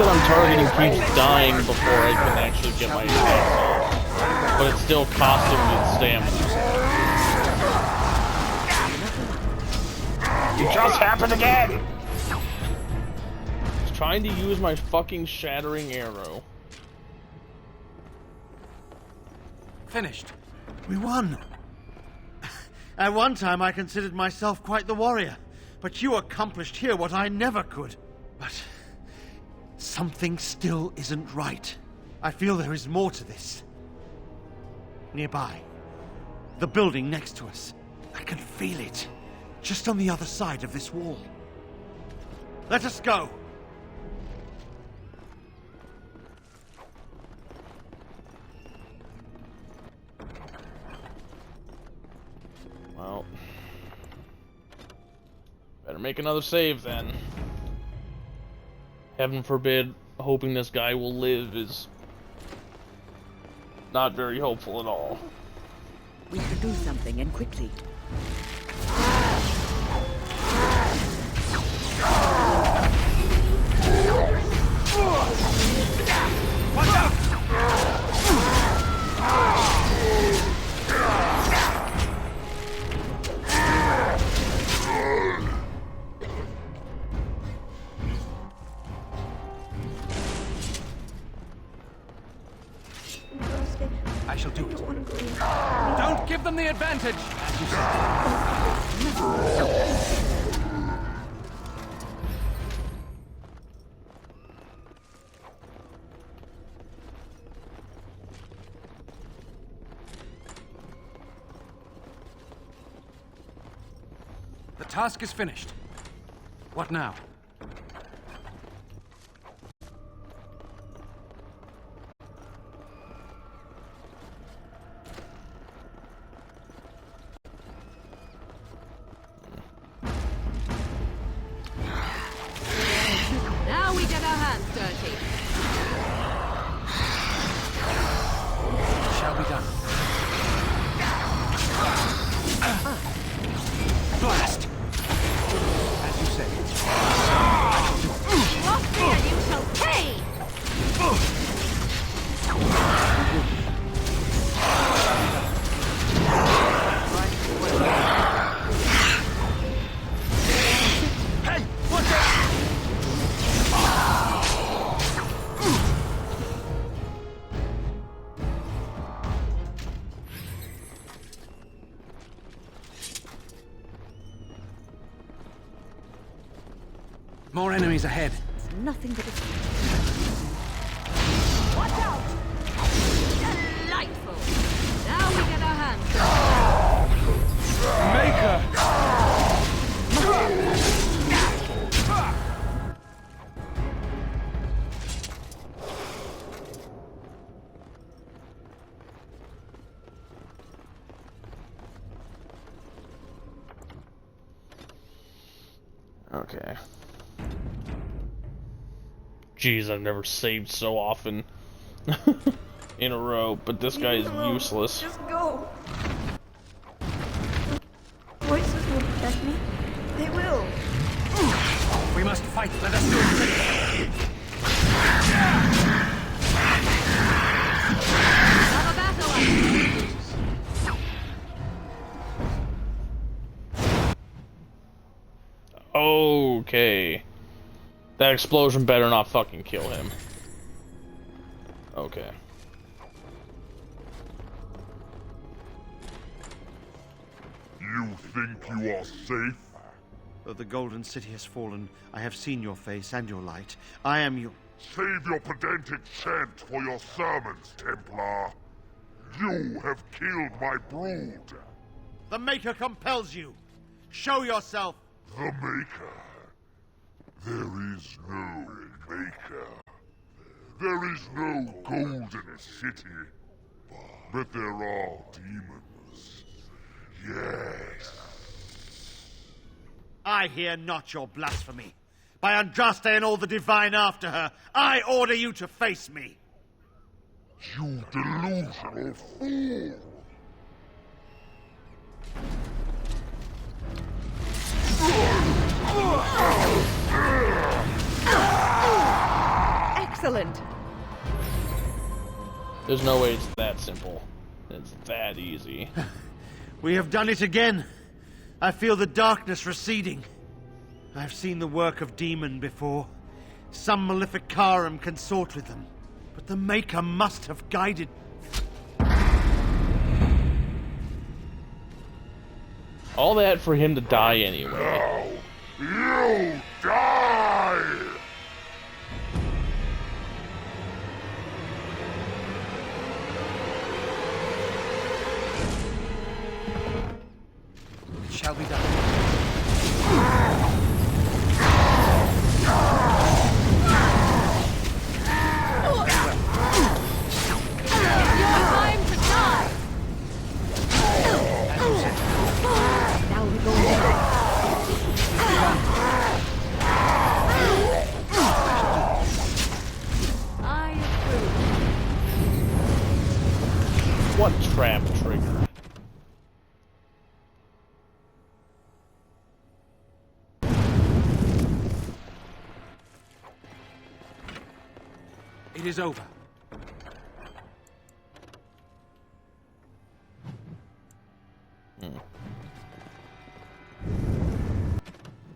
that I'm targeting keeps dying before I can actually get my attacks off. But it's still costing me stamina. It just happened again! Just trying to use my fucking shattering arrow. Finished. We won! At one time I considered myself quite the warrior, but you accomplished here what I never could. But something still isn't right. I feel there is more to this. Nearby, the building next to us. I can feel it, just on the other side of this wall. Let us go! Well, better make another save then. Heaven forbid, hoping this guy will live is not very hopeful at all. We should do something, and quickly. Watch out! I shall do it. Don't give them the advantage! The task is finished. What now? Now we get our hands dirty. Shall be done. Blast! As you say. What fear you shall pay! Hey! Watch out! More enemies ahead. It's nothing but a... Watch out! Delightful! Now we get our hands Okay. Jeez, I've never saved so often in a row, but this guy is useless. Just go. Voices will protect me. They will. We must fight. Let us do it. Have a battle. Okay. That explosion better not fucking kill him. Okay. You think you are safe? Though the Golden City has fallen, I have seen your face and your light. I am your... Save your pedantic chant for your sermons, Templar. You have killed my brood. The Maker compels you. Show yourself. The Maker? There is no Maker. There is no Golden City. But there are demons. Yes. I hear not your blasphemy. By Andraste and all the divine after her, I order you to face me. You delusional fool! Scotland. There's no way it's that simple. It's that easy. We have done it again. I feel the darkness receding. I've seen the work of demon before. Some maleficarum consort with them. But the Maker must have guided... All that for him to die anyway. You die! It shall be done. Your time to die! Now we go in. I approve. What trap trigger? It is over.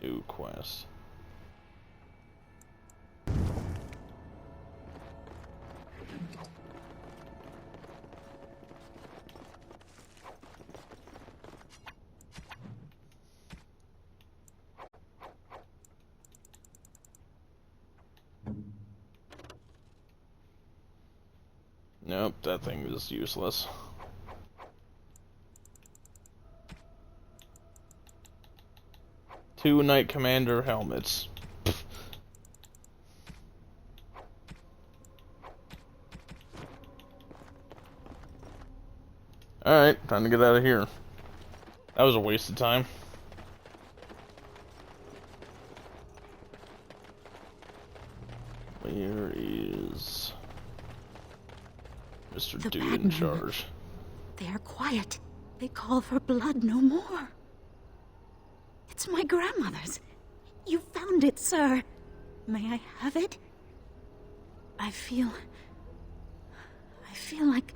New quest. Nope, that thing is useless. Two Knight Commander helmets. Alright, time to get out of here. That was a waste of time. Where is Mr. The Dude bad in men. charge? They are quiet. They call for blood no more. It's my grandmother's. You found it, sir. May I have it? I feel like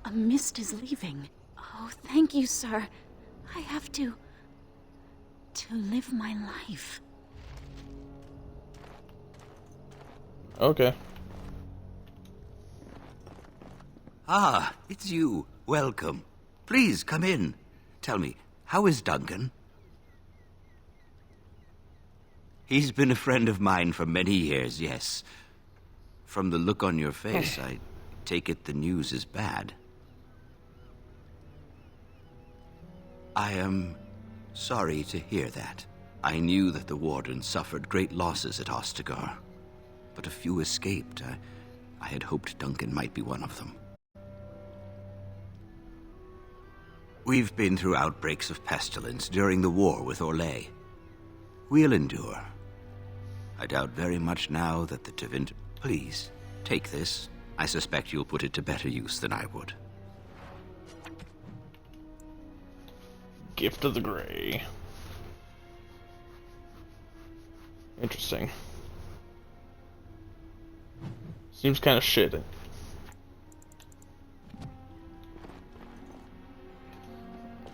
a mist is leaving. Oh, thank you, sir. I have to live my life. Okay. Ah, it's you. Welcome. Please, come in. Tell me, how is Duncan? He's been a friend of mine for many years, yes. From the look on your face, I take it the news is bad. I am sorry to hear that. I knew that the Warden suffered great losses at Ostagar, but a few escaped. I had hoped Duncan might be one of them. We've been through outbreaks of pestilence during the war with Orlais. We'll endure. I doubt very much now that the Tevint... Please, take this. I suspect you'll put it to better use than I would. Gift of the Grey. Interesting. Seems kind of shit.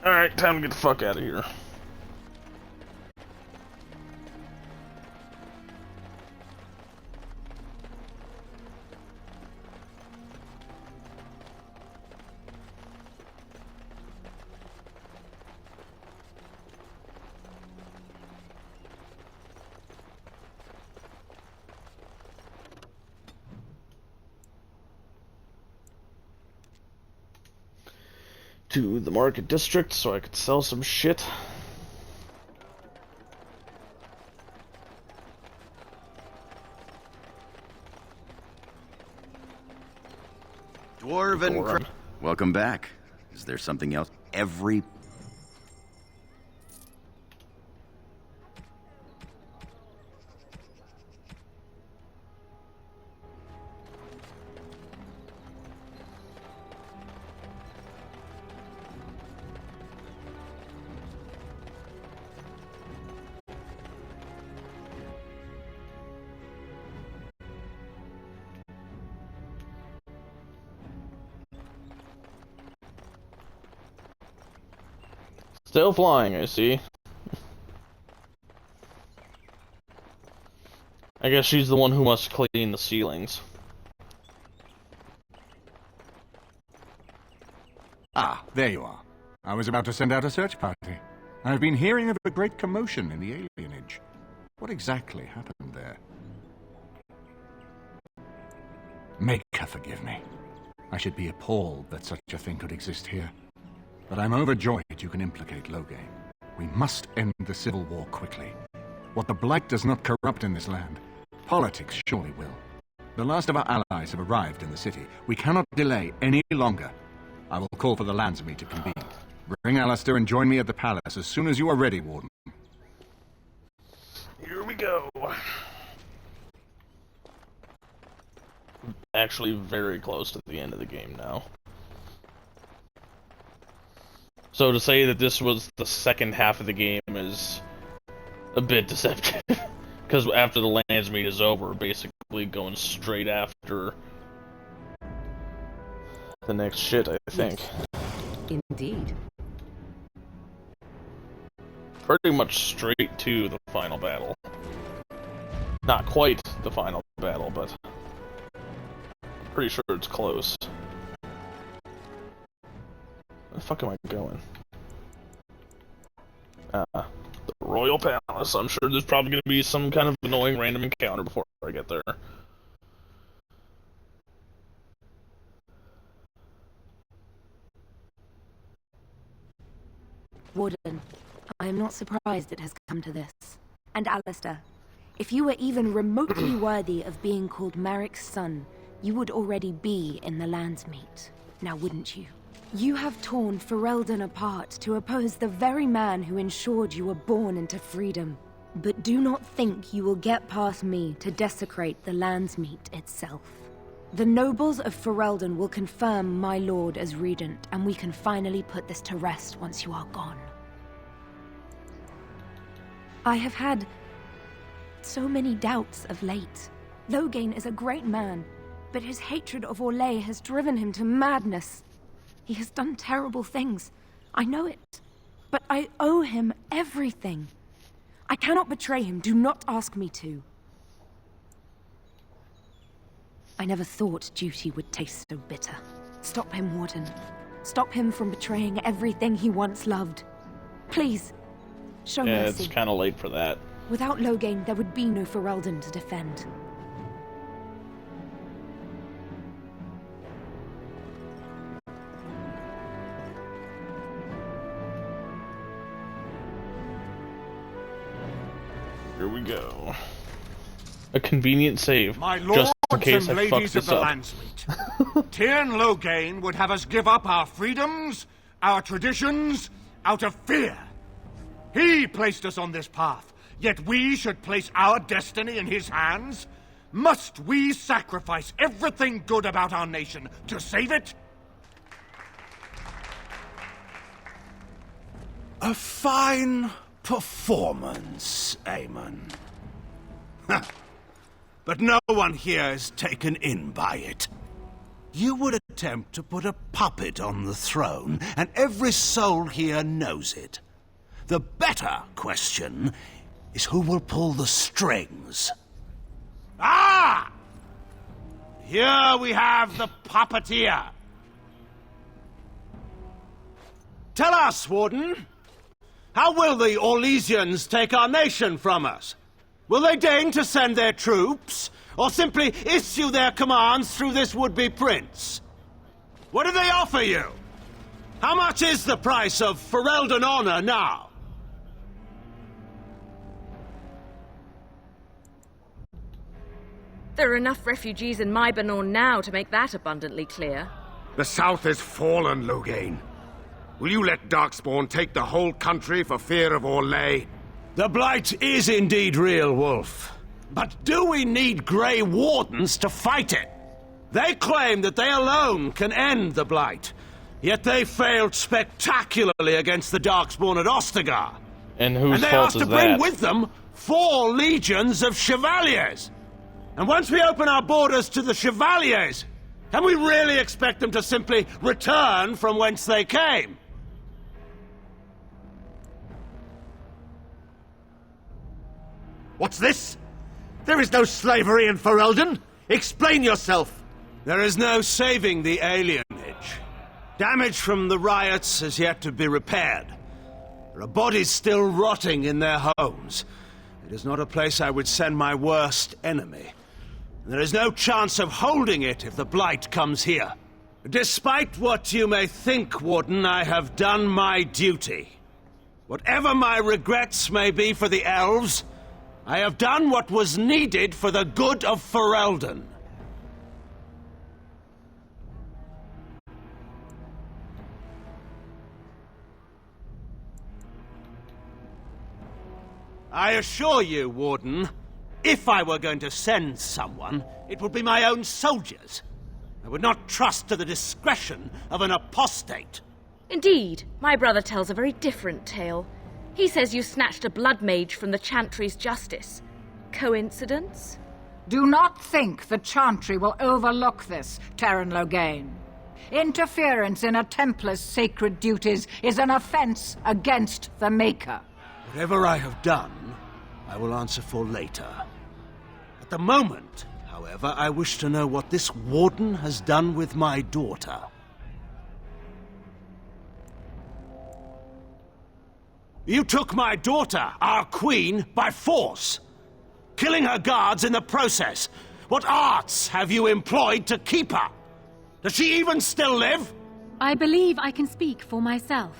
Alright, time to get the fuck out of here. To the market district so I could sell some shit. Dwarven... Welcome back. Is there something else? Every... Still flying, I see. I guess she's the one who must clean the ceilings. Ah, there you are. I was about to send out a search party. I've been hearing of a great commotion in the alienage. What exactly happened there? Make her forgive me. I should be appalled that such a thing could exist here. But I'm overjoyed you can implicate Loghain. We must end the civil war quickly. What the Blight does not corrupt in this land, politics surely will. The last of our allies have arrived in the city. We cannot delay any longer. I will call for the Landsmeet to convene. Bring Alistair and join me at the palace as soon as you are ready, Warden. Here we go. Actually very close to the end of the game now. So to say that this was the second half of the game is a bit deceptive. Because after the Landsmeet is over, basically going straight after the next shit, I think. Indeed. Pretty much straight to the final battle. Not quite the final battle, but pretty sure it's close. Where the fuck am I going? The Royal Palace. I'm sure there's probably going to be some kind of annoying random encounter before I get there. Warden, I am not surprised it has come to this. And Alistair, if you were even remotely worthy of being called Merrick's son, you would already be in the Landsmeet, now wouldn't you? You have torn Ferelden apart to oppose the very man who ensured you were born into freedom. But do not think you will get past me to desecrate the Landsmeet itself. The nobles of Ferelden will confirm my lord as regent, and we can finally put this to rest once you are gone. I have had so many doubts of late. Loghain is a great man, but his hatred of Orlais has driven him to madness. He has done terrible things. I know it. But I owe him everything. I cannot betray him. Do not ask me to. I never thought duty would taste so bitter. Stop him, Warden. Stop him from betraying everything he once loved. Please, show mercy. It's kind of late for that. Without Loghain, there would be no Ferelden to defend. Here we go. A convenient save, My just in lords case and I fuck ladies of this the up. Landsmeet, Tyrn Loghain would have us give up our freedoms, our traditions, out of fear. He placed us on this path, yet we should place our destiny in his hands? Must we sacrifice everything good about our nation to save it? A fine performance, Aemon. But no one here is taken in by it. You would attempt to put a puppet on the throne, and every soul here knows it. The better question is who will pull the strings. Ah! Here we have the puppeteer. Tell us, Warden, how will the Orlesians take our nation from us? Will they deign to send their troops, or simply issue their commands through this would-be prince? What do they offer you? How much is the price of Ferelden honor now? There are enough refugees in my Benorn now to make that abundantly clear. The South is fallen, Loghain. Will you let Darkspawn take the whole country for fear of Orlais? The Blight is indeed real, Wolf. But do we need Grey Wardens to fight it? They claim that they alone can end the Blight, yet they failed spectacularly against the Darkspawn at Ostagar. And whose they fault asked is to bring that? with them 4 legions of Chevaliers. And once we open our borders to the Chevaliers, can we really expect them to simply return from whence they came? What's this? There is no slavery in Ferelden. Explain yourself. There is no saving the alienage. Damage from the riots has yet to be repaired. There are bodies still rotting in their homes. It is not a place I would send my worst enemy. There is no chance of holding it if the Blight comes here. Despite what you may think, Warden, I have done my duty. Whatever my regrets may be for the elves, I have done what was needed for the good of Ferelden. I assure you, Warden, if I were going to send someone, it would be my own soldiers. I would not trust to the discretion of an apostate. Indeed, my brother tells a very different tale. He says you snatched a blood mage from the Chantry's justice. Coincidence? Do not think the Chantry will overlook this, Terran Logain. Interference in a Templar's sacred duties is an offense against the Maker. Whatever I have done, I will answer for later. At the moment, however, I wish to know what this Warden has done with my daughter. You took my daughter, our queen, by force, killing her guards in the process. What arts have you employed to keep her? Does she even still live? I believe I can speak for myself.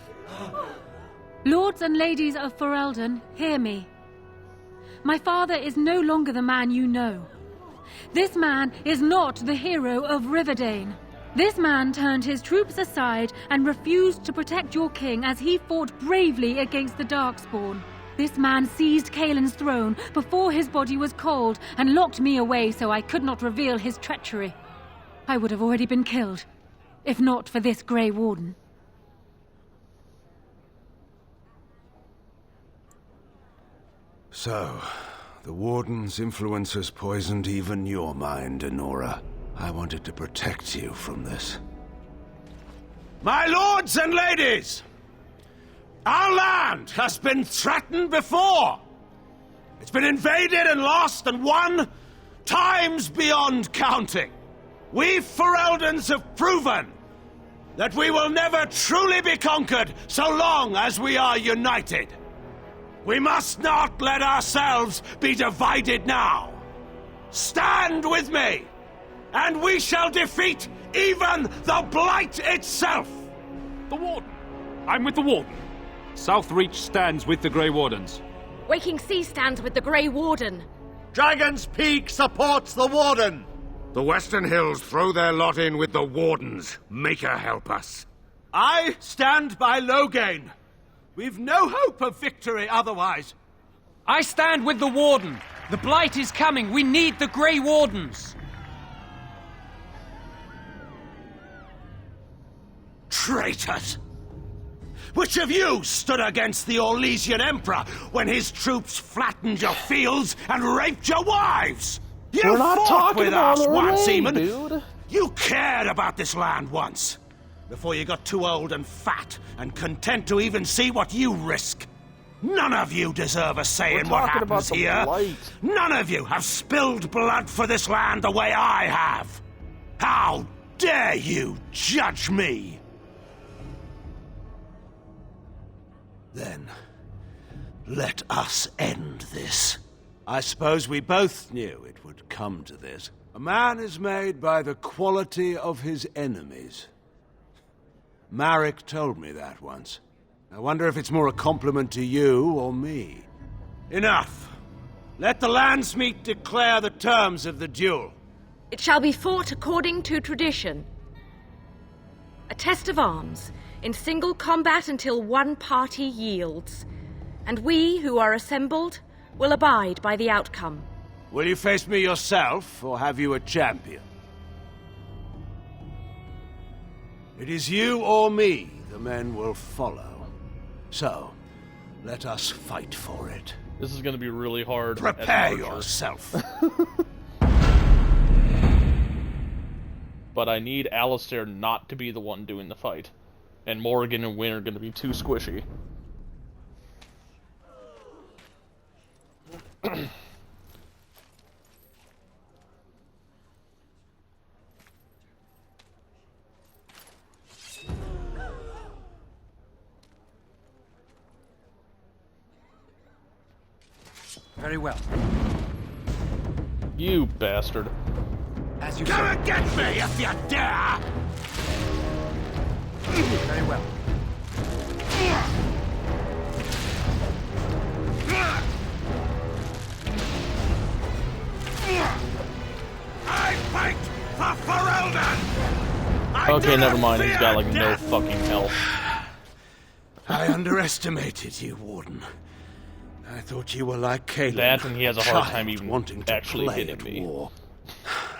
Lords and ladies of Ferelden, hear me. My father is no longer the man you know. This man is not the hero of Riverdane. This man turned his troops aside and refused to protect your king as he fought bravely against the Darkspawn. This man seized Kaelin's throne before his body was cold and locked me away so I could not reveal his treachery. I would have already been killed, if not for this Grey Warden. So, the Warden's influence has poisoned even your mind, Enora. I wanted to protect you from this. My lords and ladies! Our land has been threatened before! It's been invaded and lost and won times beyond counting. We Fereldans have proven that we will never truly be conquered so long as we are united. We must not let ourselves be divided now. Stand with me, and we shall defeat even the Blight itself! The Warden. I'm with the Warden. Southreach stands with the Grey Wardens. Waking Sea stands with the Grey Warden. Dragon's Peak supports the Warden. The Western Hills throw their lot in with the Wardens. Maker help us. I stand by Logain. We've no hope of victory otherwise. I stand with the Warden. The Blight is coming. We need the Grey Wardens. Traitors! Which of you stood against the Orlesian Emperor when his troops flattened your fields and raped your wives? You We're not fought talking with about us once, Orlais, Eamon. dude. You cared about this land once, before you got too old and fat and content to even see what you risk. None of you deserve a say in what happens here. None of you have spilled blood for this land the way I have. How dare you judge me? Then, let us end this. I suppose we both knew it would come to this. A man is made by the quality of his enemies. Marek told me that once. I wonder if it's more a compliment to you or me. Enough. Let the Landsmeet declare the terms of the duel. It shall be fought according to tradition. A test of arms, in single combat until one party yields. And we, who are assembled, will abide by the outcome. Will you face me yourself, or have you a champion? It is you or me the men will follow. So, let us fight for it. This is going to be really hard. Prepare yourself. But I need Alistair not to be the one doing the fight. And Morrigan and Wynn are going to be too squishy. Very well. You bastard. As you Come say. and get me if you dare! Very well. I fight for Ferelden! Okay, never mind. He's got like no fucking health. I underestimated you, Warden. I thought you were like Caleb. That, and he has a hard time child even wanting to actually play hitting at me. war.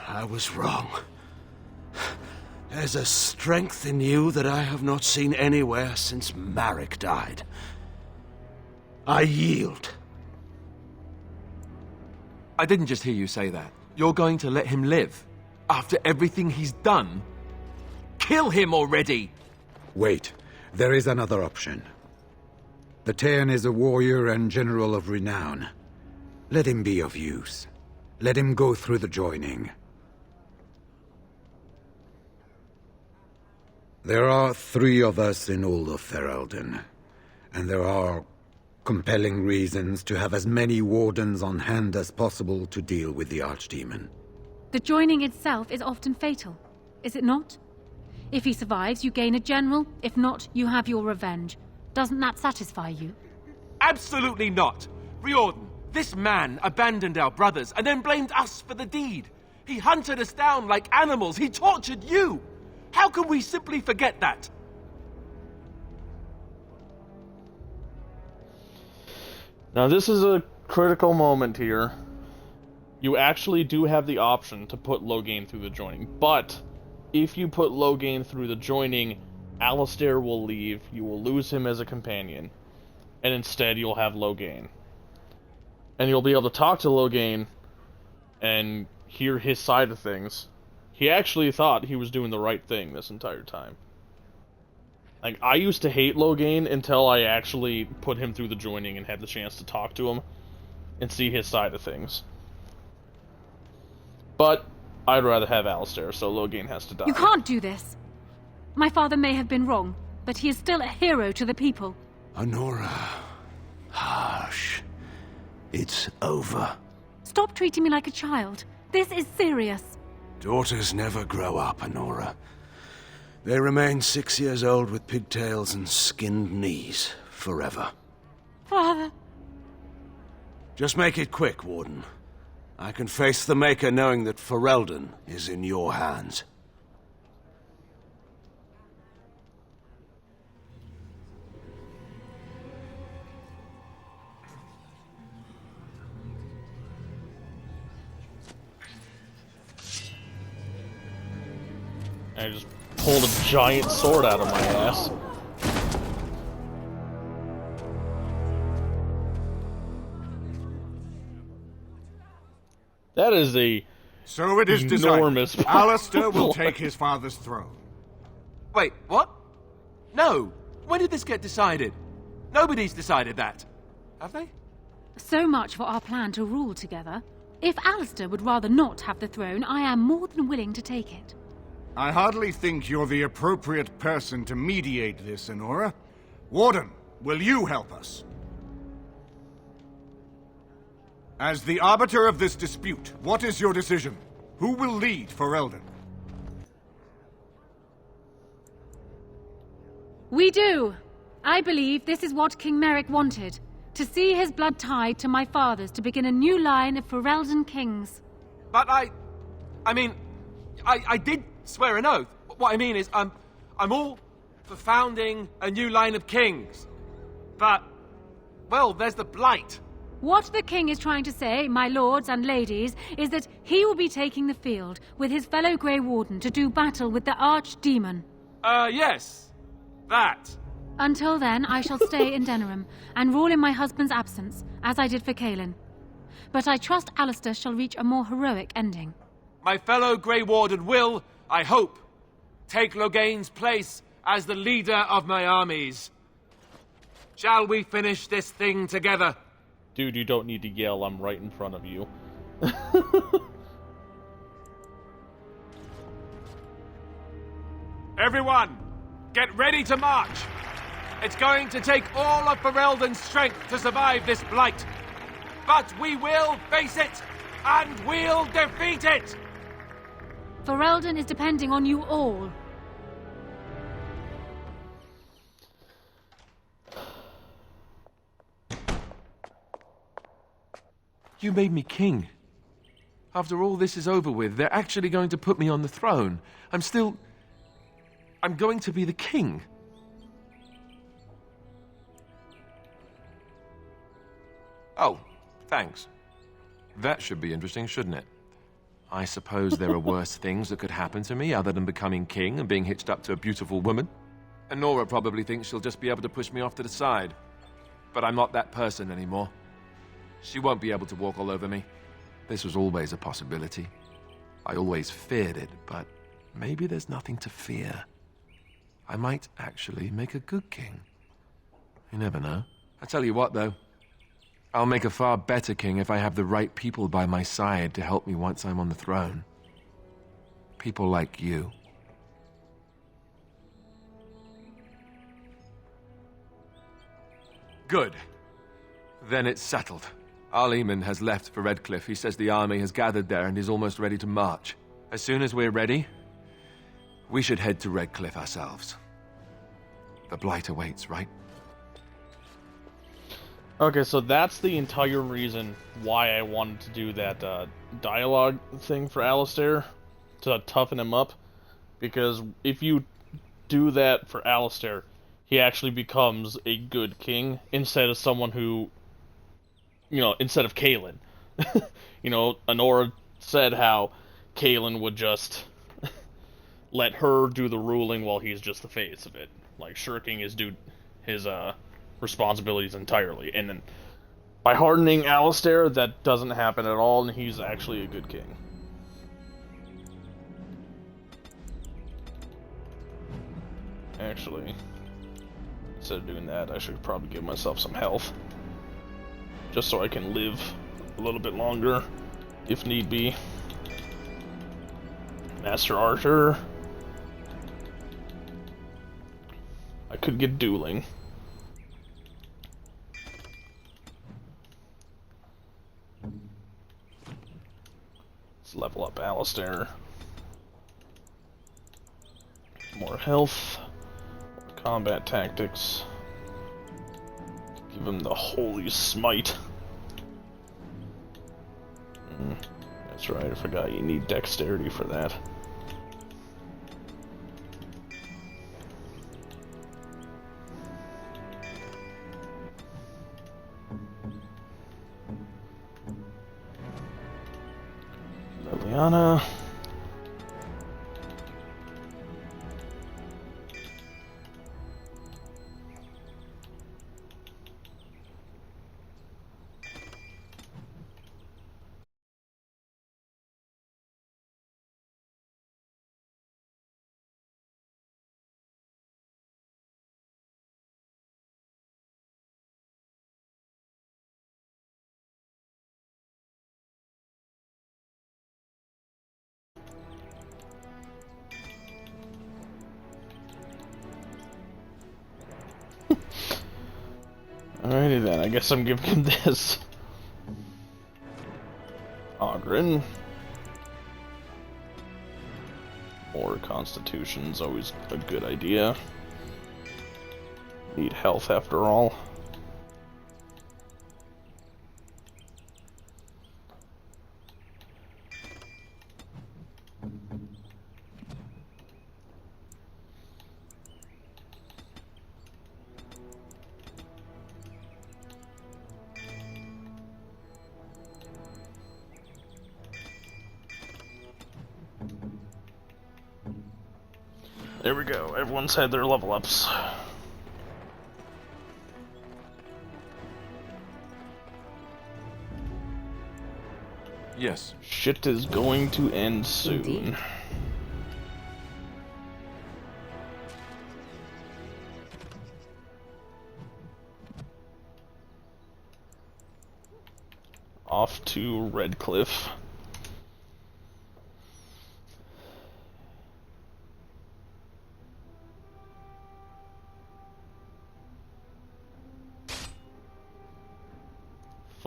I was wrong. There's a strength in you that I have not seen anywhere since Marek died. I yield. I didn't just hear you say that. You're going to let him live? After everything he's done? Kill him already! Wait. There is another option. The Tairn is a warrior and general of renown. Let him be of use. Let him go through the joining. There are 3 of us in all of Ferelden, and there are compelling reasons to have as many wardens on hand as possible to deal with the Archdemon. The joining itself is often fatal, is it not? If he survives, you gain a general. If not, you have your revenge. Doesn't that satisfy you? Absolutely not! Riordan, this man abandoned our brothers and then blamed us for the deed. He hunted us down like animals. He tortured you! How can we simply forget that? Now this is a critical moment here. You actually do have the option to put Loghain through the joining, but if you put Loghain through the joining, Alistair will leave, you will lose him as a companion, and instead you'll have Loghain. And you'll be able to talk to Loghain and hear his side of things. He actually thought he was doing the right thing this entire time. Like, I used to hate Loghain until I actually put him through the joining and had the chance to talk to him and see his side of things. But I'd rather have Alistair, so Loghain has to die. You can't do this. My father may have been wrong, but he is still a hero to the people. Honora. Hush. It's over. Stop treating me like a child. This is serious. Daughters never grow up, Honora. They remain 6 years old with pigtails and skinned knees forever. Father. Just make it quick, Warden. I can face the Maker knowing that Ferelden is in your hands. I just pulled a giant sword out of my ass. That is a So it is enormous decided. Alistair will take his father's throne. Wait, what? No! When did this get decided? Nobody's decided that. Have they? So much for our plan to rule together. If Alistair would rather not have the throne, I am more than willing to take it. I hardly think you're the appropriate person to mediate this, Honora. Warden, will you help us? As the arbiter of this dispute, what is your decision? Who will lead Ferelden? We do. I believe this is what King Merrick wanted. To see his blood tied to my father's to begin a new line of Ferelden kings. But I did swear an oath. What I mean is, I'm all for founding a new line of kings. But, well, there's the Blight. What the king is trying to say, my lords and ladies, is that he will be taking the field with his fellow Grey Warden to do battle with the Archdemon. Yes. That. Until then, I shall stay in Denerim and rule in my husband's absence, as I did for Kaelin. But I trust Alistair shall reach a more heroic ending. My fellow Grey Warden will, I hope, take Loghain's place as the leader of my armies. Shall we finish this thing together? Dude, you don't need to yell, I'm right in front of you. Everyone, get ready to march! It's going to take all of Ferelden's strength to survive this blight. but we will face it, and we'll defeat it! Ferelden is depending on you all. You made me king. After all this is over with, they're actually going to put me on the throne. I'm going to be the king. Oh, thanks. That should be interesting, shouldn't it? I suppose there are worse things that could happen to me other than becoming king and being hitched up to a beautiful woman. And Nora probably thinks she'll just be able to push me off to the side. But I'm not that person anymore. She won't be able to walk all over me. This was always a possibility. I always feared it, but maybe there's nothing to fear. I might actually make a good king. You never know. I tell you what, though. I'll make a far better king if I have the right people by my side to help me once I'm on the throne. People like you. Good. Then it's settled. Arleman has left for Redcliffe. He says the army has gathered there and is almost ready to march. As soon as we're ready, we should head to Redcliffe ourselves. The Blight awaits, right? Okay, so that's the entire reason why I wanted to do that dialogue thing for Alistair, to toughen him up. Because if you do that for Alistair, he actually becomes a good king, instead of someone who, instead of Kaelin. Honora said how Kaelin would just let her do the ruling while he's just the face of it. Like, shirking his responsibilities entirely. And then by hardening Alistair, that doesn't happen at all, and he's actually a good king. Actually, instead of doing that, I should probably give myself some health. Just so I can live a little bit longer, if need be. Master Archer. I could get dueling. Let's level up Alistair. More health. More combat tactics. Give him the Holy Smite. That's right, I forgot you need dexterity for that. Liliana. Alrighty then, I guess I'm giving him this. Ogren. More Constitution's always a good idea. Need health after all. There we go, everyone's had their level ups. Yes. Shit is going to end soon. Indeed. Off to Redcliffe.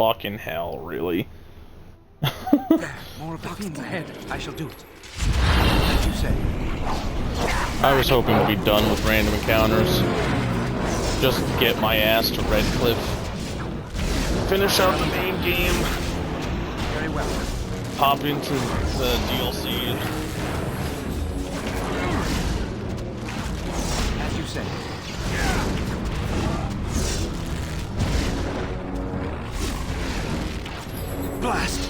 fucking hell, really? More of the fiends ahead. I shall do it. As you say. I was hoping to be done with random encounters. Just get my ass to Red Cliff. Finish out the main game. Very well. Pop into the DLC. As you say. Blast!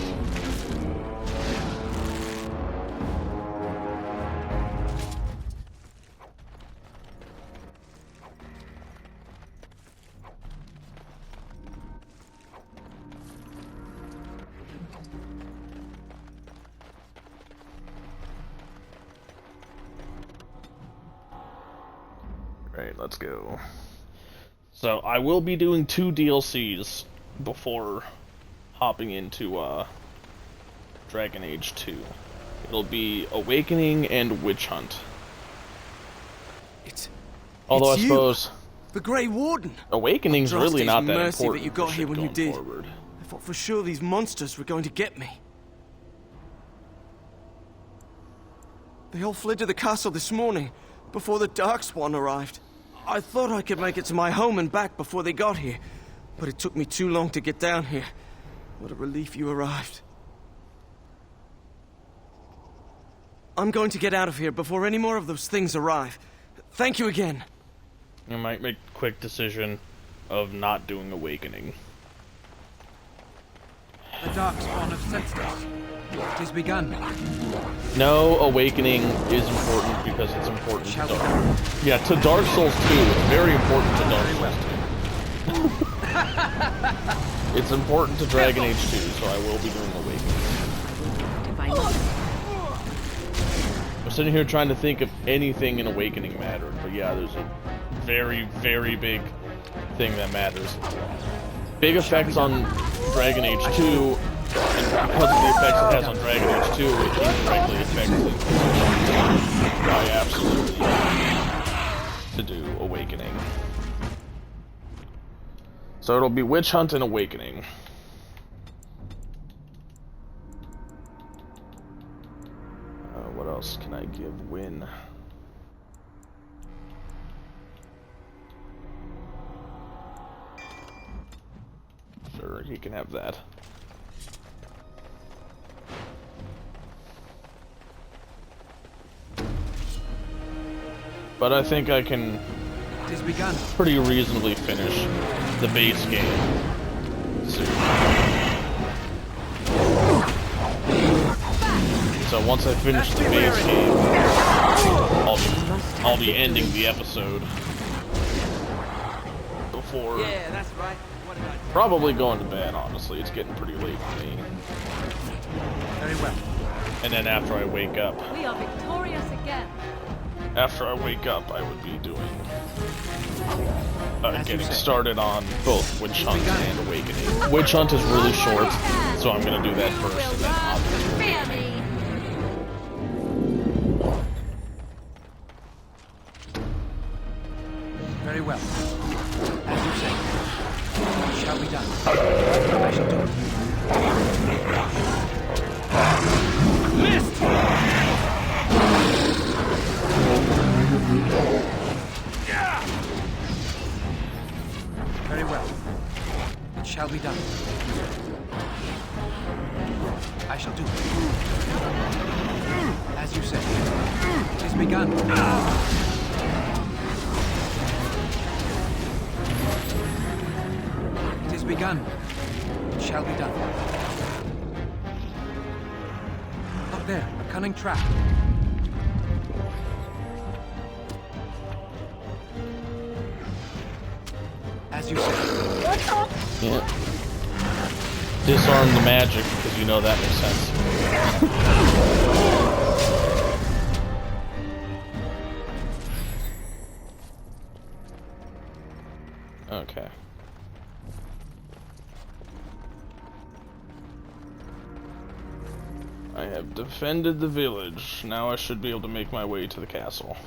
Right, let's go. So, I will be doing 2 DLCs before hopping into Dragon Age 2. It'll be Awakening and Witch Hunt. Although I suppose the Grey Warden. Awakening's really not that mercy important. That you got here when you did. Forward. I thought for sure these monsters were going to get me. They all fled to the castle this morning, before the Darkspawn arrived. I thought I could make it to my home and back before they got here, but it took me too long to get down here. What a relief you arrived. I'm going to get out of here before any more of those things arrive. Thank you again. I might make a quick decision of not doing Awakening. The Darkspawn have sensed us. It has begun. No, Awakening is important because it's important to Dark. Yeah, to Dark Souls 2. It's very important to Dark Souls 2. It's important to Dragon Age 2, so I will be doing Awakening. I'm sitting here trying to think if anything in Awakening mattered, but yeah, there's a very, very big thing that matters. Big effects on Dragon Age 2, and because of the effects it has on Dragon Age 2, it indirectly affects it. I absolutely to do Awakening. So it'll be Witch Hunt and Awakening. What else can I give Win? Sure, he can have that. But I think I can pretty reasonably finish the base game soon. So once I finish the base game, I'll be ending the episode before probably going to bed. Honestly, it's getting pretty late for me. Very well. And then after I wake up, We are victorious again. after I wake up, I would be doing getting started on both Witch Hunt and Awakening. Witch Hunt is really short, so I'm gonna do that first, and then hop into Awakening. Very well. As you say. It shall be done. I shall do it. Missed! Very well. It shall be done. I shall do it. As you say. It has begun. It has begun. It shall be done. Look there, a cunning trap. As you say. Yeah. Disarm the magic, because you know that makes sense. Okay. I have defended the village. Now I should be able to make my way to the castle.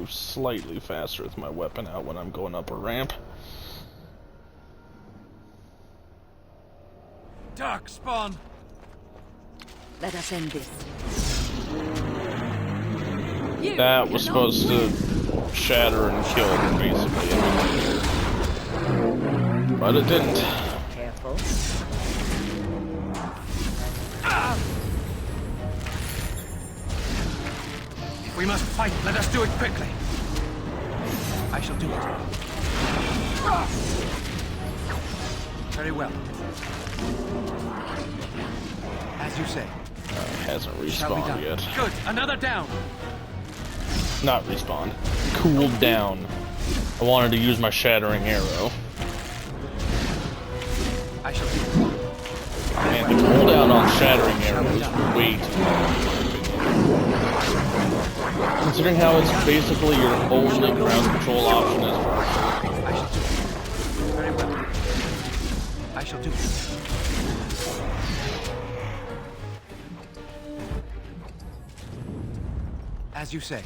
move slightly faster with my weapon out when I'm going up a ramp. Dark spawn. Let us end this. That was supposed to shatter and kill them, basically. But it didn't. Careful. If we must fight, let us do it quickly. I shall do it. Very well. As you say. Hasn't respawned yet. Good, another down. Not respawned. Cooled down. I wanted to use my shattering arrow. I shall do it. Man, the cooldown on shattering arrow is way too long. Considering how it's basically your only ground control option is I shall do it. Very well. I shall do it. As you say.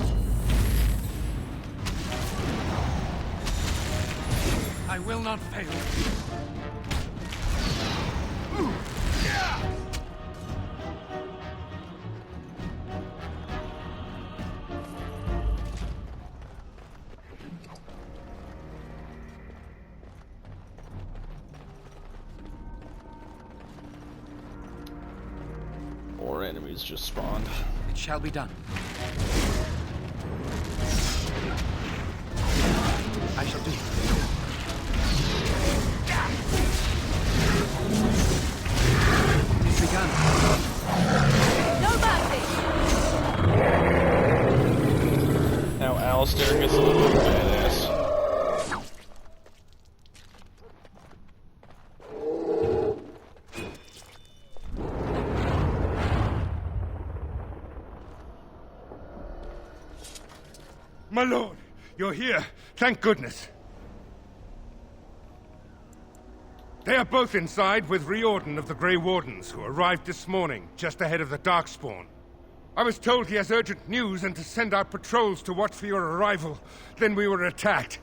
I will not fail. More enemies just spawned. It shall be done. I shall do it. It's begun. No mercy! Now Alistair gets a little bit badass. My lord, you're here. Thank goodness. They are both inside with Riordan of the Grey Wardens, who arrived this morning, just ahead of the Darkspawn. I was told he has urgent news and to send out patrols to watch for your arrival. Then we were attacked.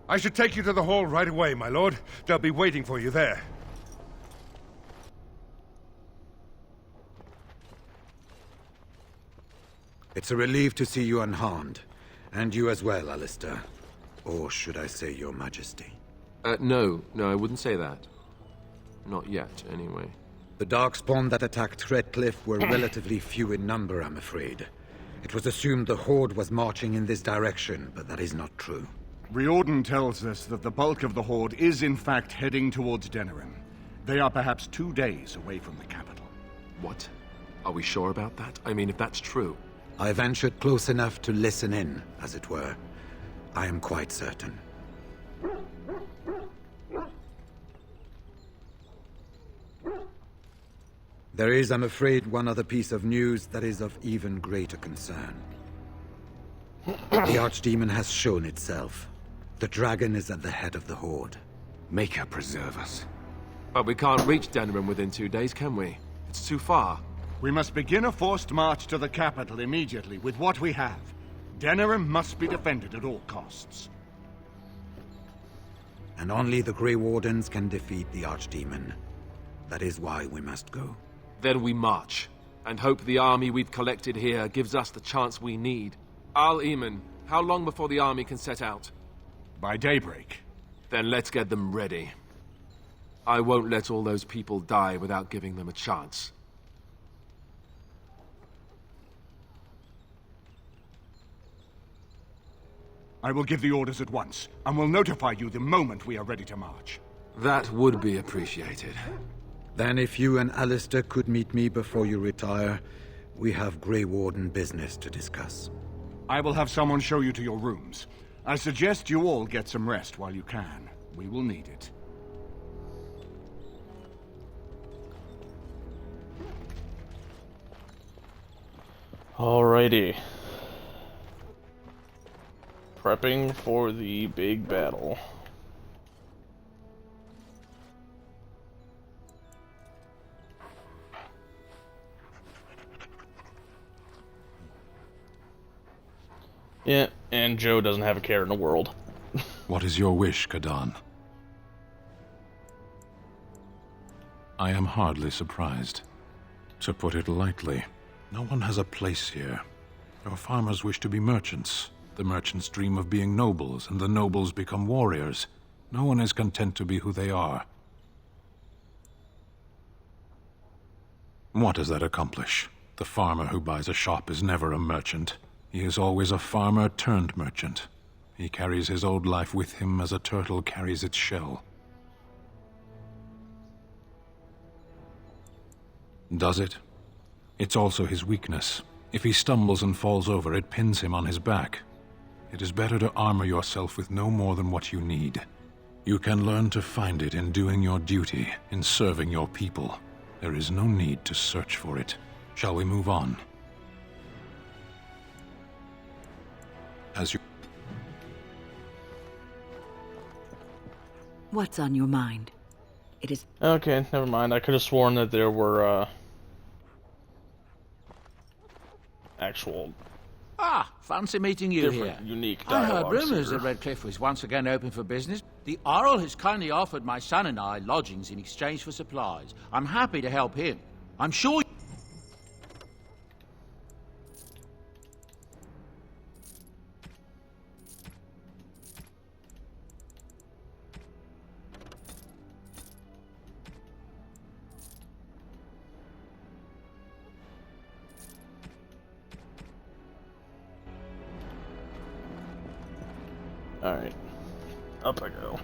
I should take you to the hall right away, my lord. They'll be waiting for you there. It's a relief to see you unharmed. And you as well, Alistair. Or should I say your majesty? No, I wouldn't say that. Not yet, anyway. The Darkspawn that attacked Redcliffe were relatively few in number, I'm afraid. It was assumed the Horde was marching in this direction, but that is not true. Riordan tells us that the bulk of the Horde is in fact heading towards Denerim. They are perhaps 2 days away from the capital. What? Are we sure about that? I mean, if that's true... I ventured close enough to listen in, as it were. I am quite certain. There is, I'm afraid, one other piece of news that is of even greater concern. The Archdemon has shown itself. The dragon is at the head of the Horde. Maker preserve us. But we can't reach Denerim within 2 days, can we? It's too far. We must begin a forced march to the capital immediately with what we have. Denerim must be defended at all costs. And only the Grey Wardens can defeat the Archdemon. That is why we must go. Then we march, and hope the army we've collected here gives us the chance we need. Al-Eamon, how long before the army can set out? By daybreak. Then let's get them ready. I won't let all those people die without giving them a chance. I will give the orders at once, and will notify you the moment we are ready to march. That would be appreciated. Then if you and Alistair could meet me before you retire, we have Grey Warden business to discuss. I will have someone show you to your rooms. I suggest you all get some rest while you can. We will need it. Alrighty. Prepping for the big battle. Yeah, and Joe doesn't have a care in the world. What is your wish, Kadan? I am hardly surprised. To put it lightly, no one has a place here. Your farmers wish to be merchants. The merchants dream of being nobles, and the nobles become warriors. No one is content to be who they are. What does that accomplish? The farmer who buys a shop is never a merchant. He is always a farmer turned merchant. He carries his old life with him as a turtle carries its shell. Does it? It's also his weakness. If he stumbles and falls over, it pins him on his back. It is better to armor yourself with no more than what you need. You can learn to find it in doing your duty, in serving your people. There is no need to search for it. Shall we move on? As you... What's on your mind? It is... Okay, never mind. I could have sworn that there were, actual... Ah, fancy meeting you here. Unique I heard dialogues rumours here. that Redcliffe was once again open for business. The Earl has kindly offered my son and I lodgings in exchange for supplies. I'm happy to help him. I'm sure... Alright. Up I go.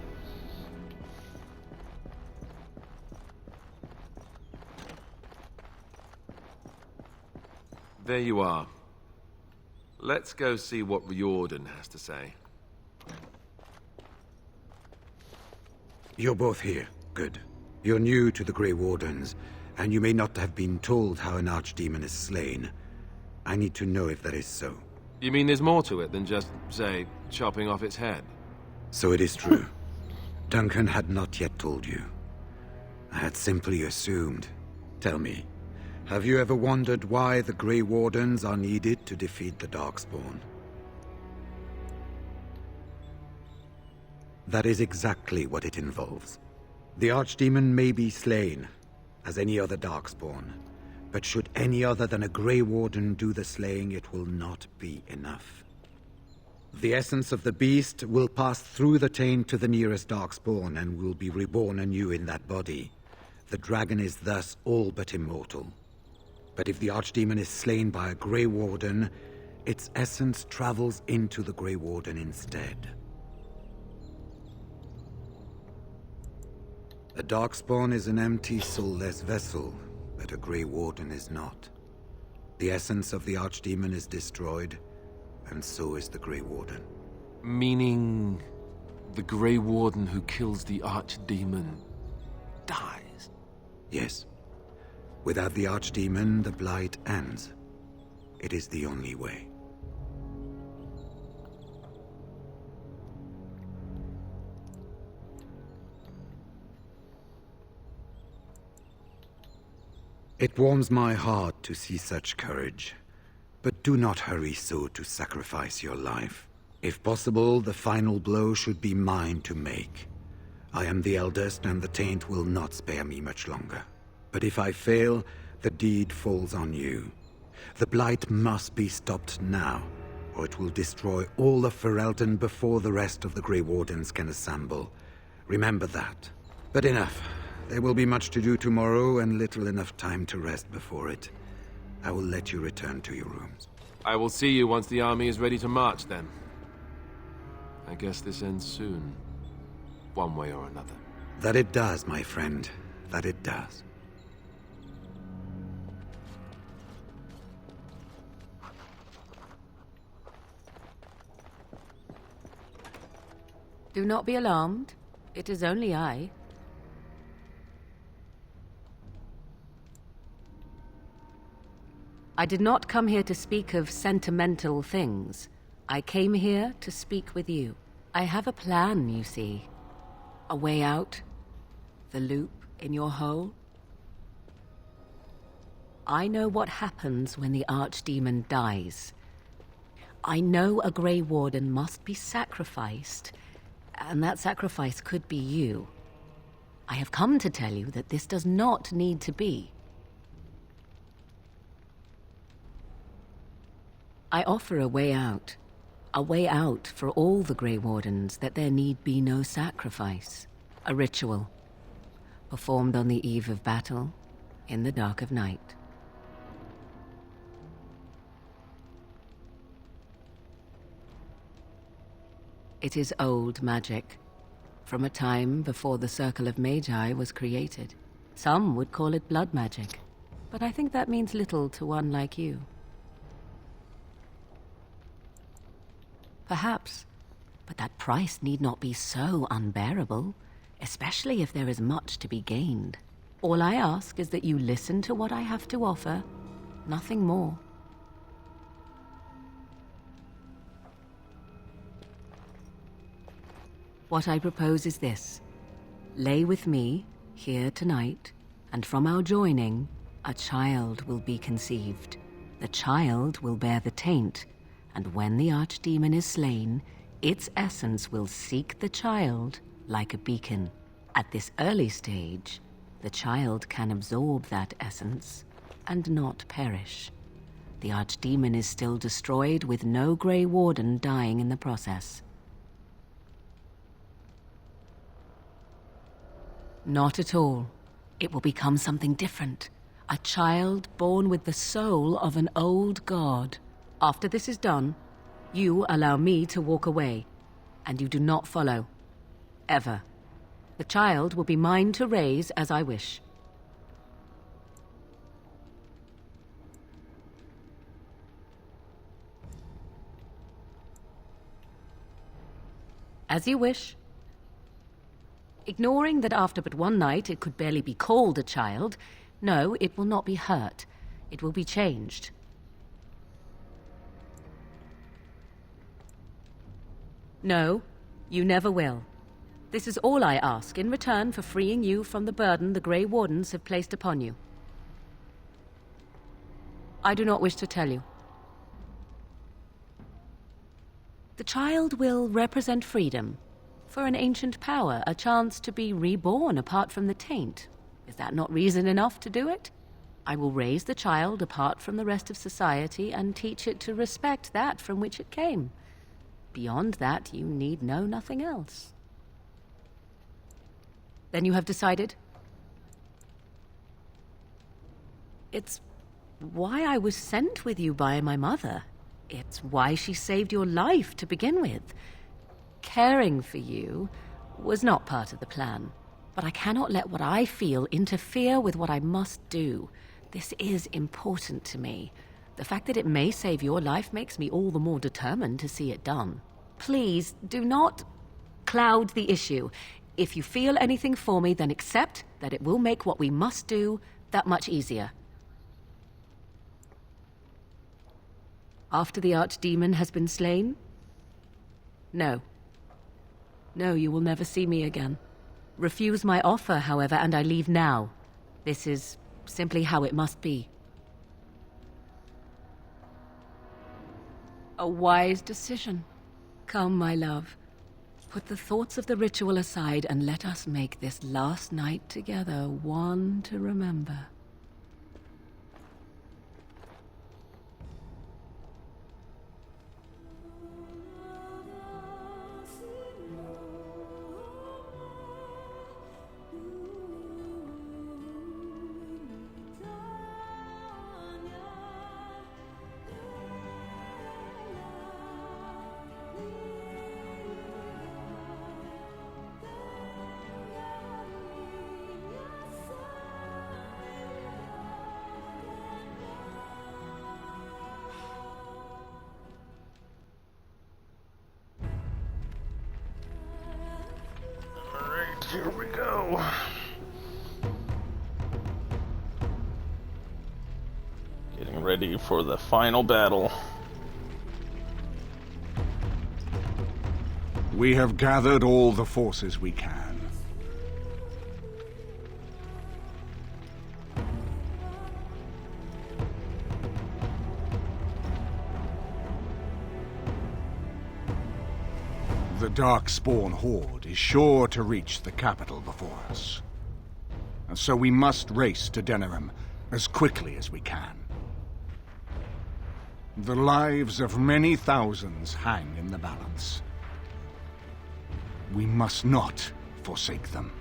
There you are. Let's go see what Riordan has to say. You're both here. Good. You're new to the Grey Wardens, and you may not have been told how an archdemon is slain. I need to know if that is so. You mean there's more to it than just, say, chopping off its head? So it is true. Duncan had not yet told you. I had simply assumed. Tell me, have you ever wondered why the Grey Wardens are needed to defeat the Darkspawn? That is exactly what it involves. The Archdemon may be slain, as any other Darkspawn, but should any other than a Grey Warden do the slaying, it will not be enough. The essence of the beast will pass through the taint to the nearest Darkspawn and will be reborn anew in that body. The dragon is thus all but immortal. But if the Archdemon is slain by a Grey Warden, its essence travels into the Grey Warden instead. A Darkspawn is an empty, soulless vessel, but a Grey Warden is not. The essence of the Archdemon is destroyed, and so is the Grey Warden. Meaning... the Grey Warden who kills the Archdemon... dies? Yes. Without the Archdemon, the Blight ends. It is the only way. It warms my heart to see such courage. But do not hurry so to sacrifice your life. If possible, the final blow should be mine to make. I am the eldest, and the taint will not spare me much longer. But if I fail, the deed falls on you. The Blight must be stopped now, or it will destroy all of Ferelden before the rest of the Grey Wardens can assemble. Remember that. But enough. There will be much to do tomorrow, and little enough time to rest before it. I will let you return to your rooms. I will see you once the army is ready to march, then. I guess this ends soon. One way or another. That it does, my friend. That it does. Do not be alarmed. It is only I. I did not come here to speak of sentimental things. I came here to speak with you. I have a plan, you see. A way out. The loop in your hole. I know what happens when the Archdemon dies. I know a Grey Warden must be sacrificed, and that sacrifice could be you. I have come to tell you that this does not need to be. I offer a way out for all the Grey Wardens, that there need be no sacrifice. A ritual, performed on the eve of battle, in the dark of night. It is old magic, from a time before the Circle of Magi was created. Some would call it blood magic, but I think that means little to one like you. Perhaps, but that price need not be so unbearable, especially if there is much to be gained. All I ask is that you listen to what I have to offer, nothing more. What I propose is this. Lay with me, here tonight, and from our joining, a child will be conceived. The child will bear the taint, and when the archdemon is slain, its essence will seek the child like a beacon. At this early stage, the child can absorb that essence and not perish. The archdemon is still destroyed, with no Grey Warden dying in the process. Not at all. It will become something different. A child born with the soul of an old god. After this is done, you allow me to walk away, and you do not follow. Ever. The child will be mine to raise as I wish. As you wish. Ignoring that after but one night it could barely be called a child, no, it will not be hurt. It will be changed. No, you never will. This is all I ask in return for freeing you from the burden the Grey Wardens have placed upon you. I do not wish to tell you. The child will represent freedom. For an ancient power, a chance to be reborn apart from the taint. Is that not reason enough to do it? I will raise the child apart from the rest of society and teach it to respect that from which it came. Beyond that, you need know nothing else. Then you have decided? It's why I was sent with you by my mother. It's why she saved your life to begin with. Caring for you was not part of the plan, but I cannot let what I feel interfere with what I must do. This is important to me. The fact that it may save your life makes me all the more determined to see it done. Please, do not cloud the issue. If you feel anything for me, then accept that it will make what we must do that much easier. After the archdemon has been slain? No. No, you will never see me again. Refuse my offer, however, and I leave now. This is simply how it must be. A wise decision. Come, my love. Put the thoughts of the ritual aside and let us make this last night together one to remember. Here we go. Getting ready for the final battle. We have gathered all the forces we can. The Darkspawn Horde is sure to reach the capital before us. And so we must race to Denerim as quickly as we can. The lives of many thousands hang in the balance. We must not forsake them.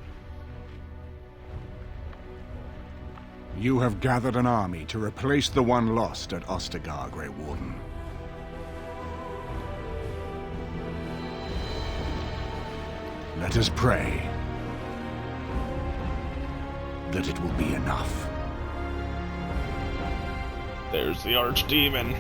You have gathered an army to replace the one lost at Ostagar, Grey Warden. Let us pray that it will be enough. There's the Archdemon.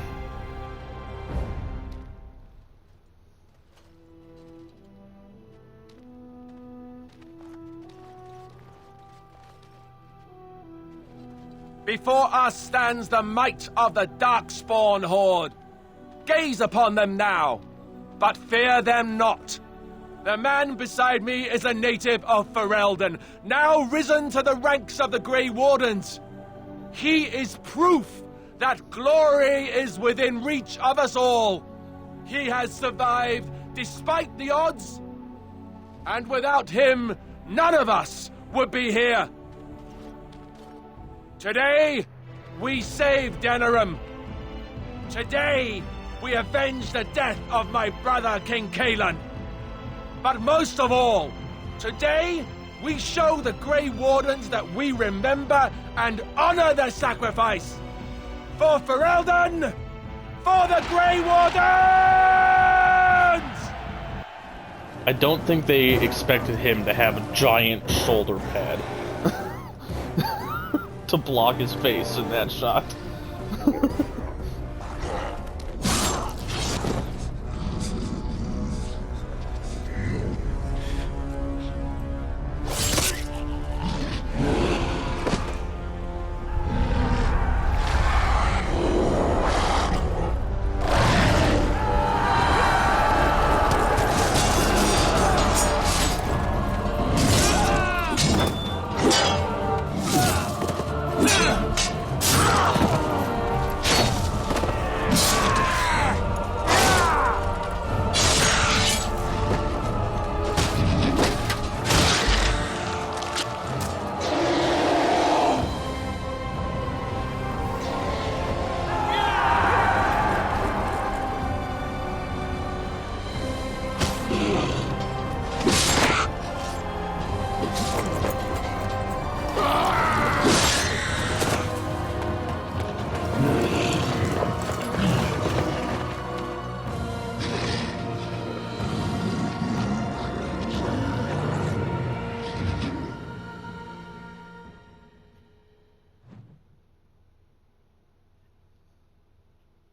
Before us stands the might of the Darkspawn Horde. Gaze upon them now, but fear them not. The man beside me is a native of Ferelden, now risen to the ranks of the Grey Wardens. He is proof that glory is within reach of us all. He has survived despite the odds, and without him, none of us would be here. Today, we save Denerim. Today, we avenge the death of my brother, King Kaelan. But most of all, today, we show the Grey Wardens that we remember and honor their sacrifice. For Ferelden! For the Grey Wardens! I don't think they expected him to have a giant shoulder pad to block his face in that shot.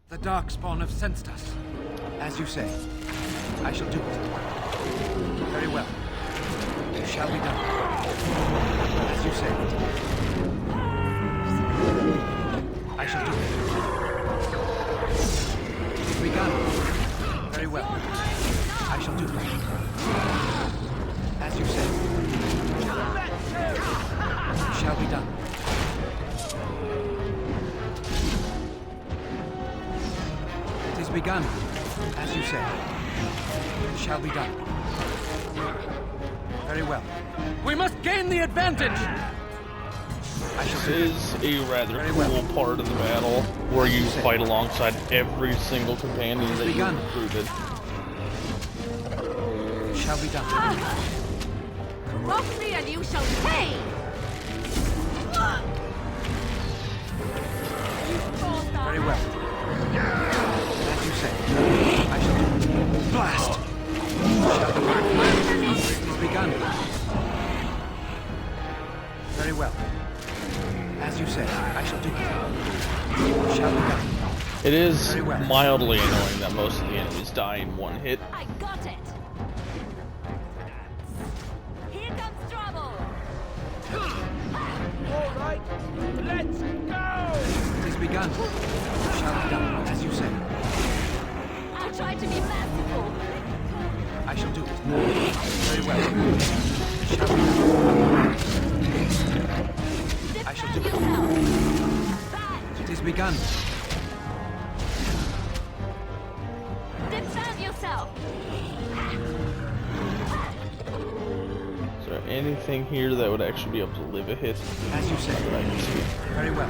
The Darkspawn have sensed us. As you say, I shall do it. Very well. It shall be done. As you say. I shall do it. It is begun. Very well. I shall do it. As you say. It shall be done. It is begun. As you say. It shall be done. Very well. We must gain the advantage! This is a rather cool part of the battle where you fight alongside every single companion that you recruited. It shall be done. Cross me and you shall pay! Very well. As you say. I shall do it. Blast! Shall do it. It is begun. Very well. As you say, I shall do it. Shall be done. It is mildly annoying that most of the enemies die in one hit. I got it! Here comes trouble! Alright, let's go! It is begun. Shall be done. As you say. I tried to be merciful. I shall do it. Very well. Shall be done. I shall do it. It is begun. Defend yourself! anything here that would actually be able to live a hit. As you said. Very well.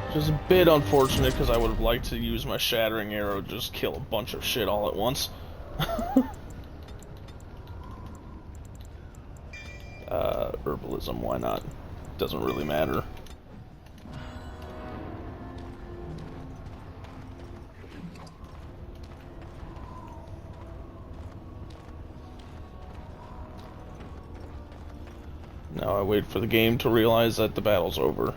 Which is a bit unfortunate because I would have liked to use my shattering arrow to just kill a bunch of shit all at once. Herbalism, why not? Doesn't really matter. Now I wait for the game to realize that the battle's over.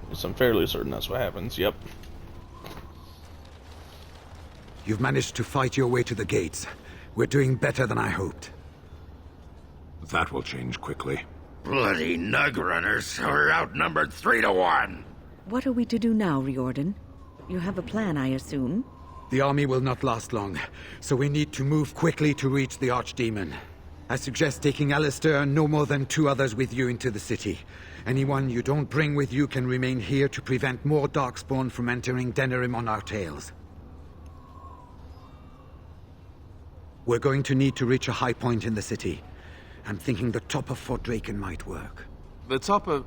Yes, I'm fairly certain that's what happens, yep. You've managed to fight your way to the gates. We're doing better than I hoped. That will change quickly. Bloody nug runners are outnumbered 3 to 1. What are we to do now, Riordan? You have a plan, I assume? The army will not last long, so we need to move quickly to reach the Archdemon. I suggest taking Alistair and no more than 2 others with you into the city. Anyone you don't bring with you can remain here to prevent more Darkspawn from entering Denerim on our tails. We're going to need to reach a high point in the city. I'm thinking the top of Fort Draken might work. The top of...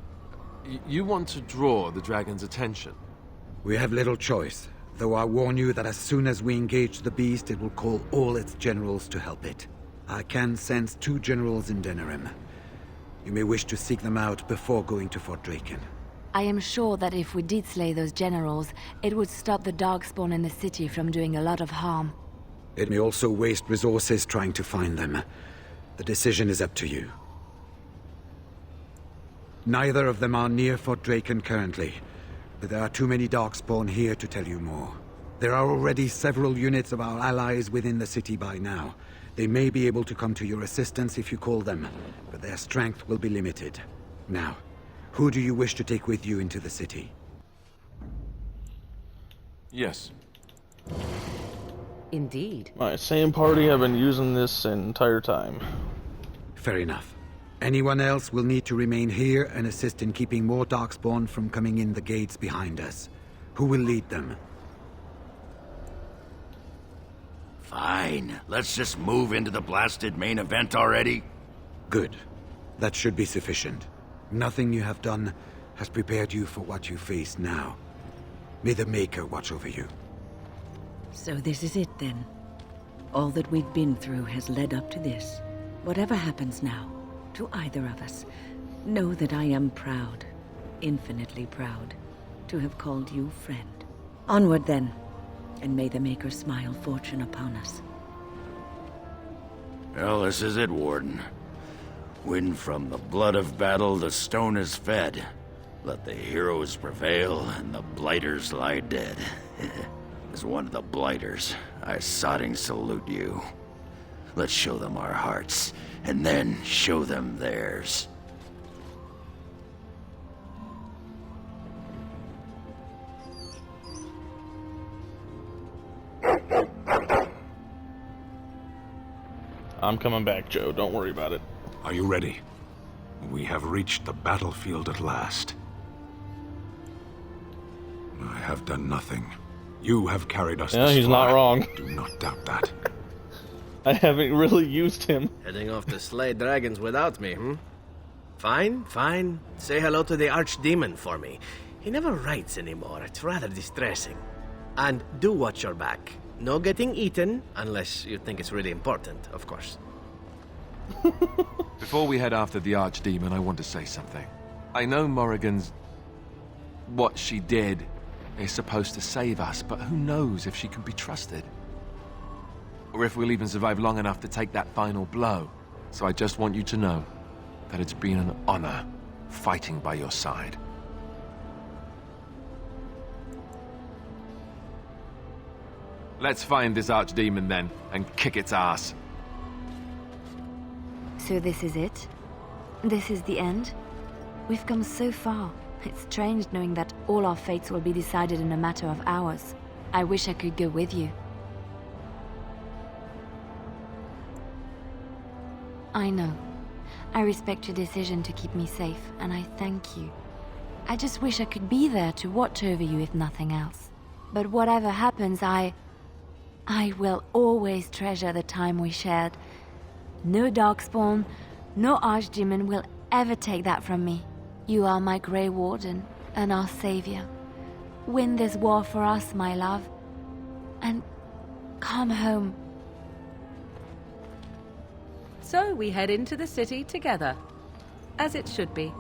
You want to draw the dragon's attention? We have little choice, though I warn you that as soon as we engage the beast, it will call all its generals to help it. I can sense 2 generals in Denerim. You may wish to seek them out before going to Fort Draken. I am sure that if we did slay those generals, it would stop the Darkspawn in the city from doing a lot of harm. It may also waste resources trying to find them. The decision is up to you. Neither of them are near Fort Draken currently, but there are too many Darkspawn here to tell you more. There are already several units of our allies within the city by now. They may be able to come to your assistance if you call them, but their strength will be limited. Now, who do you wish to take with you into the city? Yes. Indeed. My same party have been using this entire time. Fair enough. Anyone else will need to remain here and assist in keeping more Darkspawn from coming in the gates behind us. Who will lead them? Fine. Let's just move into the blasted main event already. Good. That should be sufficient. Nothing you have done has prepared you for what you face now. May the Maker watch over you. So this is it then. All that we've been through has led up to this. Whatever happens now, to either of us, know that I am proud, infinitely proud, to have called you friend. Onward then, and may the Maker smile fortune upon us. Well, this is it, Warden. When from the blood of battle the stone is fed, let the heroes prevail and the blighters lie dead. As one of the blighters, I sodding salute you. Let's show them our hearts, and then show them theirs. I'm coming back, Joe. Don't worry about it. Are you ready? We have reached the battlefield at last. I have done nothing. You have carried us Yeah, this he's far. not wrong. Do not doubt that. I haven't really used him. Heading off to slay dragons without me, Fine, fine. Say hello to the Archdemon for me. He never writes anymore. It's rather distressing. And do watch your back. No getting eaten, unless you think it's really important, of course. Before we head after the Archdemon, I want to say something. I know Morrigan's... what she did is supposed to save us, but who knows if she can be trusted? Or if we'll even survive long enough to take that final blow. So I just want you to know that it's been an honor fighting by your side. Let's find this Archdemon then, and kick its ass. So this is it? This is the end? We've come so far. It's strange knowing that all our fates will be decided in a matter of hours. I wish I could go with you. I know. I respect your decision to keep me safe, and I thank you. I just wish I could be there to watch over you if nothing else. But whatever happens, I will always treasure the time we shared. No Darkspawn, no Archdemon will ever take that from me. You are my Grey Warden and our savior. Win this war for us, my love, and come home. So we head into the city together, as it should be.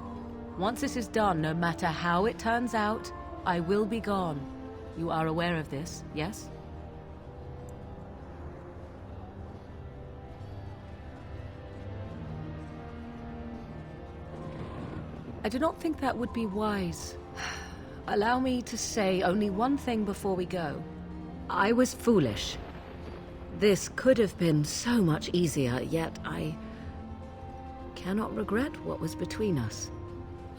Once this is done, no matter how it turns out, I will be gone. You are aware of this, yes? I do not think that would be wise. Allow me to say only one thing before we go. I was foolish. This could have been so much easier, yet I cannot regret what was between us.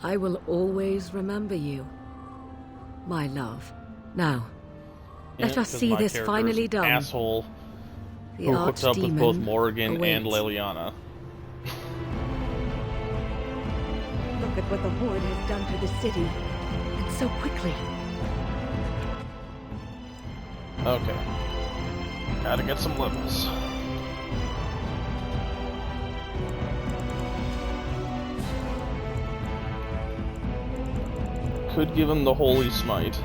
I will always remember you, my love. Now, let us see this finally done. Asshole The who hooked up with both Archdemon Morrigan and awaits. Leliana. Look at what the Horde has done to the city, and so quickly. Okay. Gotta get some levels. Could give him the Holy Smite.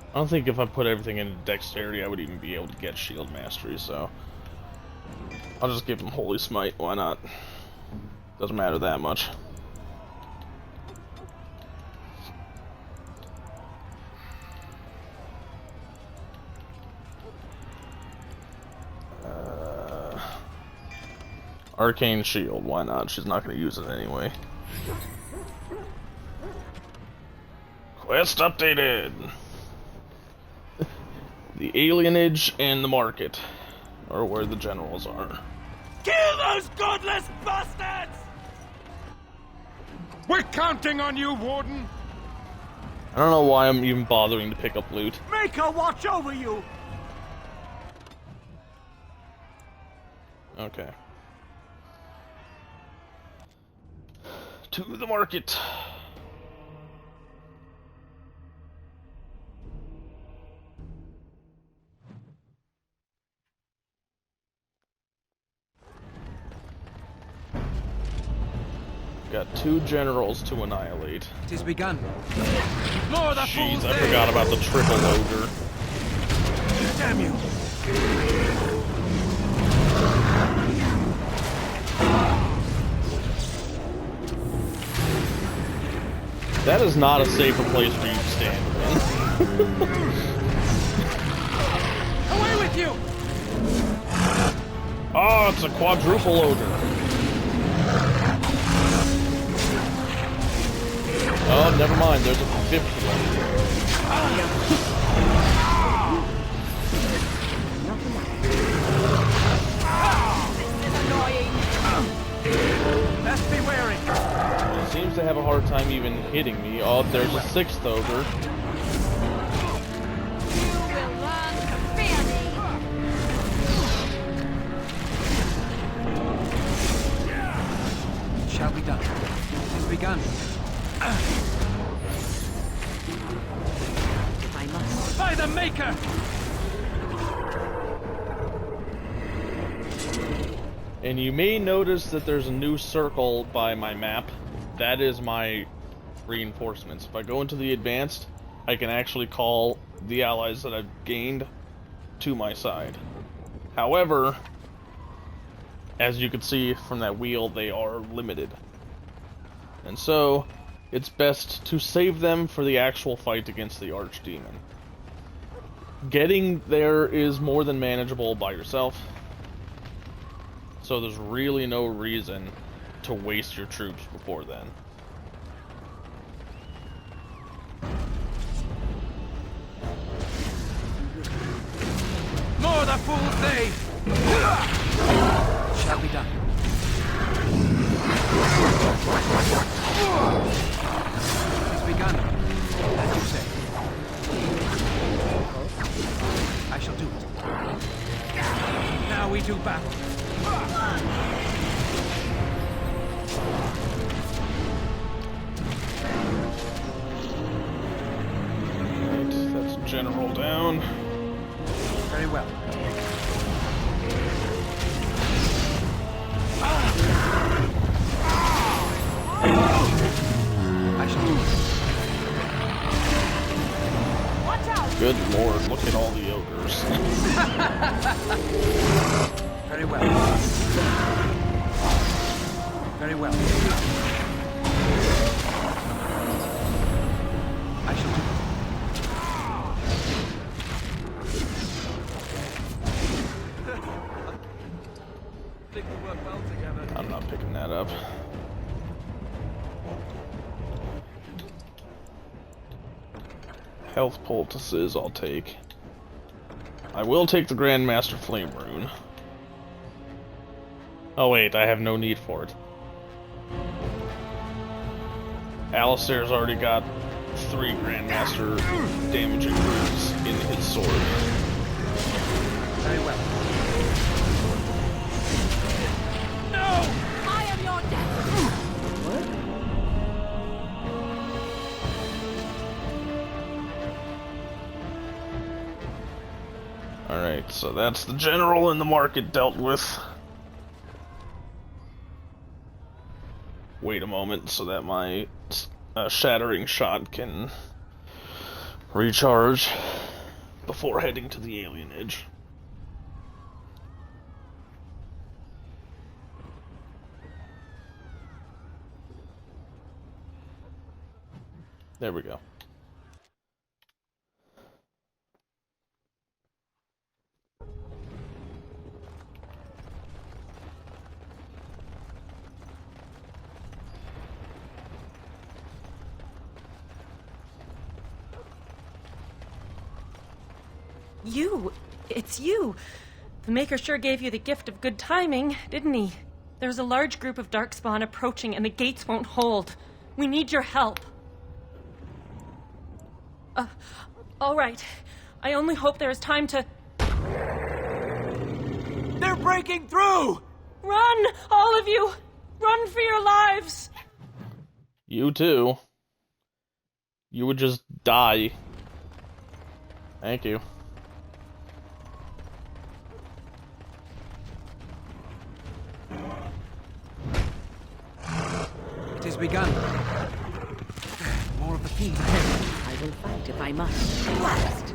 I don't think if I put everything into Dexterity, I would even be able to get Shield Mastery, so... I'll just give him Holy Smite, why not? Doesn't matter that much. Arcane Shield, why not? She's not going to use it anyway. Quest updated! The alienage and the market are where the generals are. Kill those godless bastards! We're counting on you, Warden! I don't know why I'm even bothering to pick up loot. Make her watch over you! Okay. To the market. Got 2 generals to annihilate. It is begun. More the Jeez, I forgot about the triple ogre. Damn you! That is not a safer place for you to stand in. Away with you! Oh, it's a quadruple ogre. Oh, never mind, there's a 5th one. Best be wary. It seems to have a hard time even hitting me. Oh, there's a 6th ogre. It shall be done. It is begun. If I must. By the Maker! And you may notice that there's a new circle by my map. That is my reinforcements. If I go into the advanced, I can actually call the allies that I've gained to my side. However, as you can see from that wheel, they are limited. And so, it's best to save them for the actual fight against the Archdemon. Getting there is more than manageable by yourself. So there's really no reason to waste your troops before then. More the fools they! It shall be done. It is begun. As you say. I shall do it. Now we do battle. general down. Very well. Good lord, look at all the ogres. Very well. Very well. I shall do. I'm not picking that up. Health poultices I'll take. I will take the Grandmaster Flame Rune. Oh wait, I have no need for it. Alistair's already got 3 Grandmaster damaging runes in his sword. Very well. No! I am your death! Alright, so that's the general in the market dealt with. Wait a moment so that my shattering shot can recharge before heading to the alien edge. There we go. You! It's you! The Maker sure gave you the gift of good timing, didn't he? There's a large group of Darkspawn approaching and the gates won't hold. We need your help. All right. I only hope there is time to... They're breaking through! Run! All of you! Run for your lives! You too. You would just die. Thank you. It has begun. More of the fiend ahead. I will fight if I must. Last.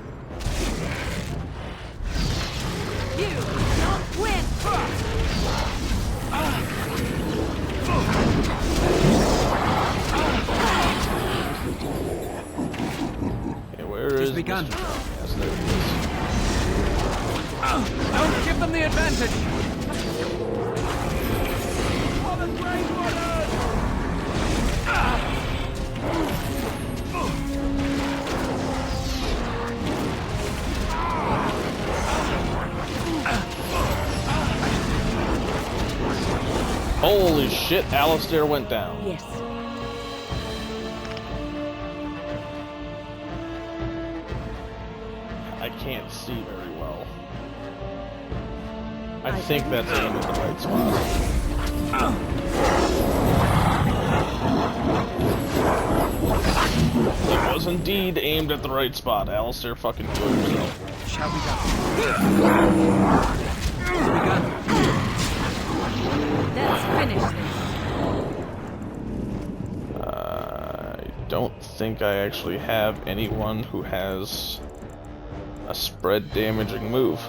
You cannot win! Okay, where is begun. Yes, there it is. Don't give them the advantage! Holy shit, Alistair went down. Yes. I can't see very well. I think that's aimed at the right spot. It was indeed aimed at the right spot. Alistair fucking blew himself. Shall we go? Let's finish this. I don't think I actually have anyone who has a spread damaging move.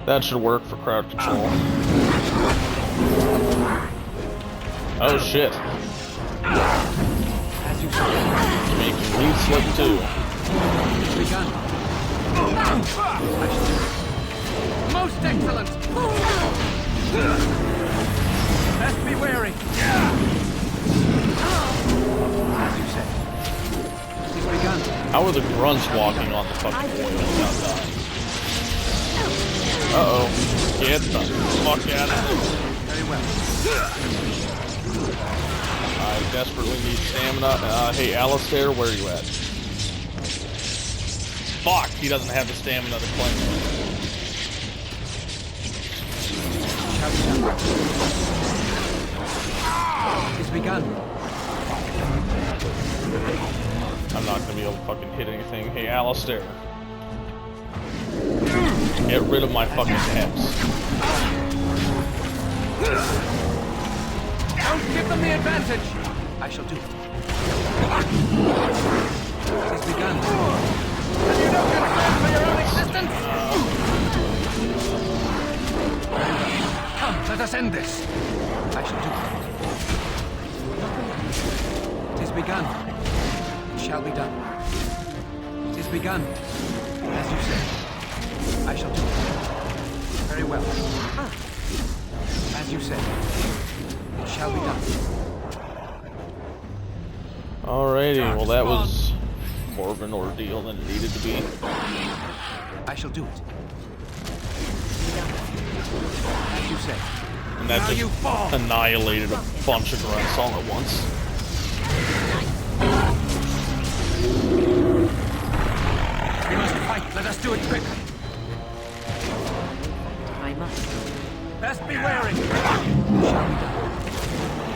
That should work for crowd control. Oh shit. Making lead slip too. Most excellent! Best be wary. As you say. It's begun. How are the grunts walking on the fucking oil without dying? Uh-oh. Get the fuck out of here. Very well. I desperately need stamina. Hey, Alistair, where are you at? Fuck, he doesn't have the stamina to cleanse. It's begun. I'm not gonna be able to fucking hit anything. Hey, Alistair. Get rid of my fucking pets. Don't give them the advantage! I shall do it. It has begun. Have you no concern for your own existence? Come, let us end this. I shall do it. It has begun. It shall be done. It has begun. As you say. I shall do it. Very well. As you say. It shall be done. Alrighty, well that was more of an ordeal than it needed to be. I shall do it. As you say. And that just annihilated a bunch of grunts all at once. We must fight. Let us do it quickly. I must. Best be wary. It shall be done.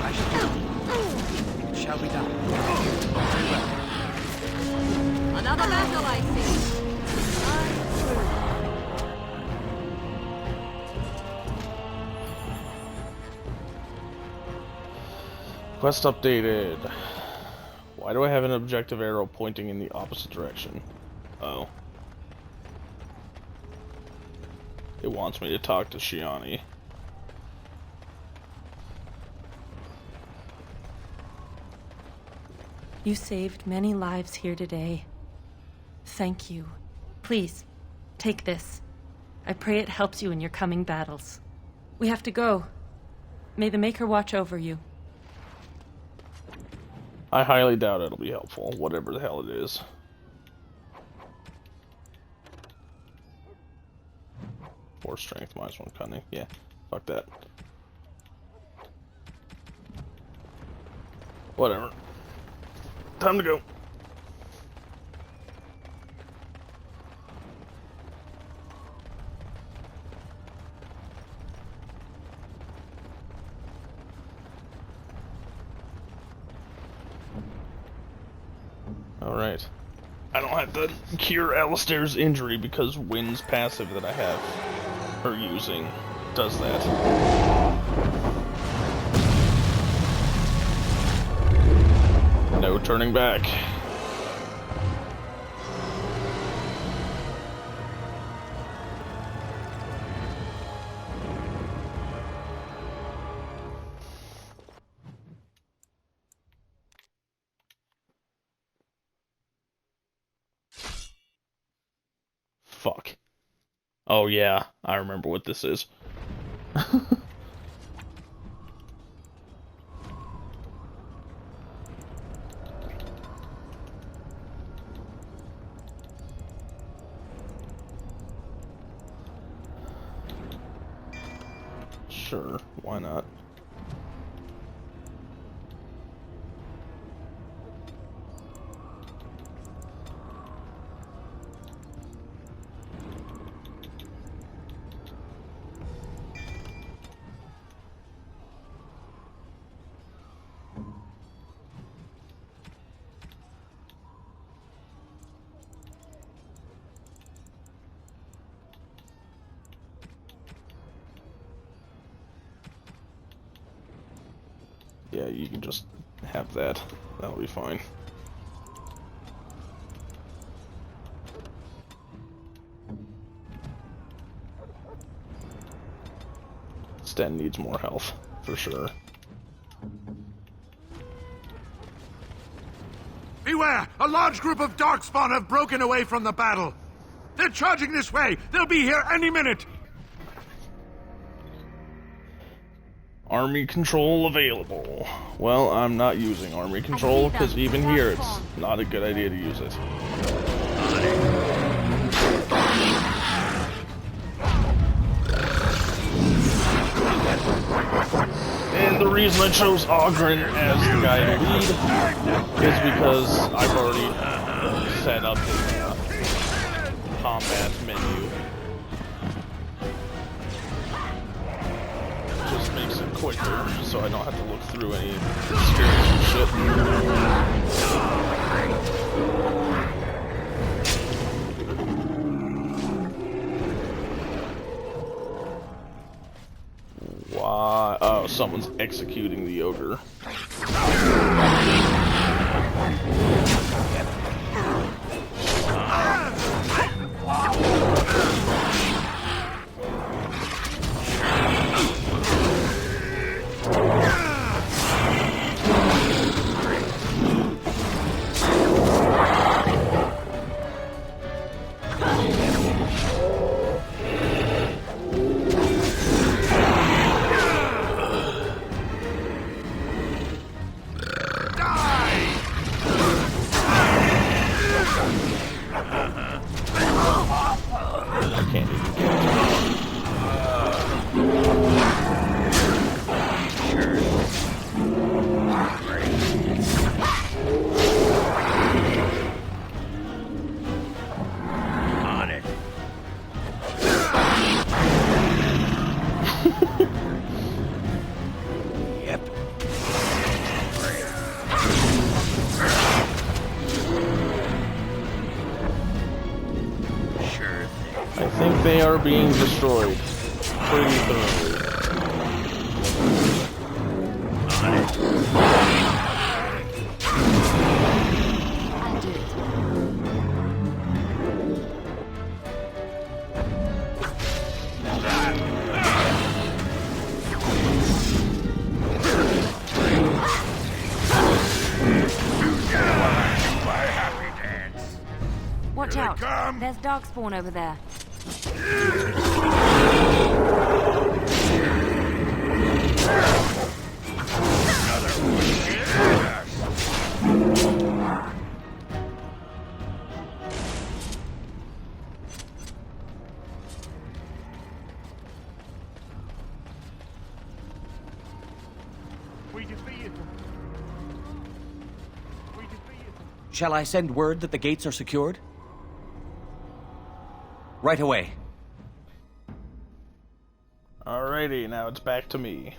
I shall do it. It shall be done. Very well. Another battle, I see. Quest updated. Why do I have an objective arrow pointing in the opposite direction? Oh. It wants me to talk to Shiani. You saved many lives here today. Thank you. Please, take this. I pray it helps you in your coming battles. We have to go. May the Maker watch over you. I highly doubt it'll be helpful, whatever the hell it is. Four strength, -1 cunning. Yeah, fuck that. Whatever. Time to go. Alright. I don't have to cure Alistair's injury because Wind's passive that I have her using does that. No turning back. Fuck. Oh yeah, I remember what this is. Sure, why not? Yeah, you can just have that. That'll be fine. Sten needs more health, for sure. Beware! A large group of Darkspawn have broken away from the battle. They're charging this way. They'll be here any minute. Army control available. Well, I'm not using army control because even here it's not a good idea to use it. And the reason I chose Ogren as the guy to lead is because I've already set up his combat menu. Just makes it quicker, so I don't have to look through any experience and shit. Why? Oh, someone's executing the ogre. I think they are being destroyed pretty thoroughly. Watch out. There's Darkspawn over there. Shall I send word that the gates are secured? Right away. Alrighty, now it's back to me.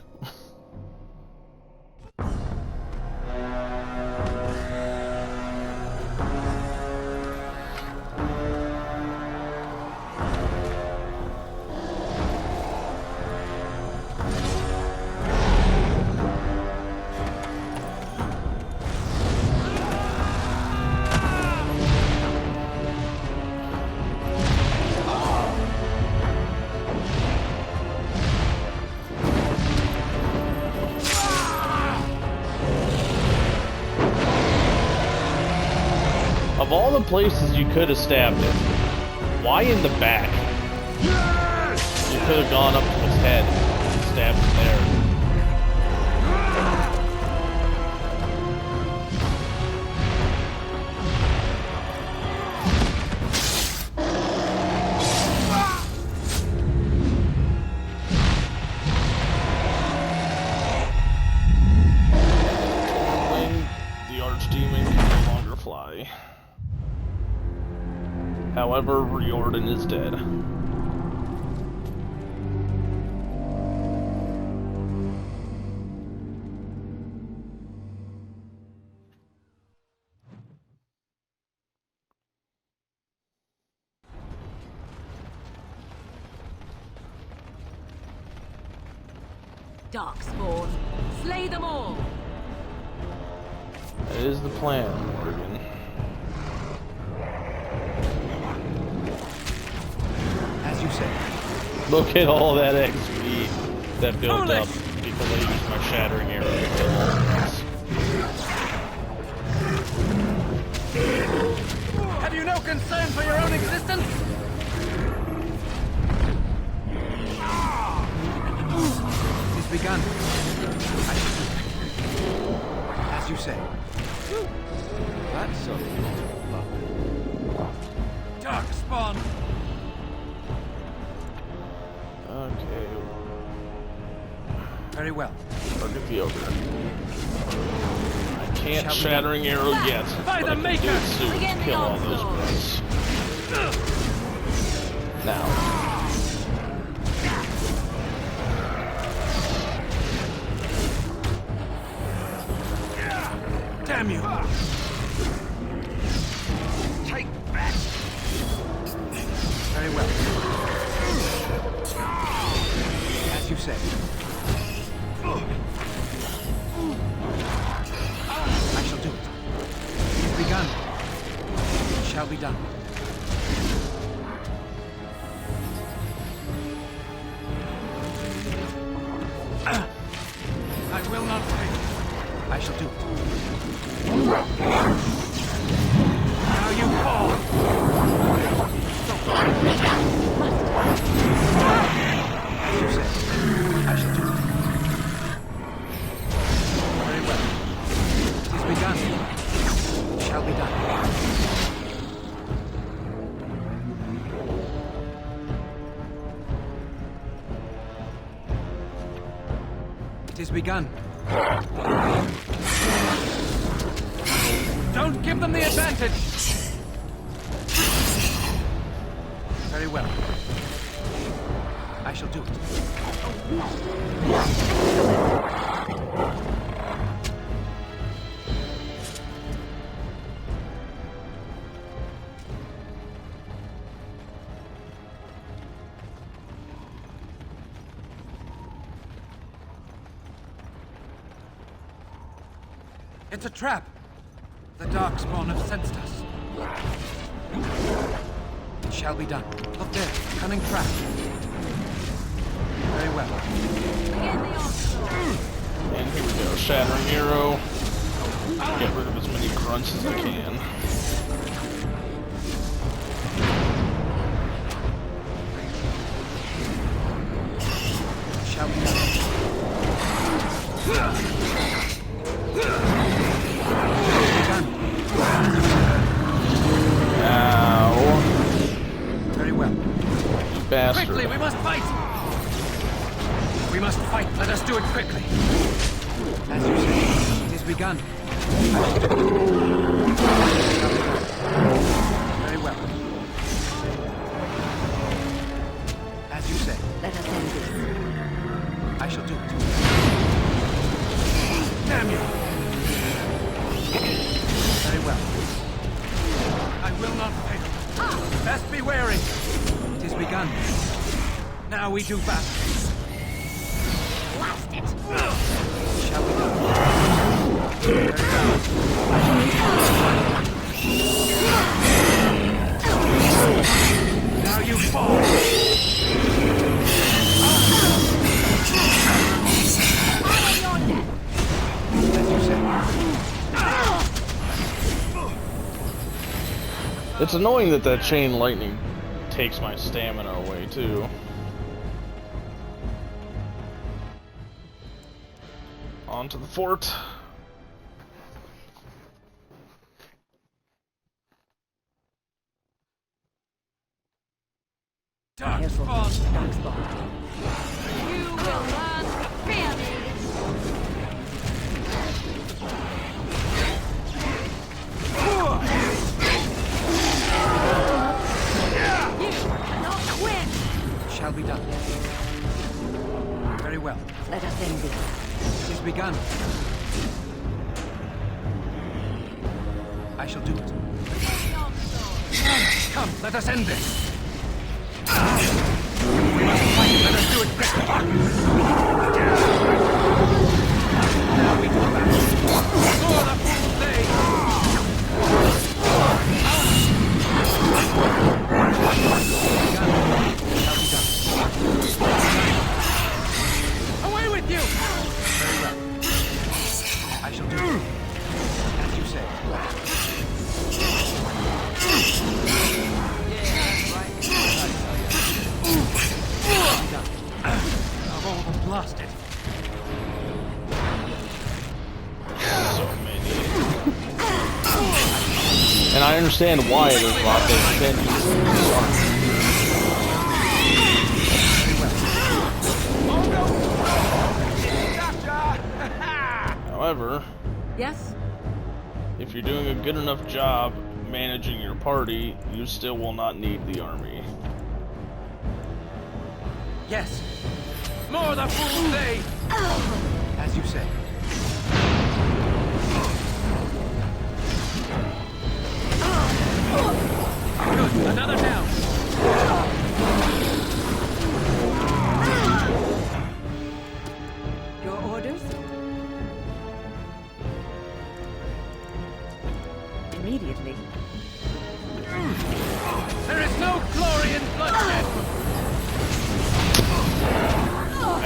Of all the places you could have stabbed him, why in the back? You could have gone up to his head and stabbed him there. The Archdemon can no longer fly. However, Riordan is dead. Darkspawn, slay them all! That is the plan, Morgan. As you say. Look at all that XP that built up because I used my shattering arrow to kill all of Have you no concern for your own existence? It is begun. As you say. That's a Darkspawn! Okay. Very well. Target the ogre. I can't shattering arrow yet, By but the I can Maker! do it soon to kill all those birds. Now. Damn you! Take that! Very well. As you say. I shall do it. It's begun. It shall be done. I will not fail. I shall do it. Now you fall. As you say, I shall do it. Very well. It is begun. It shall be done. It is begun. Don't give them the advantage! Very well. I shall do it. It's a trap. The Darkspawn have sensed us. It shall be done. Look there, cunning trap. Very well. And here we go, Shattering Arrow. Get rid of as many grunts as I can. It shall be done. Ow. Very well. You bastard. Quickly, we must fight! We must fight. Let us do it quickly. As you say, it is begun. Very well. As you say. Let us end this. I shall do it. Damn you! Very well. I will not fail. Best be wary. It is begun. Now we do battle. Blast it! Shall we go? Now you fall. As you say. It's annoying that that chain lightning takes my stamina away, too. On to the fort. Darkspawn! You will learn to fear me! You cannot win! Shall be done. Very well. Let us end this. It is begun. I shall do it. Come, let us end this. We must fight. Let us do it quickly. Now we do battle. For the full day. Away with you! Very well. I shall do it. As you say. Of all the blasted. So many. And I understand why there's lots of vengeance. However, Yes? if you're doing a good enough job managing your party, you still will not need the army. Yes. More the fool day. As you say. immediately. There is no glory in bloodshed!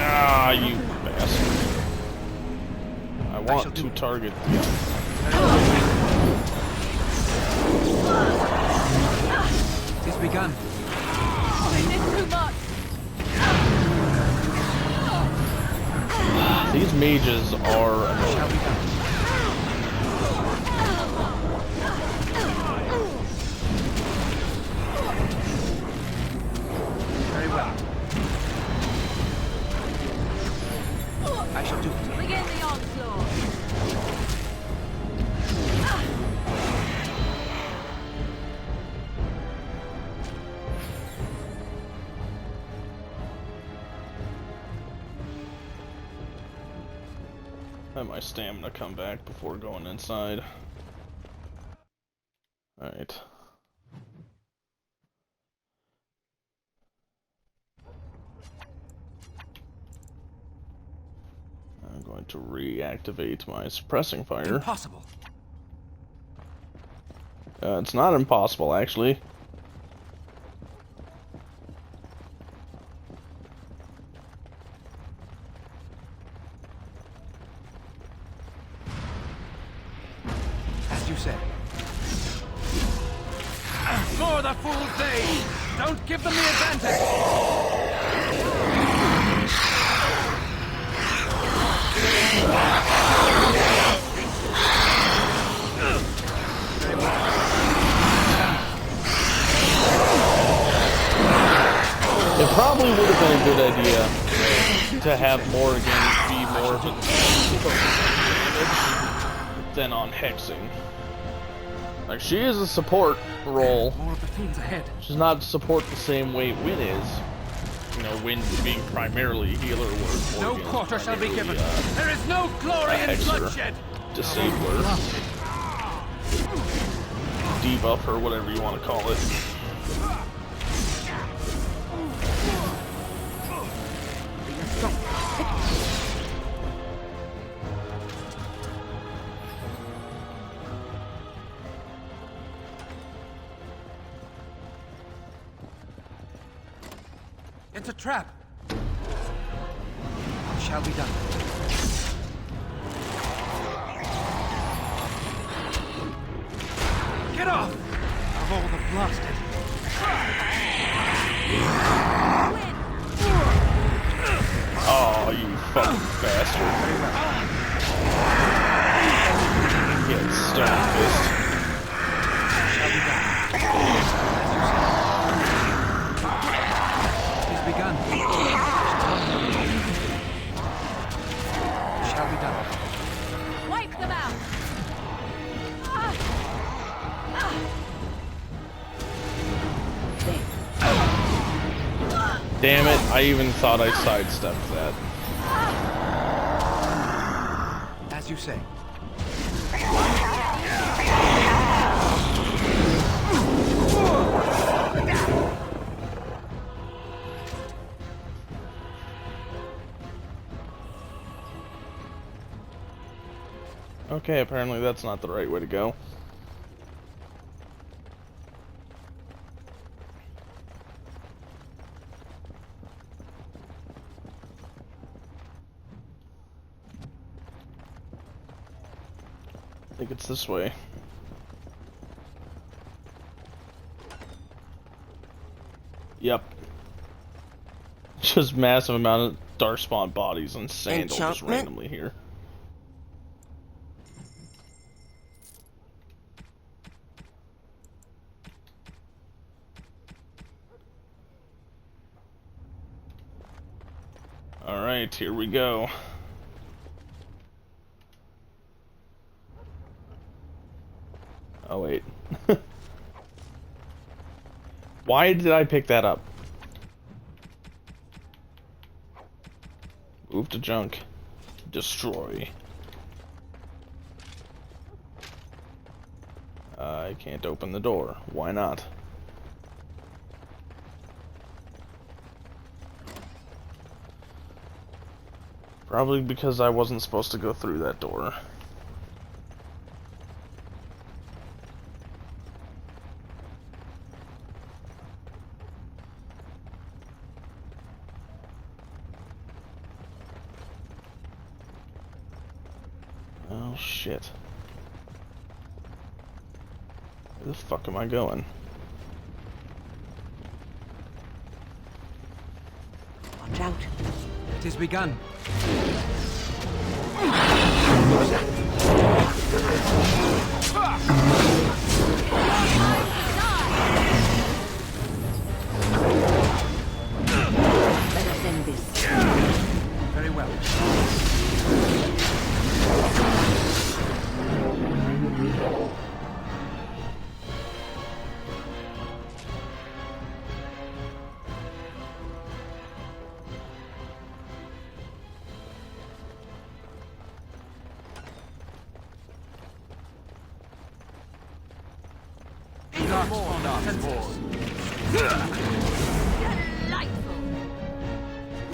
Ah, you bastard. I want to target the It's begun. They did too much. These mages are annoying. Very well. I shall do it. Begin the onslaught. Let my stamina come back before going inside. Alright. I'm going to reactivate my suppressing fire. Impossible. It's not impossible, actually. As you said. For the fool's day! Don't give them the advantage! It probably would have been a good idea to have Morrigan be more of a damage than on hexing. Like, she is a support role. More of the fiends ahead. She's not support the same way Wynn is. You know, Wynn being primarily healer, where No Morrigan quarter is shall be given. primarily, There is no glory in hexer, bloodshed. disabler, debuffer, whatever you want to call it. It's a trap. It shall be done. Get off! Of all the blasted. Oh, you fucking bastard. Get stone fist. Shall be done. It's begun. Shall be done. Wipe them out. Damn it, I even thought I sidestepped that. As you say. Okay, apparently that's not the right way to go. I think it's this way. Yep. Just massive amount of darkspawn bodies and sandal just Enchantment? randomly here. Alright, here we go. Oh wait. Why did I pick that up? Move to junk. Destroy. I can't open the door. Why not? Probably because I wasn't supposed to go through that door. shit. Where the fuck am I going? Watch out. It has begun. Let us end this. Very well.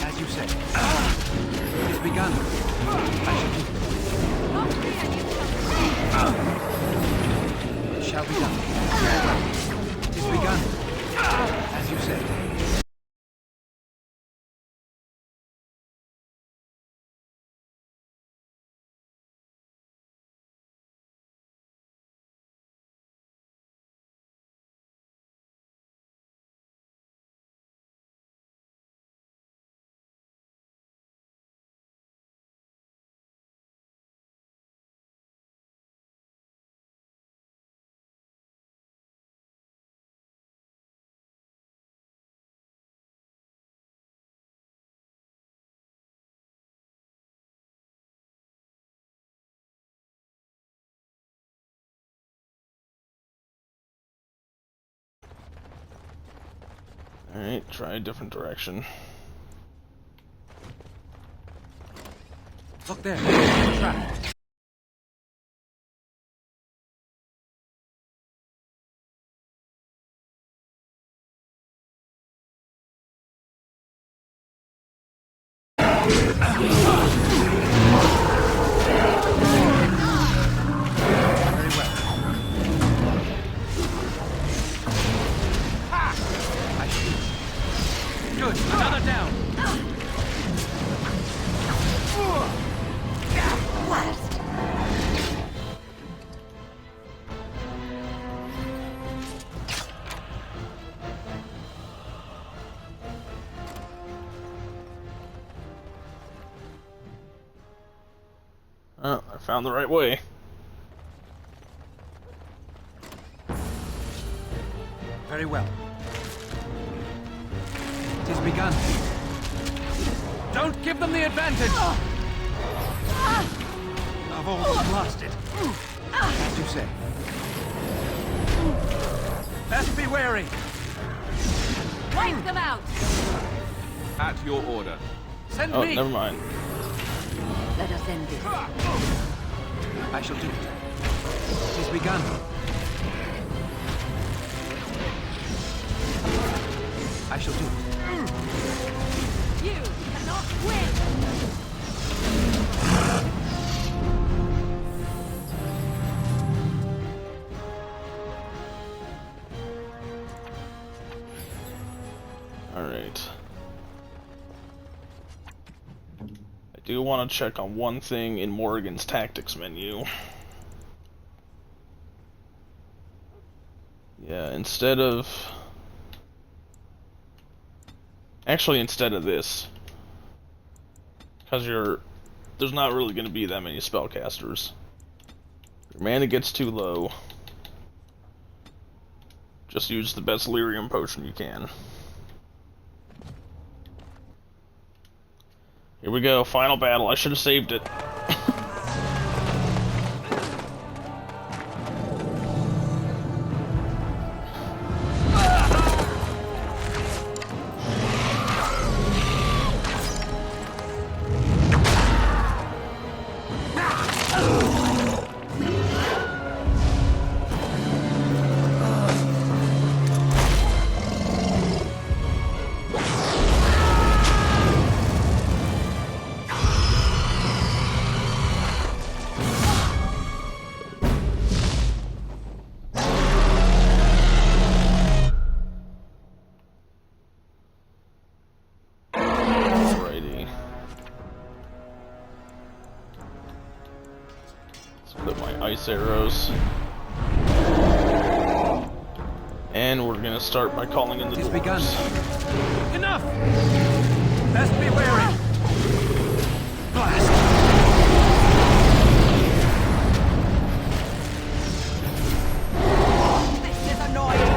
As you say. It has begun. It shall be done. It has begun. As you say. Alright, try a different direction. Look there. Trap. Good. Another down. Oh, I found the right way. Very well. It has begun. Don't give them the advantage. I've almost lost it. As you say. Best be wary. Wipe them out. At your order. Send Oh, me. never mind. Let us end this. I shall do it. It has begun. I shall do it. You cannot win. Alright. I do want to check on one thing in Morrigan's tactics menu. Yeah, instead of this. Because there's not really going to be that many spellcasters. Your mana gets too low. Just use the best lyrium potion you can. Here we go, final battle. I should have saved it. Alice arrows. And we're gonna start by calling in the dwarves. Begun. Enough! Best be wary! Blast! This is annoying.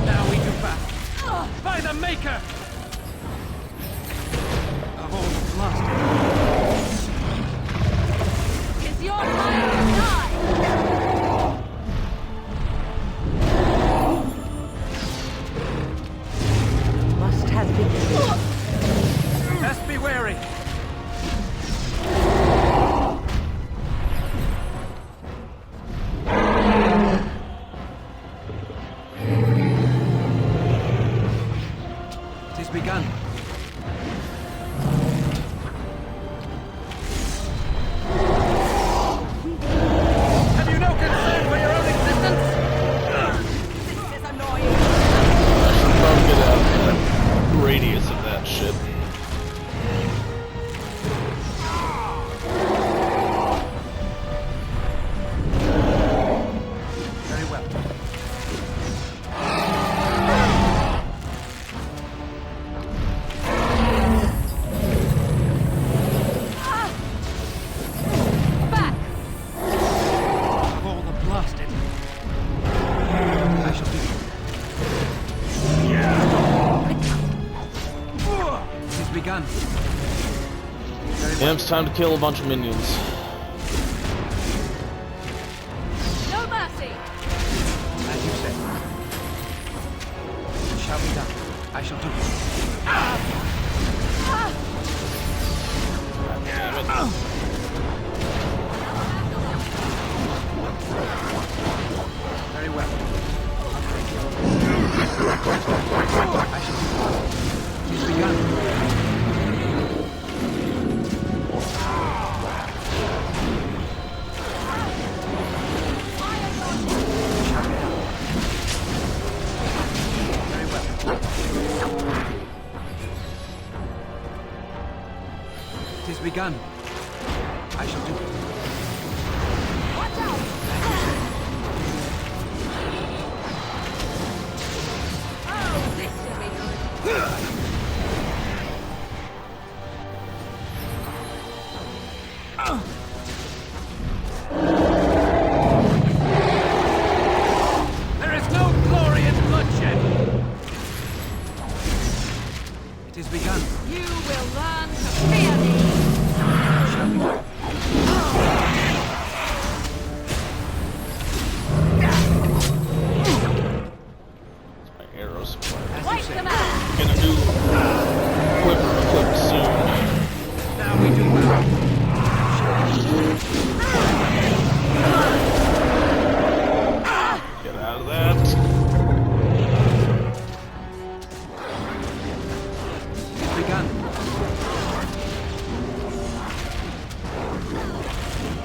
Now we do battle. By the Maker! Of all the blast. It's your time to die. Must have victory. Best be wary! It is begun. Have you no concern for your own existence? This is annoying. I should probably get out the radius of that shit. Very well. Back. Of all the blasted. I shall do it. It is begun. Yeah, it's time to kill a bunch of minions. No mercy. As you said. It shall be done. I shall do it. Damn it. Very well. I shall do it. It is begun. Shall be done. Very well. It is begun. I shall do it. Watch out. As you say. Oh, this should be good. There is no glory in bloodshed. It is begun. You will learn to fear me. Shall be done. My arrows. Right command. Gonna do quiver clip soon. Now we do battle. Get out of that. It's begun.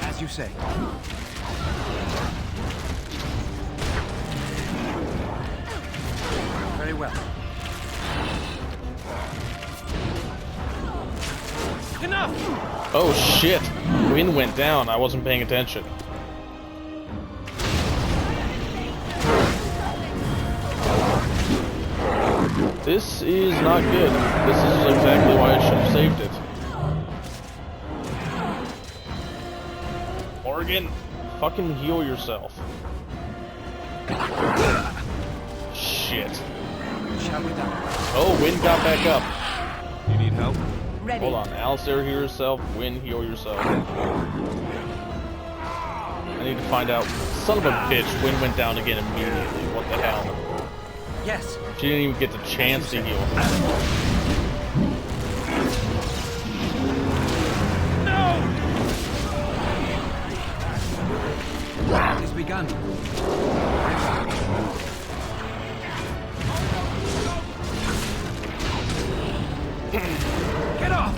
As you say. Very well. Enough! Oh shit! Wind went down. I wasn't paying attention. This is not good. This is exactly why I should have saved it. Morgan, fucking heal yourself. Shit. Shall we done? Oh, Wind got back up. You need help? Ready. Hold on. Alistair, heal yourself. Wind, heal yourself. I need to find out. Son of a bitch, Wind went down again immediately. What the hell? Yes. She didn't even get the chance to heal. No! It has begun. Get off!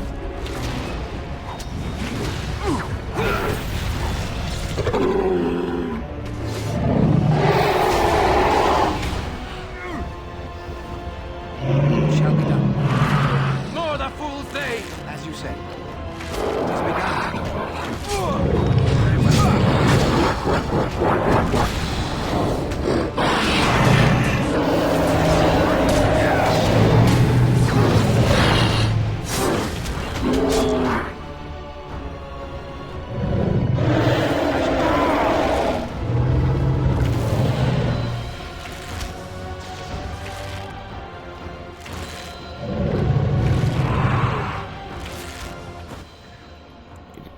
Shall be done.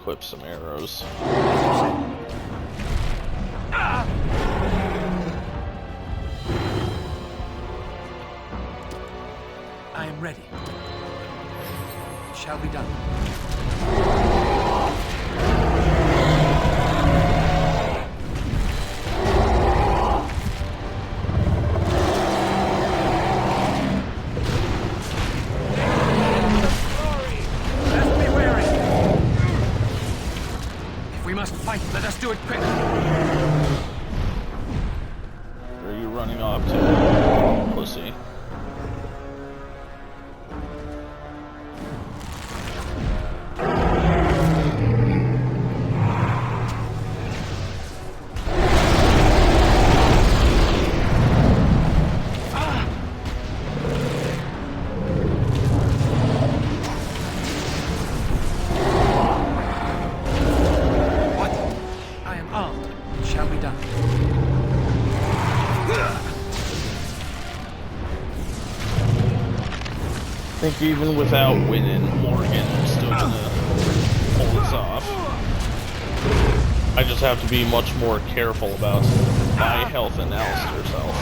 equip some arrows. I am ready. It shall be done. Fight, let us do it quickly. Where are you running off to, pussy? I think even without winning, Morgan is still gonna pull this off. I just have to be much more careful about my health and Alistair's health.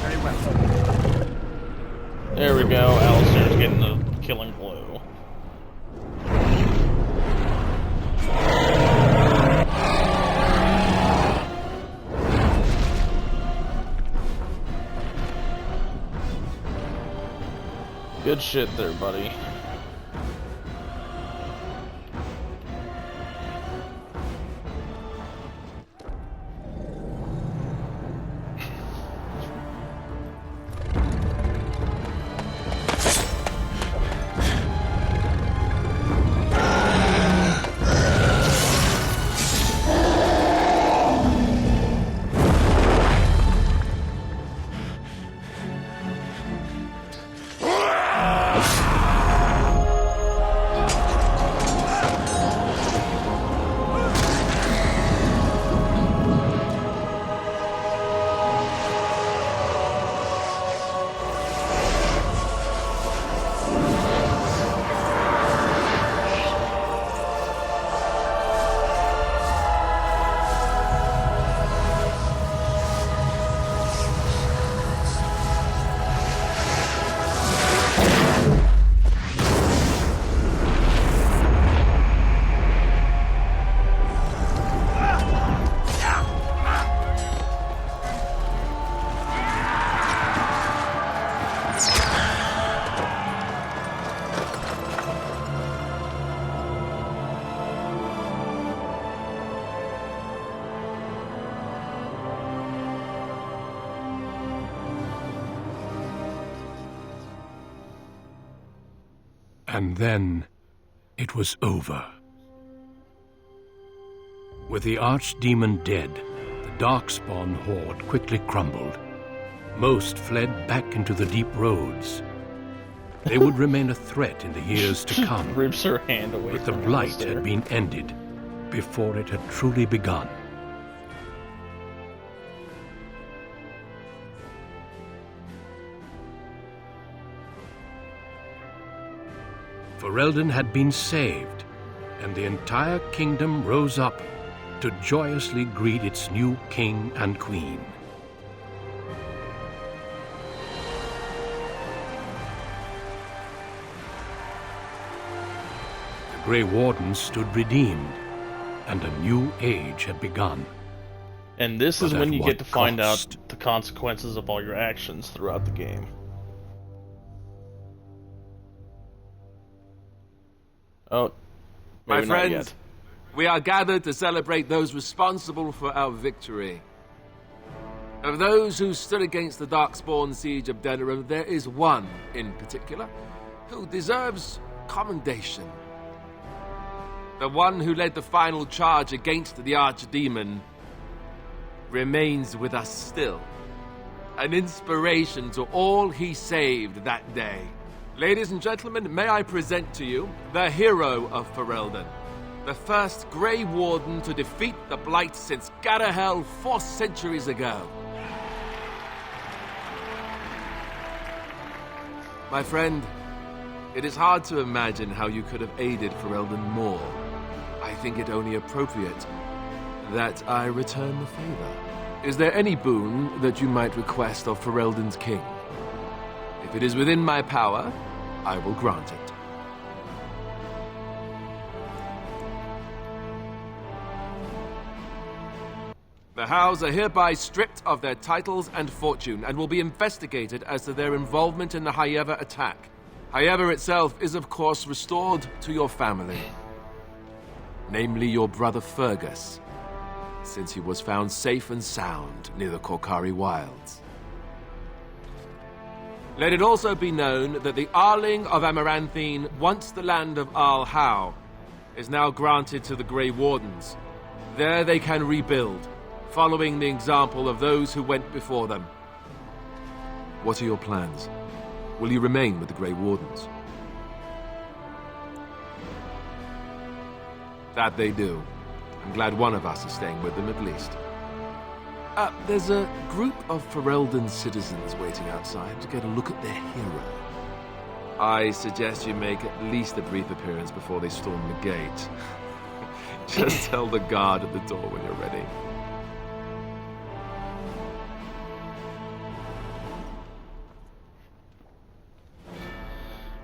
Very well. There we go, Alistair's getting the killing blow. Good shit there, buddy. And then it was over. With the archdemon dead, the Darkspawn horde quickly crumbled. Most fled back into the deep roads. They would remain a threat in the years to come. Rips her hand away but the from blight Alistair. had been ended before it had truly begun. Ferelden had been saved, and the entire kingdom rose up to joyously greet its new king and queen. The Grey Wardens stood redeemed, and a new age had begun. And this is But when at you what get to find cost? out the consequences of all your actions throughout the game. Oh, My maybe not friends, yet. we are gathered to celebrate those responsible for our victory. Of those who stood against the Darkspawn siege of Denerim, there is one in particular who deserves commendation. The one who led the final charge against the Archdemon remains with us still. An inspiration to all he saved that day. Ladies and gentlemen, may I present to you the hero of Ferelden, the first Grey Warden to defeat the Blight since Garahel 4 centuries ago. My friend, it is hard to imagine how you could have aided Ferelden more. I think it only appropriate that I return the favor. Is there any boon that you might request of Ferelden's king? If it is within my power, I will grant it. The Hows are hereby stripped of their titles and fortune, and will be investigated as to their involvement in the Hayever attack. Hayever itself is of course restored to your family. Namely your brother Fergus, since he was found safe and sound near the Korkari Wilds. Let it also be known that the Arling of Amaranthine, once the land of Arl Howe, is now granted to the Grey Wardens. There they can rebuild, following the example of those who went before them. What are your plans? Will you remain with the Grey Wardens? That they do. I'm glad one of us is staying with them at least. There's a group of Ferelden citizens waiting outside to get a look at their hero. I suggest you make at least a brief appearance before they storm the gate. Just tell the guard at the door when you're ready.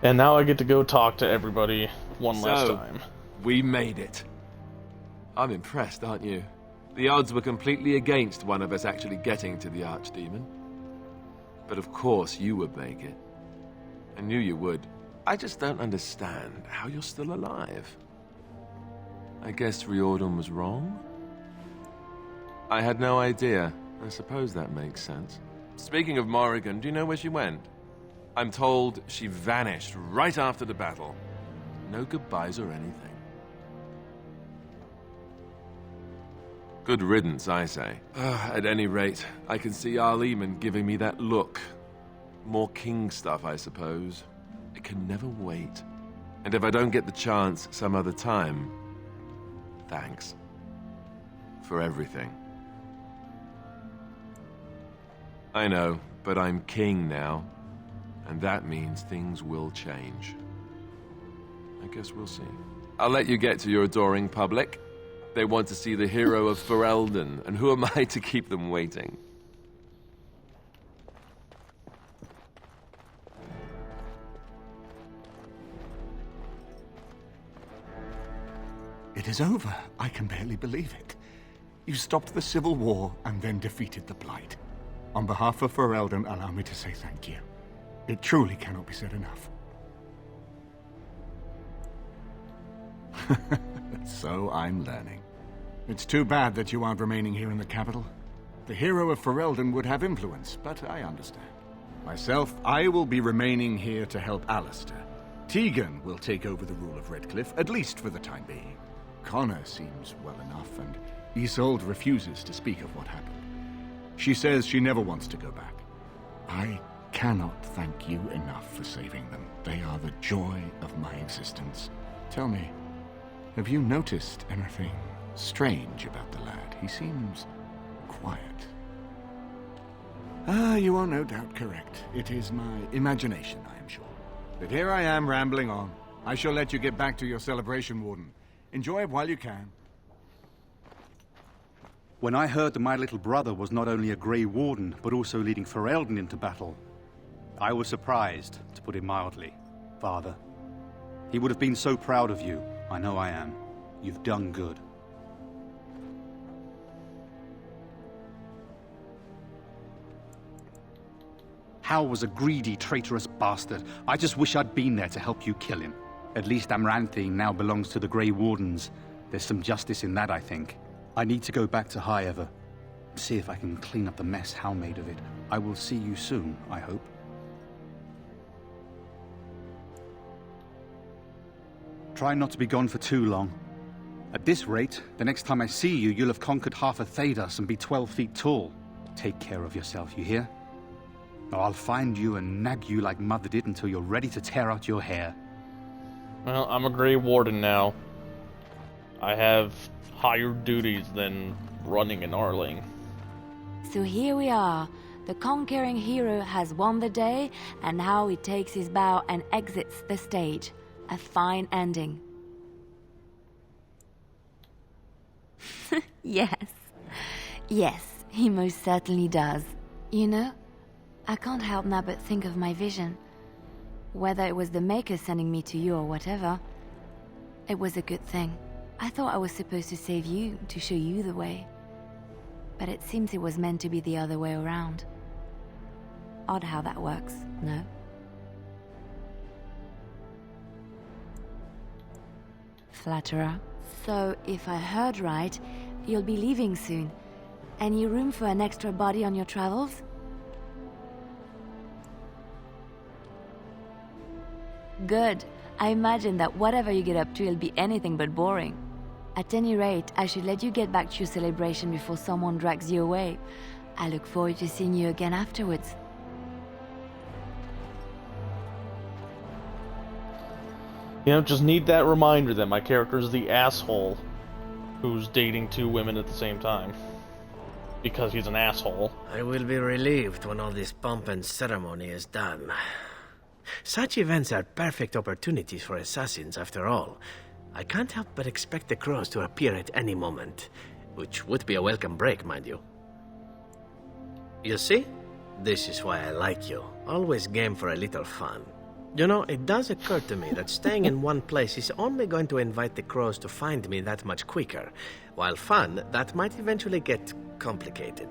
And now I get to go talk to everybody one last time. We made it. I'm impressed, aren't you? The odds were completely against one of us actually getting to the Archdemon. But of course you would make it. I knew you would. I just don't understand how you're still alive. I guess Riordan was wrong? I had no idea. I suppose that makes sense. Speaking of Morrigan, do you know where she went? I'm told she vanished right after the battle. No goodbyes or anything. Good riddance, I say. At any rate, I can see Arleman giving me that look. More king stuff, I suppose. It can never wait. And if I don't get the chance some other time, thanks. For everything. I know, but I'm king now. And that means things will change. I guess we'll see. I'll let you get to your adoring public. They want to see the hero of Ferelden, and who am I to keep them waiting? It is over. I can barely believe it. You stopped the Civil War and then defeated the Blight. On behalf of Ferelden, allow me to say thank you. It truly cannot be said enough. So I'm learning. It's too bad that you aren't remaining here in the capital. The hero of Ferelden would have influence, but I understand. Myself, I will be remaining here to help Alistair. Tegan will take over the rule of Redcliffe, at least for the time being. Connor seems well enough, and Isolde refuses to speak of what happened. She says she never wants to go back. I cannot thank you enough for saving them. They are the joy of my existence. Tell me, have you noticed anything strange about the lad? He seems quiet. You are no doubt correct. It is my imagination, I am sure. But here I am rambling on. I shall let you get back to your celebration, Warden. Enjoy it while you can. When I heard that my little brother was not only a Grey Warden, but also leading Ferelden into battle, I was surprised, to put it mildly, Father. He would have been so proud of you. I know I am. You've done good. Hal was a greedy, traitorous bastard. I just wish I'd been there to help you kill him. At least Amaranthine now belongs to the Grey Wardens. There's some justice in that, I think. I need to go back to Hayever. See if I can clean up the mess Hal made of it. I will see you soon, I hope. Try not to be gone for too long. At this rate, the next time I see you, you'll have conquered half of Thedas and be 12 feet tall. Take care of yourself, you hear? Or I'll find you and nag you like Mother did until you're ready to tear out your hair. Well, I'm a Grey Warden now. I have higher duties than running an Arling. So here we are, The conquering hero has won the day, and now he takes his bow and exits the stage. A fine ending. Yes. Yes, he most certainly does. You know, I can't help now but think of my vision. Whether it was the Maker sending me to you or whatever, it was a good thing. I thought I was supposed to save you, to show you the way. But it seems it was meant to be the other way around. Odd how that works, no? Flatterer. So, if I heard right, you'll be leaving soon. Any room for an extra body on your travels? Good. I imagine that whatever you get up to will be anything but boring. At any rate, I should let you get back to your celebration before someone drags you away. I look forward to seeing you again afterwards. You know, just need that reminder that my character is the asshole who's dating two women at the same time. Because he's an asshole. I will be relieved when all this pomp and ceremony is done. Such events are perfect opportunities for assassins, after all. I can't help but expect the crows to appear at any moment, which would be a welcome break, mind you. You see? This is why I like you. Always game for a little fun. You know, it does occur to me that staying in one place is only going to invite the crows to find me that much quicker, while fun, that might eventually get complicated.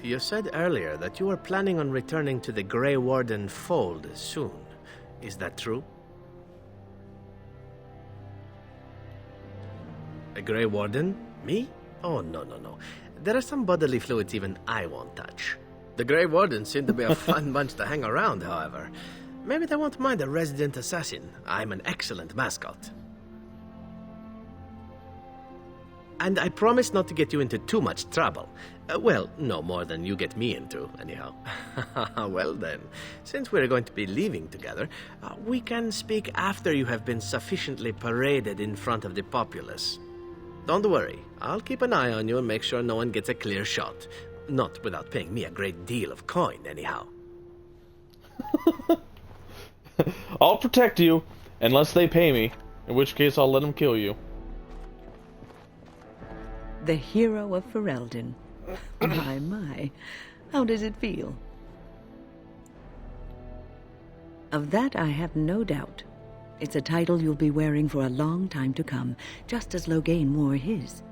You said earlier that you were planning on returning to the Grey Warden fold soon. Is that true? A Grey Warden? Me? Oh, no. There are some bodily fluids even I won't touch. The Grey Wardens seem to be a fun bunch to hang around, however. Maybe they won't mind a resident assassin. I'm an excellent mascot. And I promise not to get you into too much trouble. Well, no more than you get me into, anyhow. Well then, since we're going to be leaving together, we can speak after you have been sufficiently paraded in front of the populace. Don't worry, I'll keep an eye on you and make sure no one gets a clear shot. Not without paying me a great deal of coin, anyhow. I'll protect you, unless they pay me, in which case I'll let them kill you. The hero of Ferelden. My. How does it feel? Of that I have no doubt. It's a title you'll be wearing for a long time to come, just as Loghain wore his.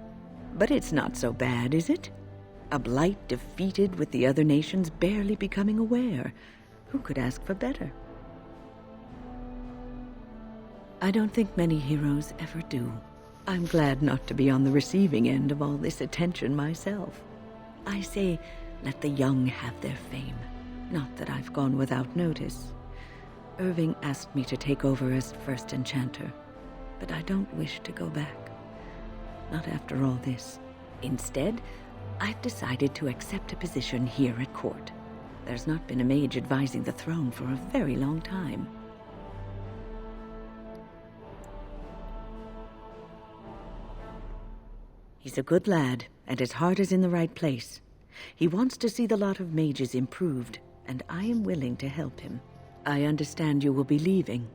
But it's not so bad, is it? A blight defeated with the other nations barely becoming aware. Who could ask for better? I don't think many heroes ever do. I'm glad not to be on the receiving end of all this attention myself. I say, let the young have their fame. Not that I've gone without notice. Irving asked me to take over as first enchanter, but I don't wish to go back. Not after all this. Instead, I've decided to accept a position here at court. There's not been a mage advising the throne for a very long time. He's a good lad, and his heart is in the right place. He wants to see the lot of mages improved, and I am willing to help him. I understand you will be leaving.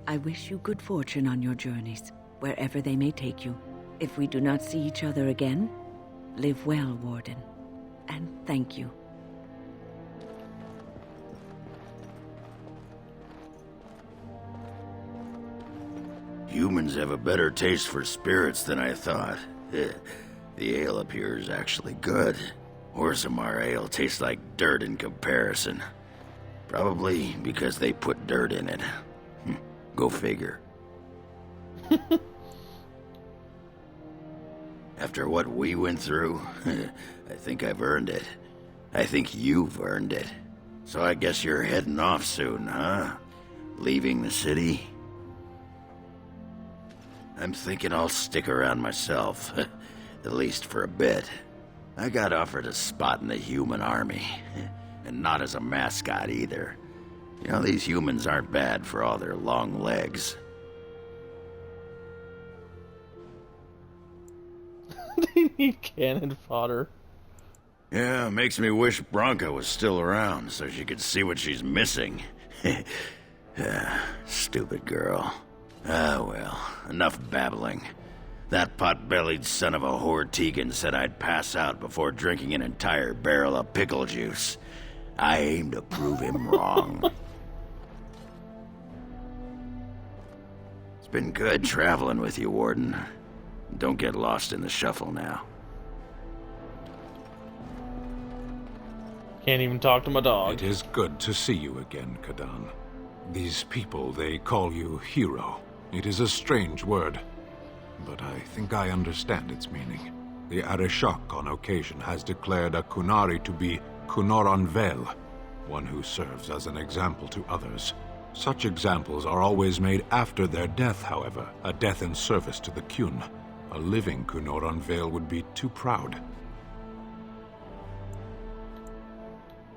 I wish you good fortune on your journeys, wherever they may take you. If we do not see each other again, live well, Warden, and thank you. Humans have a better taste for spirits than I thought. The ale up here is actually good. Orzammar ale tastes like dirt in comparison. Probably because they put dirt in it. Go figure. After what we went through, I think I've earned it. I think you've earned it. So I guess you're heading off soon, huh? Leaving the city? I'm thinking I'll stick around myself, at least for a bit. I got offered a spot in the human army, and not as a mascot either. You know, these humans aren't bad for all their long legs. They need cannon fodder. Yeah, makes me wish Bronca was still around so she could see what she's missing. Stupid girl. Ah, well, enough babbling. That pot-bellied son of a whore Tegan said I'd pass out before drinking an entire barrel of pickle juice. I aim to prove him wrong. It's been good traveling with you, Warden. Don't get lost in the shuffle now. Can't even talk to my dog. It is good to see you again, Kadan. These people, they call you hero. It is a strange word, but I think I understand its meaning. The Arishok on occasion has declared a Kunari to be Kunoran Vel, one who serves as an example to others. Such examples are always made after their death, however, a death in service to the Kyun. A living Kunoran Vel would be too proud.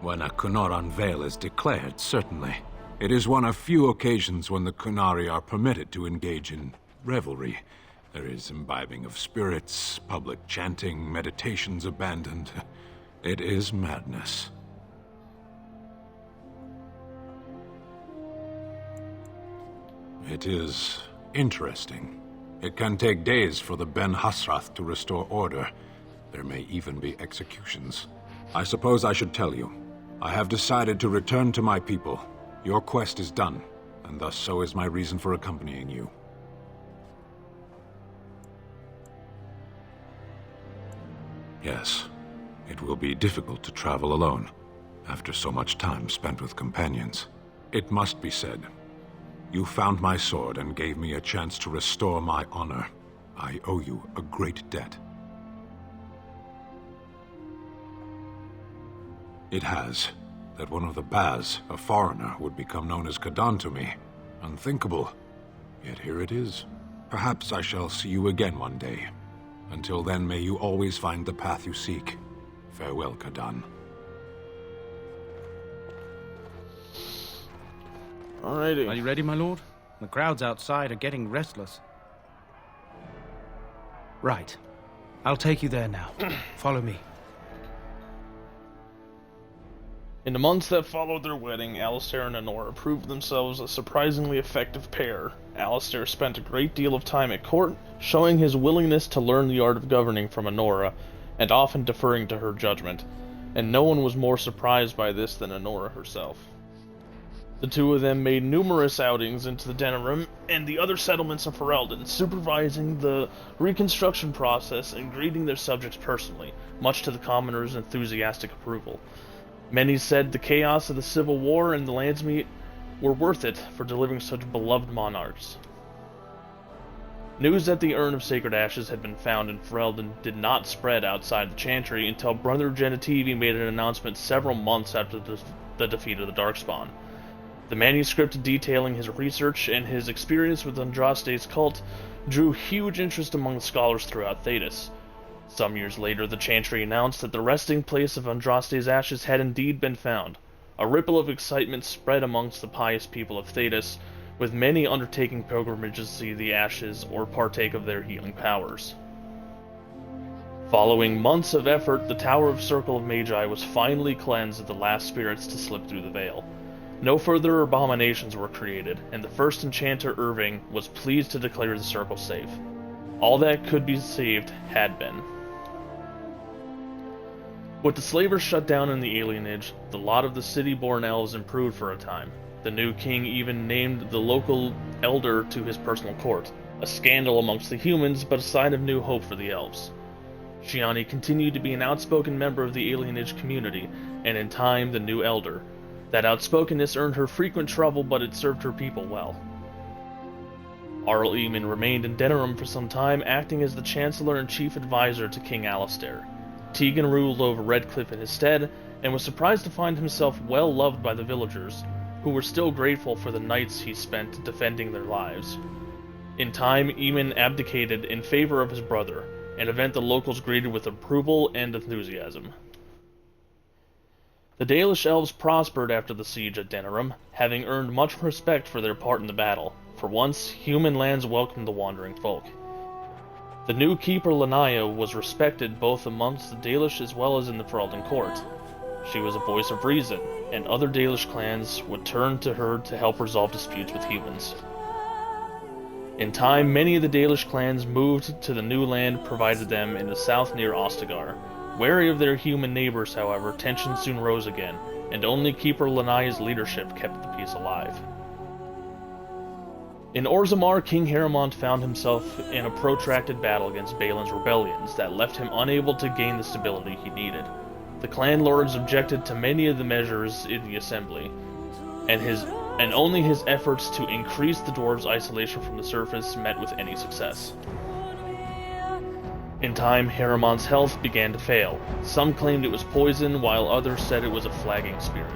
When a Kunoran Vel is declared, certainly. It is one of few occasions when the Kunari are permitted to engage in revelry. There is imbibing of spirits, public chanting, meditations abandoned. It is madness. It is interesting. It can take days for the Ben Hasrath to restore order. There may even be executions. I suppose I should tell you. I have decided to return to my people. Your quest is done, and thus so is my reason for accompanying you. Yes, it will be difficult to travel alone, after so much time spent with companions. It must be said, you found my sword and gave me a chance to restore my honor. I owe you a great debt. It has. That one of the Baz, a foreigner, would become known as Kadan to me. Unthinkable. Yet here it is. Perhaps I shall see you again one day. Until then, may you always find the path you seek. Farewell, Kadan. Alrighty. Are you ready, my lord? The crowds outside are getting restless. Right. I'll take you there now. Follow me. In the months that followed their wedding, Alistair and Honora proved themselves a surprisingly effective pair. Alistair spent a great deal of time at court, showing his willingness to learn the art of governing from Honora, and often deferring to her judgment, and no one was more surprised by this than Honora herself. The two of them made numerous outings into the Denerim and the other settlements of Ferelden, supervising the reconstruction process and greeting their subjects personally, much to the commoners' enthusiastic approval. Many said the chaos of the Civil War and the Landsmeet were worth it for delivering such beloved monarchs. News that the Urn of Sacred Ashes had been found in Ferelden did not spread outside the Chantry until Brother Genitivi made an announcement several months after the defeat of the Darkspawn. The manuscript detailing his research and his experience with Andraste's cult drew huge interest among the scholars throughout Thedas. Some years later, the Chantry announced that the resting place of Andraste's ashes had indeed been found. A ripple of excitement spread amongst the pious people of Thedas, with many undertaking pilgrimages to see the ashes or partake of their healing powers. Following months of effort, the Tower of Circle of Magi was finally cleansed of the last spirits to slip through the veil. No further abominations were created, and the first enchanter Irving was pleased to declare the circle safe. All that could be saved had been. With the slavers shut down in the alienage, the lot of the city-born elves improved for a time. The new king even named the local elder to his personal court, a scandal amongst the humans, but a sign of new hope for the elves. Shiani continued to be an outspoken member of the alienage community, and in time, the new elder. That outspokenness earned her frequent trouble, but it served her people well. Arl Eamon remained in Denerim for some time, acting as the Chancellor and Chief Advisor to King Alistair. Tegan ruled over Redcliffe in his stead, and was surprised to find himself well loved by the villagers, who were still grateful for the nights he spent defending their lives. In time, Eamon abdicated in favor of his brother, an event the locals greeted with approval and enthusiasm. The Dalish elves prospered after the siege at Denerim, having earned much respect for their part in the battle. For once, human lands welcomed the wandering folk. The new keeper Lanaya was respected both amongst the Dalish as well as in the Ferelden court. She was a voice of reason, and other Dalish clans would turn to her to help resolve disputes with humans. In time, many of the Dalish clans moved to the new land provided them in the south near Ostagar. Wary of their human neighbors, however, tensions soon rose again, and only Keeper Lanaya's leadership kept the peace alive. In Orzammar, King Haramond found himself in a protracted battle against Balin's rebellions that left him unable to gain the stability he needed. The clan lords objected to many of the measures in the assembly, and only his efforts to increase the dwarves' isolation from the surface met with any success. In time, Haramond's health began to fail. Some claimed it was poison, while others said it was a flagging spirit.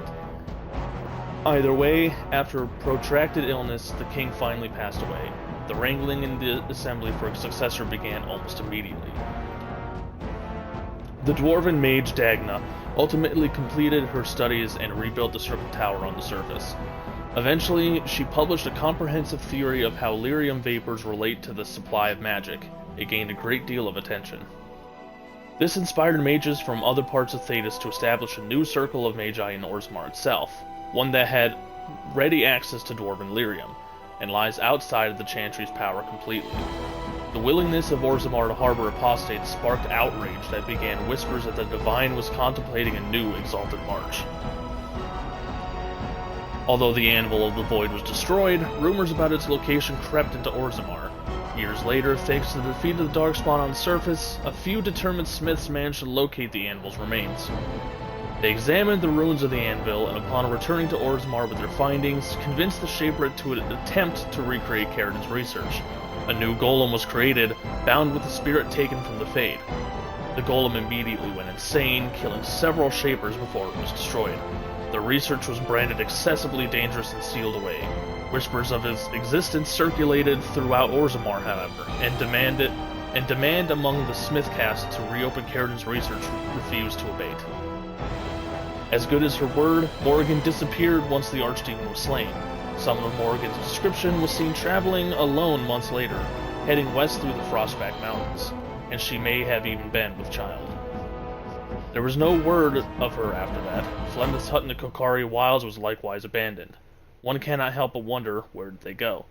Either way, after a protracted illness, the king finally passed away. The wrangling in the assembly for a successor began almost immediately. The dwarven mage Dagna ultimately completed her studies and rebuilt the circle tower on the surface. Eventually, she published a comprehensive theory of how lyrium vapors relate to the supply of magic. It gained a great deal of attention. This inspired mages from other parts of Thedas to establish a new circle of magi in Orzammar itself, one that had ready access to dwarven lyrium, and lies outside of the Chantry's power completely. The willingness of Orzammar to harbor apostates sparked outrage that began whispers that the Divine was contemplating a new Exalted March. Although the Anvil of the Void was destroyed, rumors about its location crept into Orzammar. Years later, thanks to the defeat of the Darkspawn on the surface, a few determined smiths managed to locate the Anvil's remains. They examined the ruins of the Anvil, and upon returning to Orzammar with their findings, convinced the Shaper to attempt to recreate Caridin's research. A new golem was created, bound with the spirit taken from the Fade. The golem immediately went insane, killing several Shapers before it was destroyed. The research was branded excessively dangerous and sealed away. Whispers of its existence circulated throughout Orzammar, however, and demand among the Smith caste to reopen Caridin's research refused to abate. As good as her word, Morrigan disappeared once the Archdemon was slain. Someone of Morrigan's description was seen traveling alone months later, heading west through the Frostback Mountains, and she may have even been with child. There was no word of her after that. Flemeth's hut in the Kokari Wilds was likewise abandoned. One cannot help but wonder, where did they go?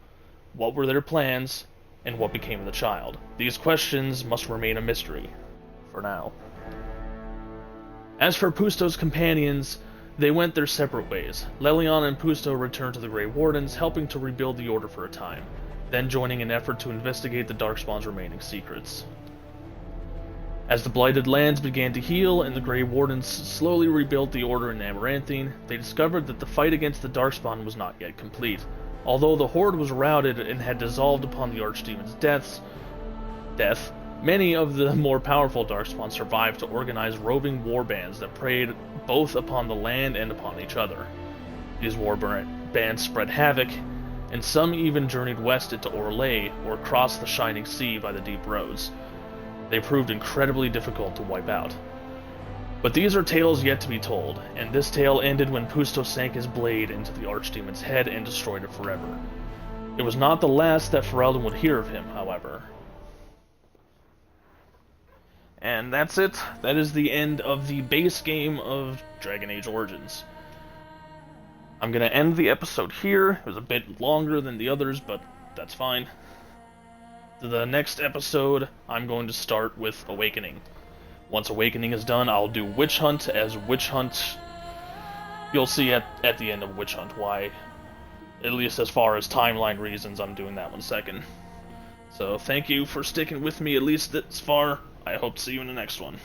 What were their plans, and what became of the child? These questions must remain a mystery, for now. As for Pusto's companions, they went their separate ways. Lelion and Pusto returned to the Grey Wardens, helping to rebuild the Order for a time, then joining an effort to investigate the Darkspawn's remaining secrets. As the Blighted Lands began to heal and the Grey Wardens slowly rebuilt the Order in Amaranthine, they discovered that the fight against the Darkspawn was not yet complete. Although the Horde was routed and had dissolved upon the Archdemon's death, many of the more powerful Darkspawn survived to organize roving warbands that preyed both upon the land and upon each other. These warbands spread havoc, and some even journeyed west into Orlais or crossed the Shining Sea by the deep roads. They proved incredibly difficult to wipe out. But these are tales yet to be told, and this tale ended when Pusto sank his blade into the Archdemon's head and destroyed it forever. It was not the last that Ferelden would hear of him, however. And that's it. That is the end of the base game of Dragon Age Origins. I'm going to end the episode here. It was a bit longer than the others, but that's fine. The next episode, I'm going to start with Awakening. Once Awakening is done, I'll do Witch Hunt, as Witch Hunt... You'll see at the end of Witch Hunt why, at least as far as timeline reasons, I'm doing that one second. So thank you for sticking with me at least this far. I hope to see you in the next one.